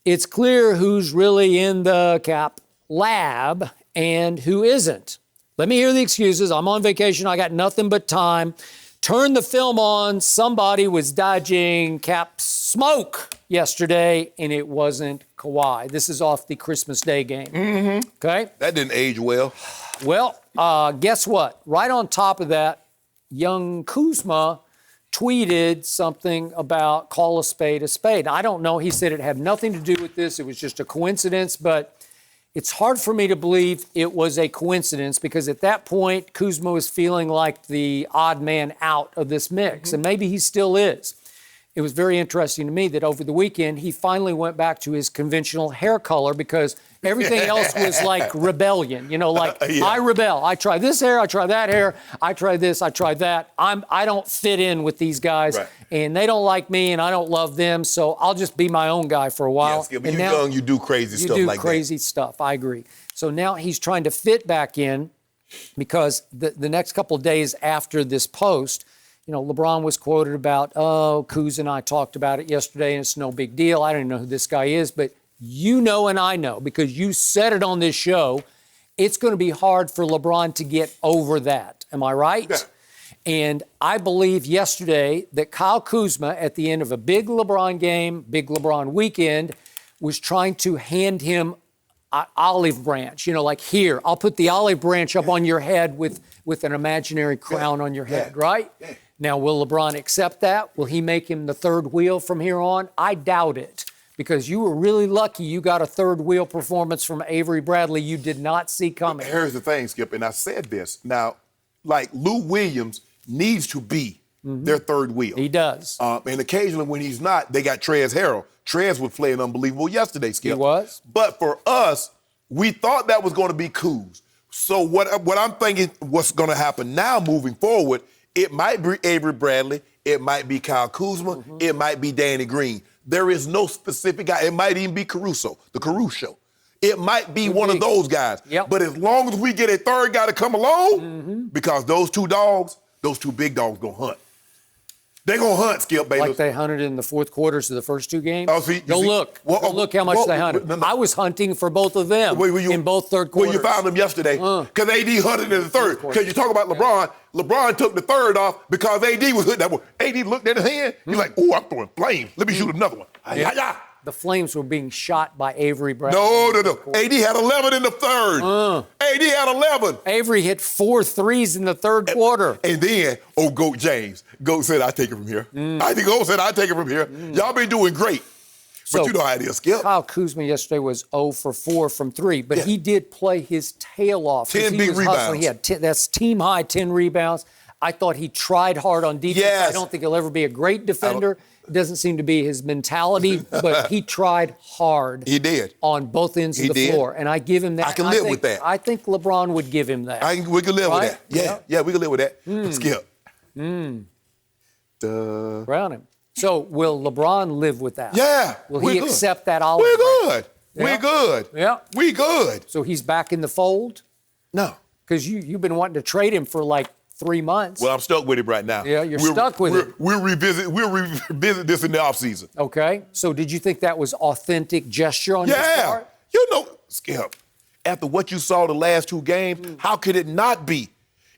It's clear who's really in the cap lab and who isn't. Let me hear the excuses. I'm on vacation. I got nothing but time. Turn the film on. Somebody was dodging cap smoke yesterday, and it wasn't Kawhi. This is off the Christmas Day game. Mm-hmm. Okay? That didn't age well. Well, guess what? Right on top of that, young Kuzma tweeted something about call a spade a spade. I don't know. He said it had nothing to do with this. It was just a coincidence, but it's hard for me to believe it was a coincidence because at that point, Kuzma was feeling like the odd man out of this mix, and maybe he still is. It was very interesting to me that over the weekend, he finally went back to his conventional hair color because everything else was like rebellion. You know, like I rebel. I try this hair, I try that hair, I try this, I try that. I don't fit in with these guys, and they don't like me, and I don't love them, so I'll just be my own guy for a while. Yes, but you're young, you do crazy stuff like that. You do crazy stuff, I agree. So now he's trying to fit back in because the next couple of days after this post, you know, LeBron was quoted about, Kuz and I talked about it yesterday, and it's no big deal. I don't even know who this guy is, but you know and I know, because you said it on this show, it's going to be hard for LeBron to get over that. Am I right? Yeah. And I believe yesterday that Kyle Kuzma, at the end of a big LeBron game, big LeBron weekend, was trying to hand him an olive branch. You know, like, here, I'll put the olive branch up on your head with an imaginary crown on your head, right? Yeah. Now, will LeBron accept that? Will he make him the third wheel from here on? I doubt it, because you were really lucky you got a third wheel performance from Avery Bradley you did not see coming. Here's the thing, Skip, and I said this. Now, like, Lou Williams needs to be their third wheel. He does. And occasionally when he's not, they got Trez Harrell. Trez was playing unbelievable yesterday, Skip. He was. But for us, we thought that was going to be Kuz. So what I'm thinking what's going to happen now moving forward, it might be Avery Bradley, it might be Kyle Kuzma, it might be Danny Green. There is no specific guy. It might even be Caruso, the Caruso. It might be one of those guys. Yep. But as long as we get a third guy to come along, because those two big dogs gonna hunt. They're gonna hunt, Skip, baby. Like they hunted in the fourth quarters of the first two games? Oh, see, look how much they hunted. I was hunting for both of them in both third quarters. Well, you found them yesterday because AD hunted in the third. Because you talk about LeBron. LeBron took the third off because AD was hitting that one. AD looked at his hand. He's like, "Oh, I'm throwing flames. Let me shoot another one." The Flames were being shot by Avery Bradley. No. AD had 11 in the third. AD had 11. Avery hit 4 threes in the third quarter. And then, Goat James. Goat said, I take it from here. I think Goat said, I take it from here. Y'all been doing great. But you know how it is, Skip. Kyle Kuzma yesterday was 0 for 4 from 3, but he did play his tail off. 10 big rebounds. Hustling. He had that's team high 10 rebounds. I thought he tried hard on defense. Yes. I don't think he'll ever be a great defender. It doesn't seem to be his mentality, but he tried hard. He did. On both ends of the floor, and I give him that. I can live with that. I think LeBron would give him that. We can live with that. Yeah, we can live with that. Skip. Around him. So will LeBron live with that? Yeah. Will he accept that olive? We're good. Yeah. We're good. Yeah. We good. So he's back in the fold? No. Because you've been wanting to trade him for like 3 months. Well, I'm stuck with him right now. Yeah, you're stuck with it. We'll revisit this in the offseason. Okay. So did you think that was authentic gesture on his part? You know, Skip, after what you saw the last 2 games, how could it not be?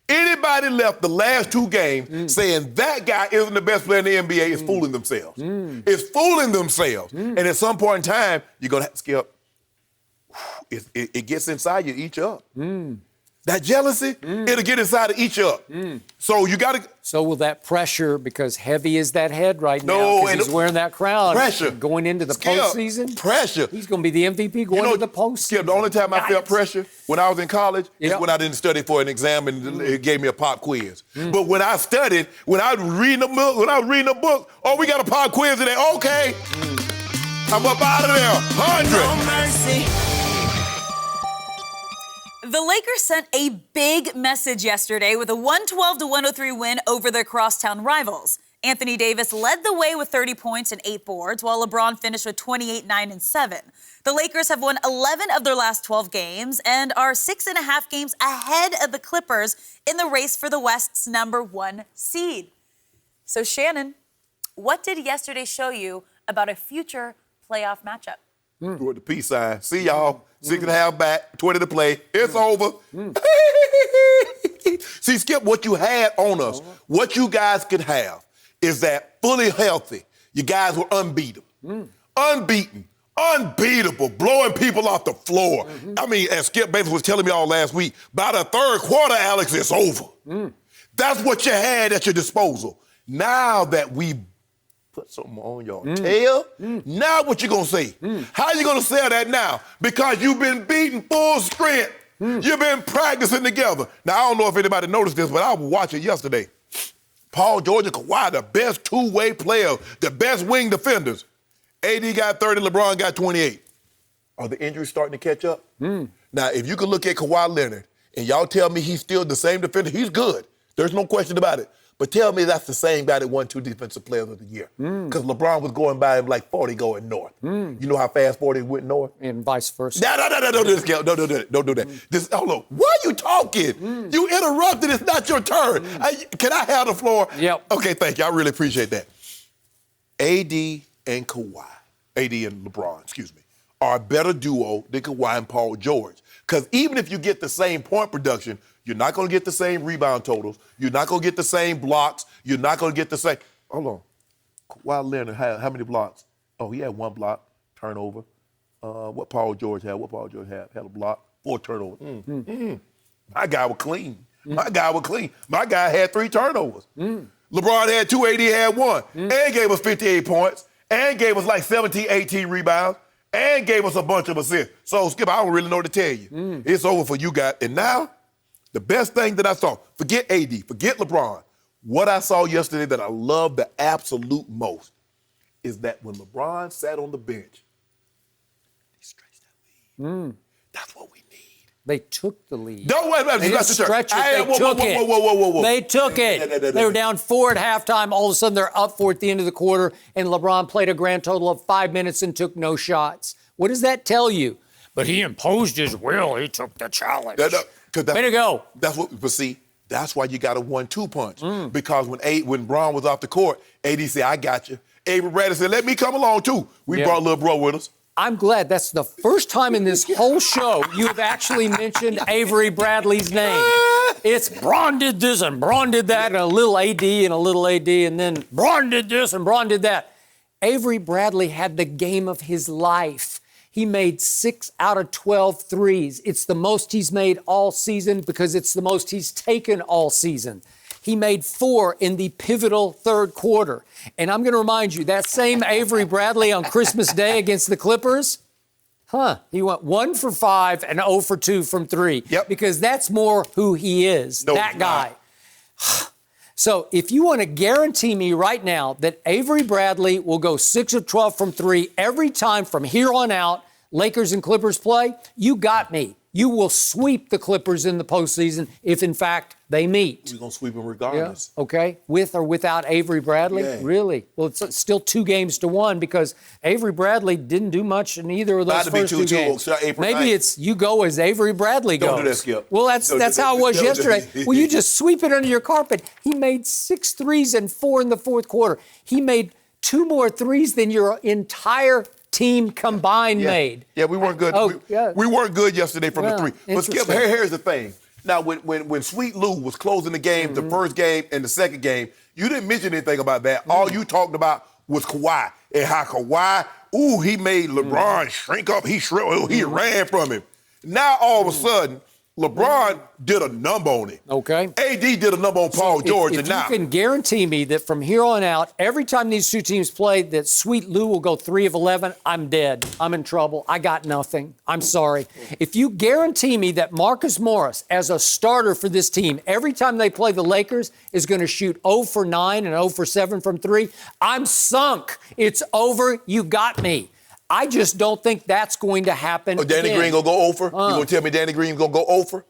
Anybody left the last 2 games saying that guy isn't the best player in the NBA is fooling themselves. It's fooling themselves. And at some point in time, you're going to Skip, it gets inside you, eat you up. That jealousy, it'll get inside to eat you up. So you got to. So will that pressure, because heavy is that head right now, because he's wearing that crown. Pressure. Going into the postseason. Pressure. He's going to be the MVP going into the postseason. Skip, the only time I felt pressure when I was in college is when I didn't study for an exam and it gave me a pop quiz. But when I studied, when I was reading a book, we got a pop quiz today. Okay. I'm up out of there. 100. No mercy. The Lakers sent a big message yesterday with a 112-103 win over their crosstown rivals. Anthony Davis led the way with 30 points and 8 boards, while LeBron finished with 28, 9, and 7. The Lakers have won 11 of their last 12 games and are 6.5 games ahead of the Clippers in the race for the West's #1 seed. So, Shannon, what did yesterday show you about a future playoff matchup? With the peace sign. See y'all. 6.5 back, 20 to play. It's over. See, Skip, what you had on us, what you guys could have is that fully healthy, you guys were unbeatable. Unbeatable, blowing people off the floor. I mean, as Skip Bayless was telling me all last week, by the third quarter, Alex, it's over. That's what you had at your disposal. Now that we put something on your tail, now what you gonna say? How you gonna sell that now? Because you've been beating full strength. You've been practicing together. Now, I don't know if anybody noticed this, but I was watching yesterday. Paul George and Kawhi, the best two-way players, the best wing defenders. AD got 30, LeBron got 28. Are the injuries starting to catch up? Now, if you can look at Kawhi Leonard and y'all tell me he's still the same defender, he's good. There's no question about it. But tell me that's the same guy that won 2 Defensive Players of the Year. Because LeBron was going by him like 40 going north. You know how fast 40 went north? And vice versa. No, don't do this, Kel. Don't do that. Hold on. Why are you talking? You interrupted. It's not your turn. Can I have the floor? Yep. Okay, thank you. I really appreciate that. AD and Kawhi, AD and LeBron, are a better duo than Kawhi and Paul George. Because even if you get the same point production, you're not going to get the same rebound totals. You're not going to get the same blocks. You're not going to get the same. Hold on. Kawhi Leonard had how many blocks? Oh, he had 1 block, turnover. What Paul George had? Had a block, 4 turnovers. My guy was clean. My guy had 3 turnovers. LeBron had 2, AD had 1. And gave us 58 points. And gave us like 17, 18 rebounds. And gave us a bunch of assists. So, Skip, I don't really know what to tell you. It's over for you guys. And now, the best thing that I saw, forget AD, forget LeBron, what I saw yesterday that I loved the absolute most is that when LeBron sat on the bench, he stretched that lead. That's what we need. They took the lead. Don't wait. They didn't stretch it. They took it. Whoa. They took it. They were down 4 at halftime. All of a sudden, they're up 4 at the end of the quarter, and LeBron played a grand total of 5 minutes and took no shots. What does that tell you? But he imposed his will. He took the challenge. Way to go. That's why you got a 1-2 punch. Because when Bron was off the court, AD said, I got you. Avery Bradley said, let me come along, too. We brought little bro with us. I'm glad that's the first time in this whole show you have actually mentioned Avery Bradley's name. It's Bron did this and Bron did that and a little AD and a little AD and then Bron did this and Bron did that. Avery Bradley had the game of his life. He made 6 out of 12 threes. It's the most he's made all season because it's the most he's taken all season. He made 4 in the pivotal third quarter. And I'm going to remind you, that same Avery Bradley on Christmas Day against the Clippers, he went 1 for 5 and 0 for 2 from 3. Yep. Because that's more who he is, that guy. So if you want to guarantee me right now that Avery Bradley will go 6 of 12 from 3 every time from here on out, Lakers and Clippers play, you got me. You will sweep the Clippers in the postseason if, in fact, they meet. We're going to sweep them regardless. Yeah. Okay. With or without Avery Bradley? Yeah. Really? Well, it's still 2 games to 1 because Avery Bradley didn't do much in either of those first 2 games. Maybe it's you go as Avery Bradley goes. Don't do that, Skip. Well, that's how it was yesterday. Well, you just sweep it under your carpet. He made 6 threes and 4 in the fourth quarter. He made 2 more threes than your entire team combined made. Yeah, we weren't good. We weren't good yesterday from the 3. But Skip, here's the thing. Now, when Sweet Lou was closing the game, the first game and the second game, you didn't mention anything about that. All you talked about was Kawhi and how Kawhi, he made LeBron shrink up. He shriveled. He ran from him. Now, all of a sudden, LeBron did a number on it. Okay. AD did a number on Paul George. If you can guarantee me that from here on out, every time these 2 teams play, that Sweet Lou will go 3 of 11, I'm dead. I'm in trouble. I got nothing. I'm sorry. If you guarantee me that Marcus Morris, as a starter for this team, every time they play the Lakers, is going to shoot 0 for 9 and 0 for 7 from 3, I'm sunk. It's over. You got me. I just don't think that's going to happen. Oh, Danny again. Green gonna go over? You gonna tell me Danny Green gonna go over?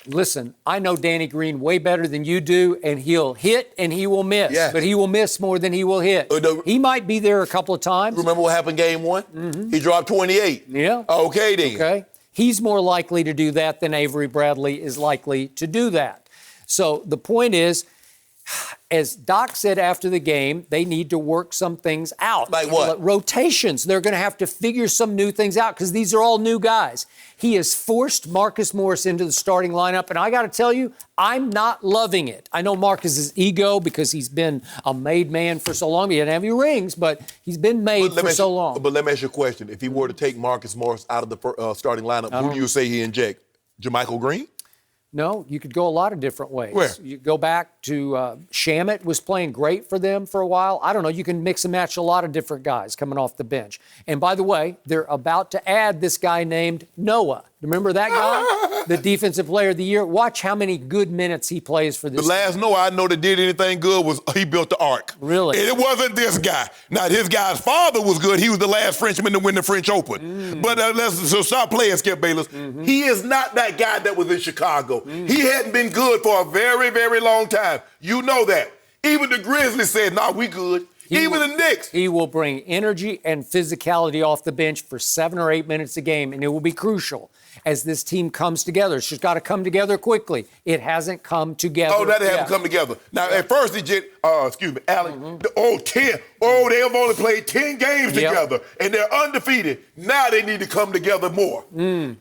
Listen, I know Danny Green way better than you do, and he'll hit and he will miss. Yeah. But he will miss more than he will hit. He might be there a couple of times. Remember what happened game one? He dropped 28. Yeah. Okay, then. Okay. He's more likely to do that than Avery Bradley is likely to do that. So the point is, as Doc said after the game, they need to work some things out. Like what? Rotations. They're going to have to figure some new things out because these are all new guys. He has forced Marcus Morris into the starting lineup, and I got to tell you, I'm not loving it. I know Marcus's ego because he's been a made man for so long. He didn't have any rings, but he's been made for so long. But let me ask you a question. If he were to take Marcus Morris out of the starting lineup, who do you say he inject? JaMychal Green? No, you could go a lot of different ways. Where? You go back to Shamet was playing great for them for a while. I don't know. You can mix and match a lot of different guys coming off the bench. And by the way, they're about to add this guy named Noah. Remember that guy? The Defensive Player of the Year. Watch how many good minutes he plays for this The last Noah I know that did anything good was he built the Ark. Really? And it wasn't this guy. Now, his guy's father was good. He was the last Frenchman to win the French Open. But so stop playing, Skip Bayless. He is not that guy that was in Chicago. He hadn't been good for a very, very long time. You know that. Even the Grizzlies said, nah, we good. Even the Knicks. He will bring energy and physicality off the bench for 7 or 8 minutes a game, and it will be crucial as this team comes together. It's just got to come together quickly. It hasn't come together. Oh, that hasn't come together. Now, at first, it just, Alex, 10. Oh, they have only played 10 games together, and they're undefeated. Now they need to come together more.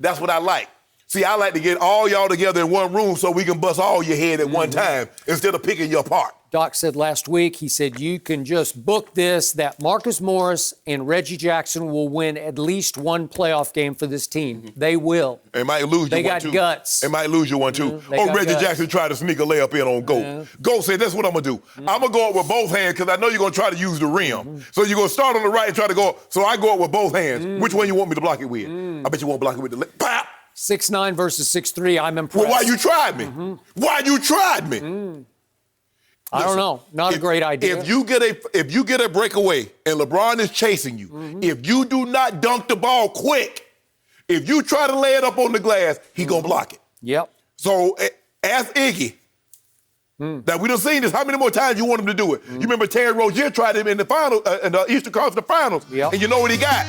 That's what I like. See, I like to get all y'all together in one room so we can bust all your head at one time instead of picking you apart. Doc said last week, he said, you can just book this, that Marcus Morris and Reggie Jackson will win at least one playoff game for this team. They will. They might lose you They one, got too. guts. They might lose you one, too. Reggie Jackson tried to sneak a layup in on Go. Go said, that's what I'm going to do. I'm going to go up with both hands because I know you're going to try to use the rim. So you're going to start on the right and try to go up. So I go up with both hands. Which one you want me to block it with? I bet you won't block it with the left. Pop! 6'9" versus 6'3", I'm impressed. Well, why you tried me? Why you tried me? I don't know. Not a great idea. If you get a breakaway and LeBron is chasing you, if you do not dunk the ball quick, if you try to lay it up on the glass, he gonna block it. Yep. So ask Iggy. Now we done seen this. How many more times you want him to do it? You remember Terry Rozier tried him in the final, in the Eastern Conference Finals, and you know what he got?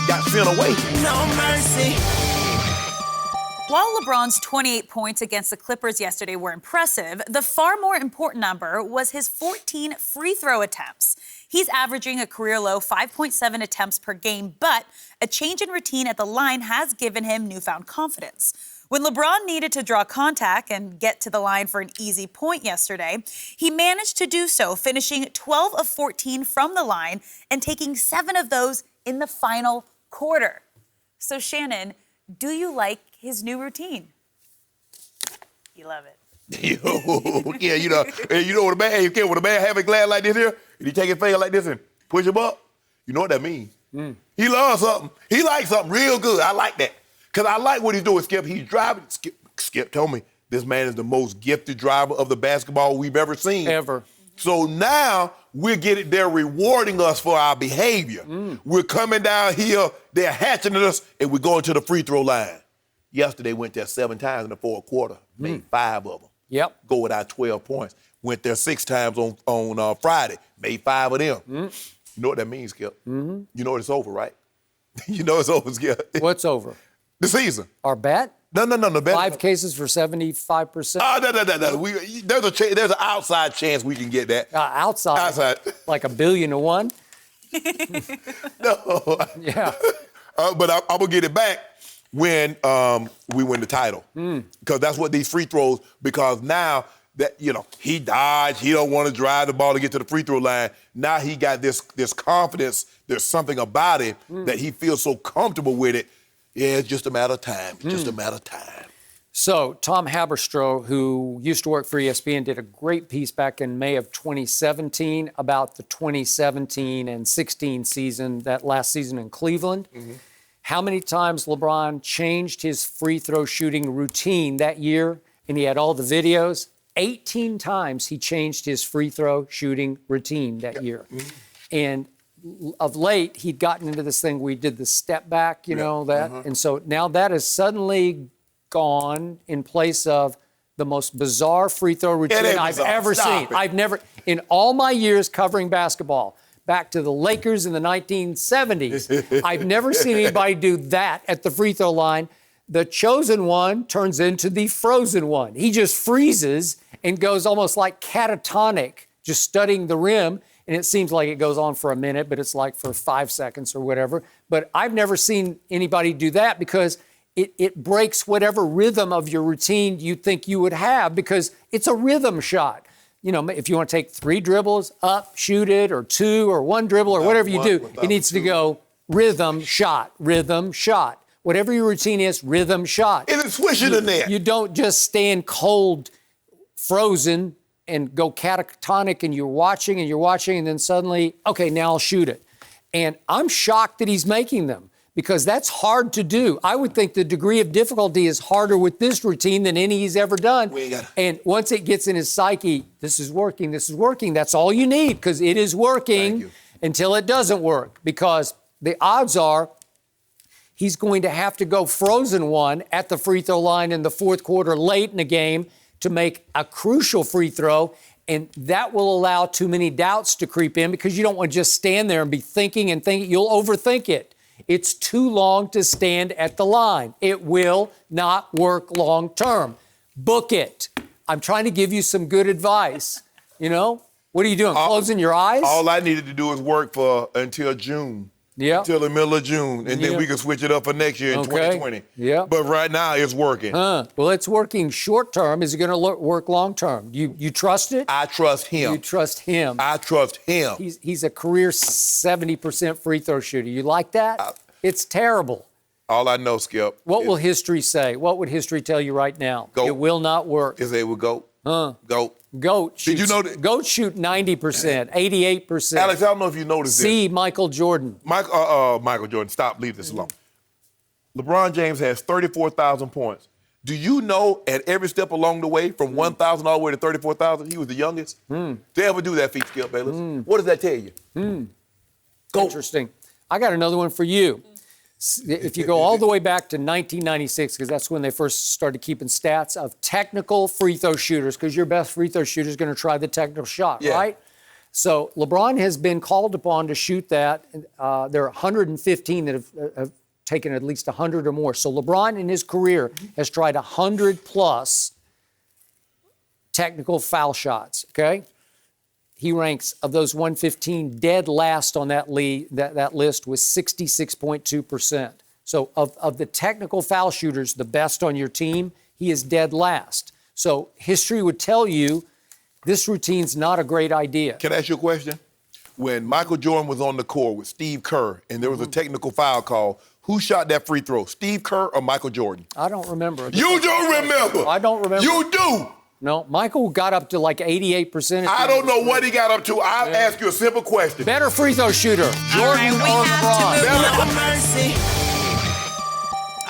Got sent away. No mercy. While LeBron's 28 points against the Clippers yesterday were impressive, the far more important number was his 14 free throw attempts. He's averaging a career-low 5.7 attempts per game, but a change in routine at the line has given him newfound confidence. When LeBron needed to draw contact and get to the line for an easy point yesterday, he managed to do so, finishing 12 of 14 from the line and taking 7 of those in the final quarter. So, Shannon, do you like his new routine? You love it. Yeah, you know what a man have a glass like this here, and he take his finger like this and push him up, you know what that means. He loves something. He likes something real good. I like that. Because I like what he's doing, Skip. He's driving. Skip told me this man is the most gifted driver of the basketball we've ever seen. Ever. So now they're rewarding us for our behavior. We're coming down here, they're hatching at us, and we're going to the free throw line. Yesterday went there 7 times in the fourth quarter, made 5 of them. Yep. Go without 12 points. Went there 6 times on Friday, made 5 of them. You know what that means, Skip? You know it's over, right? You know it's over, Skip. What's over? The season. Our bet? No. The bet. 5 cases for 75%? No. There's an outside chance we can get that. Outside? Like $1 billion to 1? No. Yeah. But I'm going to get it back when we win the title. Because that's what these free throws, because now that, he dodged, he don't want to drive the ball to get to the free throw line. Now he got this confidence. There's something about it that he feels so comfortable with it. Yeah, it's just a matter of time. Just a matter of time. So Tom Haberstroh, who used to work for ESPN, did a great piece back in May of 2017 about the 2017 and 16 season, that last season in Cleveland. How many times LeBron changed his free throw shooting routine that year, and he had all the videos. 18 times he changed his free throw shooting routine that year. And of late, he'd gotten into this thing where he did the step back, you know, that. And so now that is suddenly gone in place of the most bizarre free throw routine I've ever seen. I've never, in all my years covering basketball, back to the Lakers in the 1970s, I've never seen anybody do that at the free throw line. The chosen one turns into the frozen one. He just freezes and goes almost like catatonic, just studying the rim. And it seems like it goes on for a minute, but it's like for 5 seconds or whatever. But I've never seen anybody do that because it breaks whatever rhythm of your routine you think you would have because it's a rhythm shot. You know, if you want to take 3 dribbles, up, shoot it, or 2, or 1 dribble, or whatever you do, it needs to go rhythm, shot, rhythm, shot. Whatever your routine is, rhythm, shot. Is it swishing in there? You don't just stand cold, frozen, and go catatonic, and you're watching, and then suddenly, okay, now I'll shoot it. And I'm shocked that he's making them because that's hard to do. I would think the degree of difficulty is harder with this routine than any he's ever done. And once it gets in his psyche, this is working, that's all you need because it is working until it doesn't work because the odds are he's going to have to go frozen one at the free throw line in the fourth quarter late in the game to make a crucial free throw, and that will allow too many doubts to creep in because you don't want to just stand there and be thinking and thinking. You'll overthink it. It's too long to stand at the line. It will not work long term. Book it. I'm trying to give you some good advice. You know? What are you doing, closing your eyes? All I needed to do is work for until June. Yeah. Until the middle of June, and then we can switch it up for next year in 2020. Yeah. But right now, it's working. Well, it's working short term. Is it going to work long term? You trust it? I trust him. You trust him. I trust him. He's a career 70% free throw shooter. You like that? It's terrible. All I know, Skip. What will history say? What would history tell you right now? It will not work. Is it will go? Go. Goat shoots, Did you know that? Goats shoot 90%, 88%. Alex, I don't know if you noticed this. See Michael Jordan. Michael Jordan, stop, leave this alone. LeBron James has 34,000 points. Do you know at every step along the way, from 1,000 all the way to 34,000, he was the youngest? To ever do that feat, Skip Bayless? What does that tell you? Interesting. I got another one for you. If you go all the way back to 1996, because that's when they first started keeping stats of technical free throw shooters, because your best free throw shooter is going to try the technical shot, right? So LeBron has been called upon to shoot that. There are 115 that have taken at least 100 or more. So LeBron in his career has tried 100+ technical foul shots, okay? He ranks, of those 115, dead last on that list with 66.2%. So of the technical foul shooters, the best on your team, he is dead last. So history would tell you this routine's not a great idea. Can I ask you a question? When Michael Jordan was on the court with Steve Kerr and there was a technical foul call, who shot that free throw, Steve Kerr or Michael Jordan? I don't remember. You don't remember? I don't remember. You do. No, Michael got up to like 88%. I don't know what he got up to. I'll ask you a simple question. Better free throw shooter, Jordan or LeBron?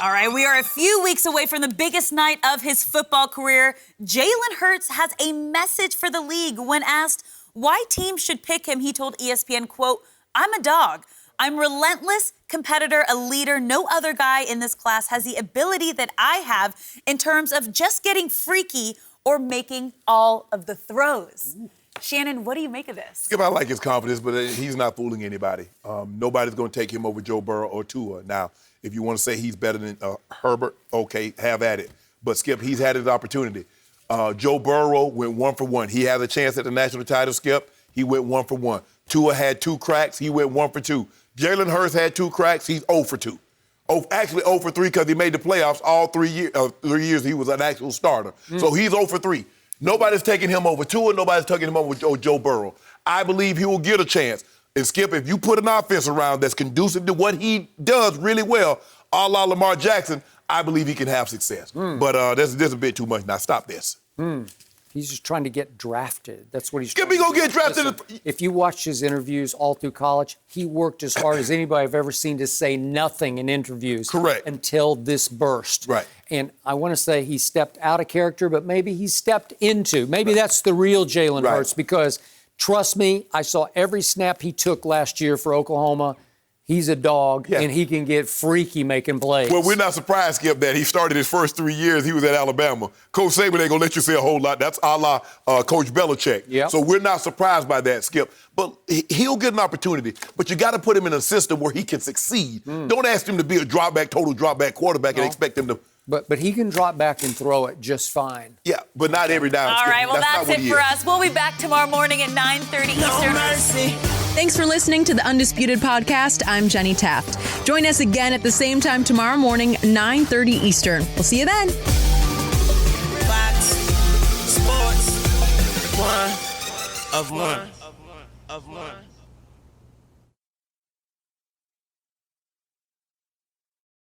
All right, we are a few weeks away from the biggest night of his football career. Jalen Hurts has a message for the league. When asked why teams should pick him, he told ESPN, quote, "I'm a dog. I'm relentless, competitor, a leader. No other guy in this class has the ability that I have in terms of just getting freaky or making all of the throws." Shannon, what do you make of this? Skip, I like his confidence, but he's not fooling anybody. Nobody's going to take him over Joe Burrow or Tua. Now, if you want to say he's better than Herbert, okay, have at it. But, Skip, he's had his opportunity. Joe Burrow went 1 for 1. He had a chance at the national title, Skip. He went 1 for 1. Tua had 2 cracks. He went 1 for 2. Jalen Hurts had 2 cracks. He's 0 for 2. Actually 0 for 3 because he made the playoffs all 3 years he was an actual starter. So he's 0 for 3. Nobody's taking him over Tua. Nobody's taking him over Joe Burrow. I believe he will get a chance. And, Skip, if you put an offense around that's conducive to what he does really well, a la Lamar Jackson, I believe he can have success. But this is a bit too much. Now, stop this. He's just trying to get drafted. That's what he's trying to do. Skip, he gonna get drafted. Listen, if you watch his interviews all through college, he worked as hard as anybody I've ever seen to say nothing in interviews. Correct. Until this burst. Right. And I want to say he stepped out of character, but maybe he stepped into. Maybe that's the real Jalen Hurts, because Trust me, I saw every snap he took last year for Oklahoma. He's a dog, and he can get freaky making plays. Well, we're not surprised, Skip, that he started his first 3 years. He was at Alabama. Coach Saban ain't going to let you say a whole lot. That's a la Coach Belichick. Yep. So we're not surprised by that, Skip. But he'll get an opportunity. But you got to put him in a system where he can succeed. Don't ask him to be a total drop back quarterback and expect him to. But he can drop back and throw it just fine. Yeah, but not every down. All Skip. right, well, that's it for us. We'll be back tomorrow morning at 9:30 Eastern. mercy. Thanks for listening to the Undisputed Podcast. I'm Jenny Taft. Join us again at the same time tomorrow morning, 9:30 Eastern. We'll see you then. Fox Sports. One of one.